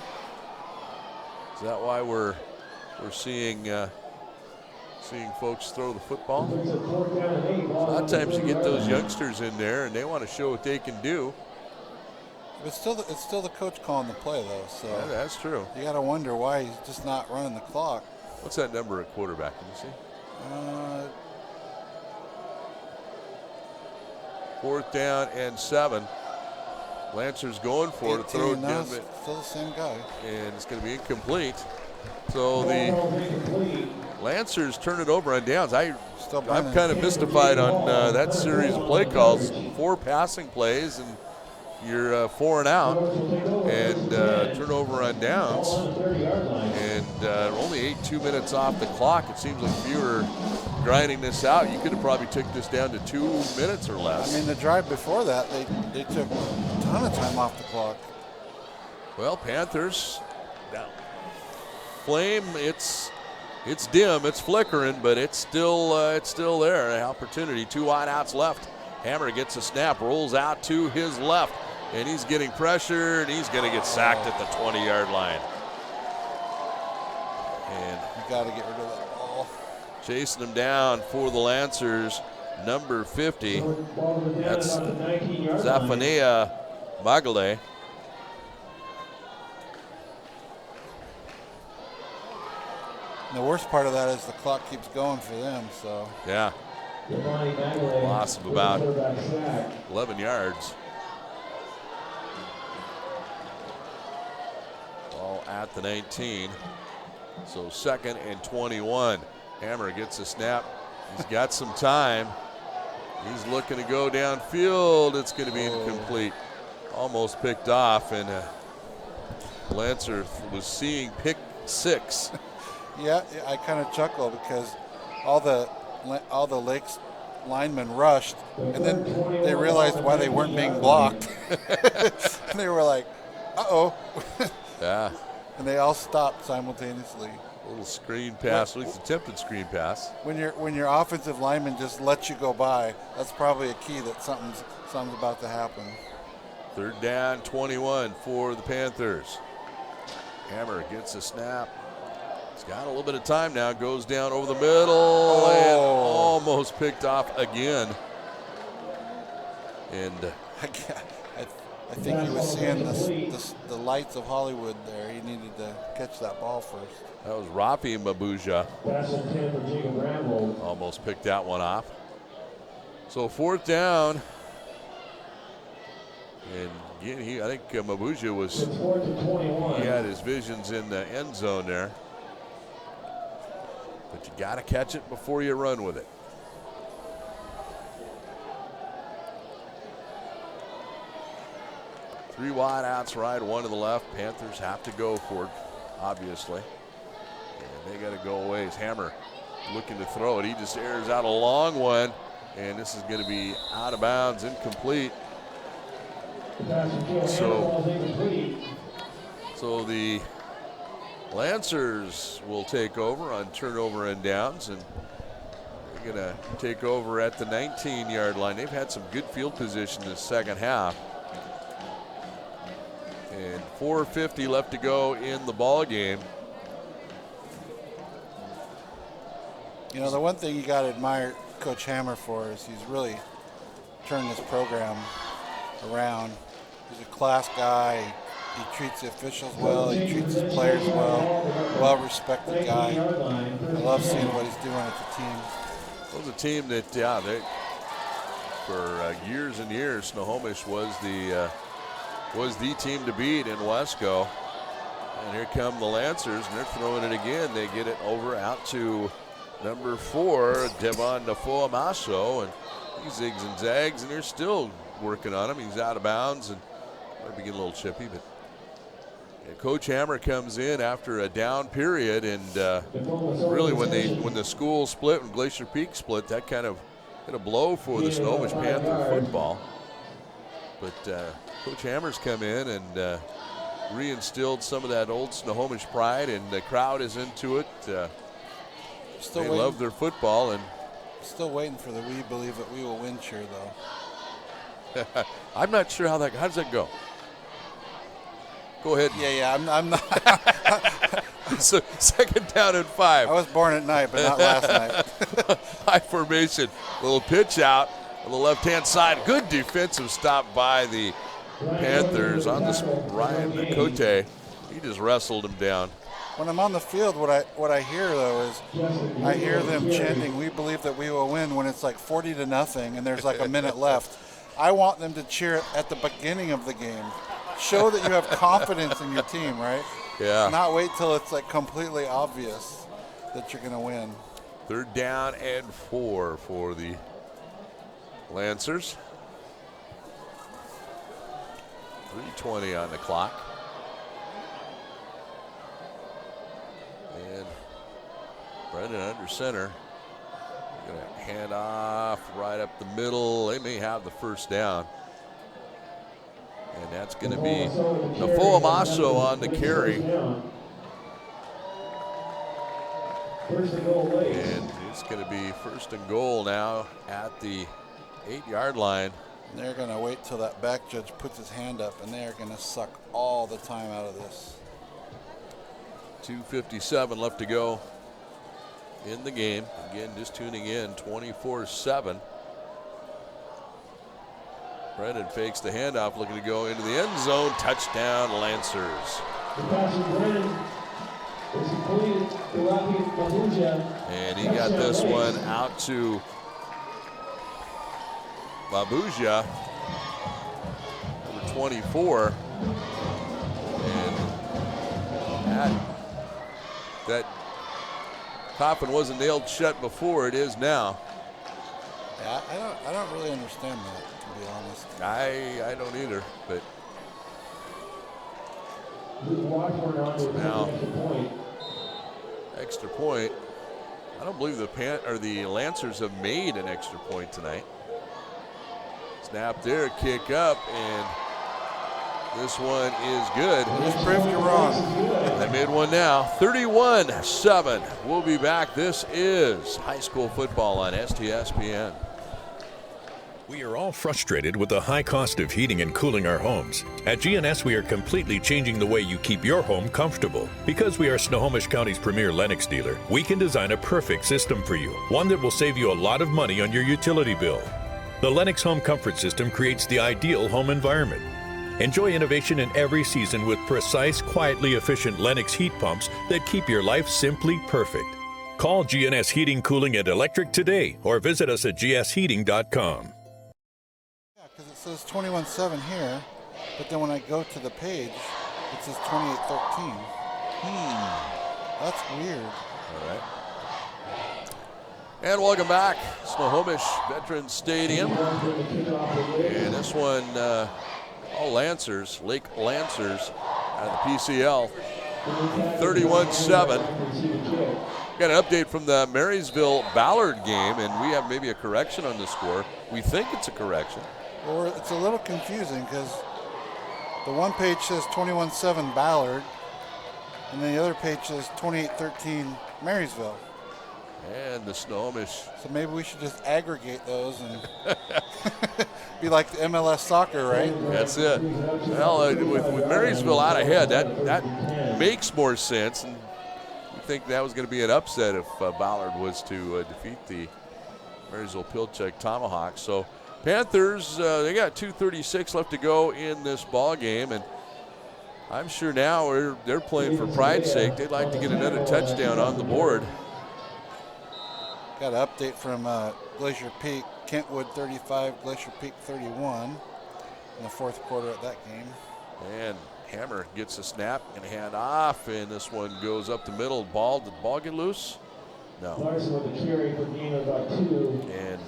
Is that why we're seeing folks throw the football? A lot of times you get those youngsters in there, and they want to show what they can do. But it's still the coach calling the play, though. So yeah, that's true. You got to wonder why he's just not running the clock. What's that number at quarterback? Can you see? 4th down and 7. Lancers going for it. Throw it no, down, still the same guy. and it's going to be incomplete. So the Lancers turn it over on downs. I'm kind of mystified on that series of play calls. 4 passing plays, and you're 4 and out, and turnover on downs. And only 2 minutes off the clock. It seems like if you were grinding this out, you could have probably took this down to 2 minutes or less. I mean, the drive before that, they took a ton of time off the clock. Well, Panthers down. Flame, it's dim, it's flickering, but it's still there. An opportunity. 2 wideouts left. Hammer gets a snap, rolls out to his left, and he's getting pressure, and he's going to get sacked at the 20-yard line. And you got to get rid of that ball. Chasing him down for the Lancers, number 50. That's Zephaniah Magale. The worst part of that is the clock keeps going for them. So yeah, loss of about 11 yards. Ball at the 19. So 2nd and 21. Hammer gets a snap. He's got some time. He's looking to go downfield. It's going to be incomplete. Almost picked off, and Lancer was seeing pick 6. Yeah, I kind of chuckle because all the Lakes linemen rushed, and then they realized why they weren't being blocked. And they were like, "Uh-oh." Yeah. And they all stopped simultaneously. A little screen pass, at least attempted screen pass. When your offensive lineman just lets you go by, that's probably a key that something's about to happen. 3rd down, 21 for the Panthers. Hammer gets a snap. He's got a little bit of time now. Goes down over the middle and almost picked off again. And I think he was seeing the lights of Hollywood there. He needed to catch that ball first. That was Rafi Mabuja. Almost picked that one off. So 4th down. And again, I think Mabuja he had his visions in the end zone there. But you got to catch it before you run with it. Three wideouts right, 1 to the left. Panthers have to go for it, obviously. And they got to go away. Hammer looking to throw it. He just airs out a long one, and this is going to be out of bounds, incomplete. So the Lancers will take over on turnover and downs, and they're going to take over at the 19-yard line. They've had some good field position in the second half. And 4:50 left to go in the ball game. You know, the one thing you got to admire Coach Hammer for is he's really turned this program around. He's a class guy. He treats the officials well. He treats his players well. Well-respected guy. I love seeing what he's doing at the team. It was a team that, they for years and years, Snohomish was the team to beat in Wesco. And here come the Lancers, and they're throwing it again. They get it over out to number 4, Devon Nafoamaso, and he zigs and zags, and they're still working on him. He's out of bounds and might be getting a little chippy, but Coach Hammer comes in after a down period, and really when the school split, when Glacier Peak split, that kind of hit a blow for the Snohomish Panther football. But Coach Hammer's come in and reinstilled some of that old Snohomish pride, and the crowd is into it. They love their football, and still waiting for the "We Believe That We Will Win" cheer, though. I'm not sure how does that go? Go ahead. Yeah, I'm not. So 2nd down and 5. I was born at night, but not last night. High formation, little pitch out on the left-hand side. Good defensive stop by the Panthers on this Ryan Cote. He just wrestled him down. When I'm on the field, what I hear though is I hear them chanting "We believe that we will win" when it's like 40-0 and there's like a minute left, I want them to cheer at the beginning of the game. Show that you have confidence in your team, right? Yeah. Not wait till it's like completely obvious that you're going to win. 3rd down and 4 for the Lancers. 3:20 on the clock. And Brendan under center. Going to hand off right up the middle. They may have the 1st down. And that's going to be Nafoamaso on the carry. And it's going to be 1st and goal now at the 8-yard line. And they're going to wait till that back judge puts his hand up, and they are going to suck all the time out of this. 2:57 left to go in the game. Again, just tuning in, 24-7. Brendan fakes the handoff, looking to go into the end zone. Touchdown, Lancers. And he got this one out to Babuja, number 24. And that coffin wasn't nailed shut before. It is now. Yeah, I don't really understand that, to be honest. I don't either, but now extra point. I don't believe the Lancers have made an extra point tonight. Snap there, kick up, and this one is good. Just proved you wrong. They made one now. 31-7. We'll be back. This is high school football on STSPN. We are all frustrated with the high cost of heating and cooling our homes. At GNS, we are completely changing the way you keep your home comfortable. Because we are Snohomish County's premier Lennox dealer, we can design a perfect system for you, one that will save you a lot of money on your utility bill. The Lennox Home Comfort System creates the ideal home environment. Enjoy innovation in every season with precise, quietly efficient Lennox heat pumps that keep your life simply perfect. Call GNS Heating, Cooling, and Electric today or visit us at gsheating.com. Because it says 21-7 here, but then when I go to the page, it says 28-13. That's weird. All right. And welcome back, Snohomish Veterans Stadium. And this one, all Lancers, Lake Lancers, out of the PCL, 31-7. Got an update from the Marysville-Ballard game, and we have maybe a correction on the score. We think it's a correction. Or it's a little confusing because the one page says 21-7 Ballard, and then the other page says 28-13 Marysville. And the Snohomish. So maybe we should just aggregate those and be like the MLS soccer, right? That's it. Well, with Marysville out ahead, that makes more sense. And we think that was going to be an upset if Ballard was to defeat the Marysville Pilchuck Tomahawks. So Panthers, they got 2:36 left to go in this ball game, and I'm sure now they're playing for pride's sake. They'd like to get another touchdown on the board. Got an update from Glacier Peak. Kentwood 35, Glacier Peak 31 in the fourth quarter of that game. And Hammer gets a snap and hand off, and this one goes up the middle. Did the ball get loose? No. Larson with a carry for gain of about 2. And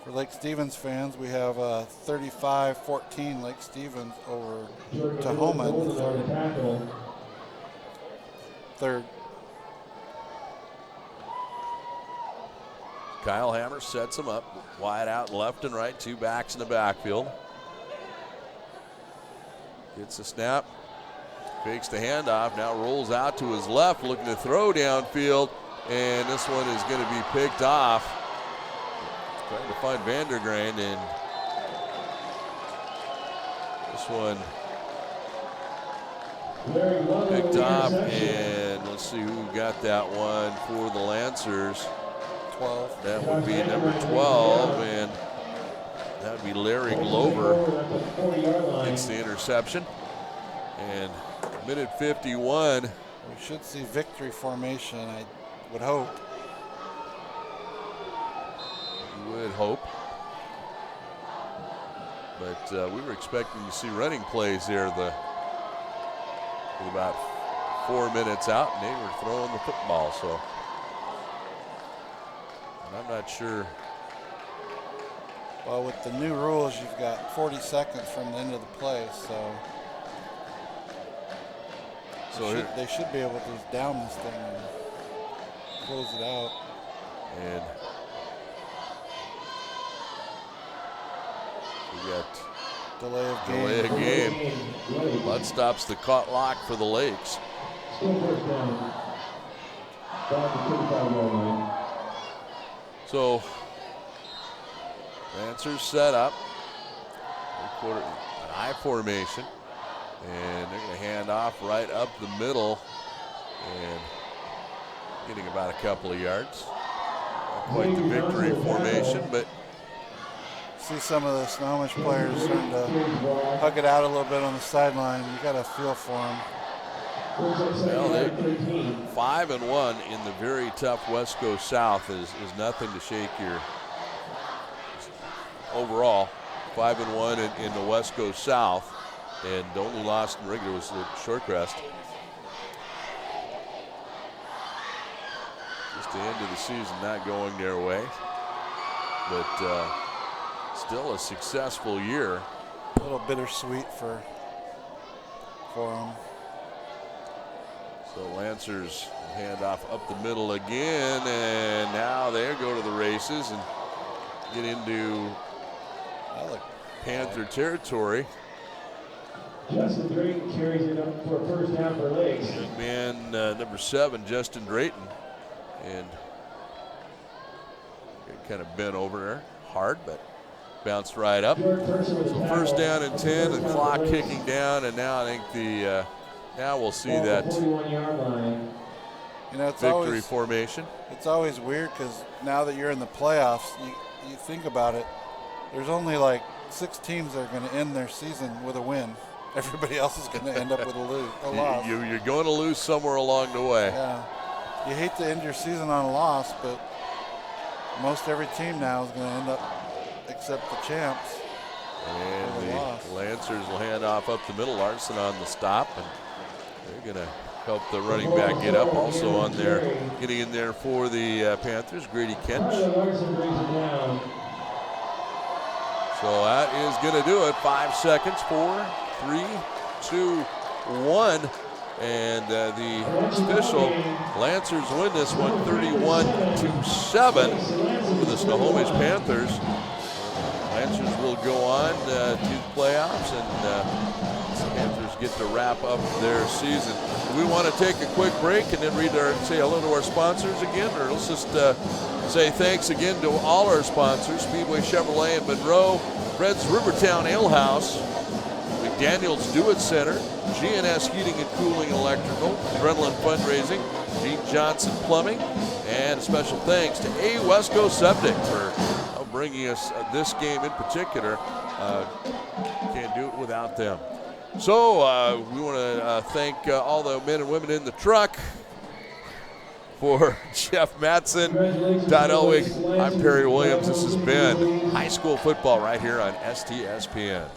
for Lake Stevens fans, we have 35-14 Lake Stevens over Tahoma in the third. Kyle Hammer sets him up, wide out left and right, 2 backs in the backfield. Gets a snap, fakes the handoff, now rolls out to his left, looking to throw downfield, and this one is going to be picked off. Trying to find Vandergrain, and this one picked off, and let's see who got that one for the Lancers. 12. That would be number 12, and that would be Larry Glover. Gets the interception. And minute 51. We should see victory formation, I would hope. You would hope. But we were expecting to see running plays there with about 4 minutes out, and they were throwing the football. So I'm not sure. Well, with the new rules, you've got 40 seconds from the end of the play, so they should be able to just down this thing and close it out. And we got delay of game. That stops the caught lock for the Lakes. So Lancers set up. An I formation. And they're going to hand off right up the middle. And getting about a couple of yards. Not quite the victory formation, but see some of the Snohomish players starting to hug it out a little bit on the sideline. You got to feel for them. Well, 5-1 in the very tough Wesco South is nothing to shake your overall. 5-1 in the Wesco South, and the only loss in regular was the Shorecrest. Just the end of the season not going their way, but still a successful year. A little bittersweet for them. So Lancers hand off up the middle again, and now they go to the races and get into Panther territory. Justin Drayton carries it up for a first down for Lakes. Man, number 7, Justin Drayton, and kind of bent over there hard, but bounced right up. So first down and 10, the clock kicking down, and now I think now we'll see that victory formation. It's always weird because now that you're in the playoffs, you think about it, there's only like 6 teams that are going to end their season with a win. Everybody else is going to end up with a loss. You're going to lose somewhere along the way. Yeah. You hate to end your season on a loss, but most every team now is going to end up, except the champs. And the Lancers will hand off up the middle. Larson on the stop, and they're going to help the running back get up. Also on there, getting in there for the Panthers, Grady Kench. So that is going to do it. 5 seconds. 4, 3, 2, 1. And the official Lancers win this one 31-7 over the Snohomish Panthers. Lancers will go on to the playoffs, and the Panthers get to wrap up their season. We want to take a quick break and then say hello to our sponsors again, or let's just say thanks again to all our sponsors: Speedway Chevrolet in Monroe, Fred's Rivertown Ale House, McDaniel's Do It Center, GNS Heating and Cooling Electrical, Adrenaline Fundraising, Gene Johnson Plumbing, and special thanks to A. Wesco Septic for bringing us this game in particular. Can't do it without them. So we want to thank all the men and women in the truck. For Jeff Matson, Todd Elwig, I'm Perry Williams. This has been high school football right here on STSPN.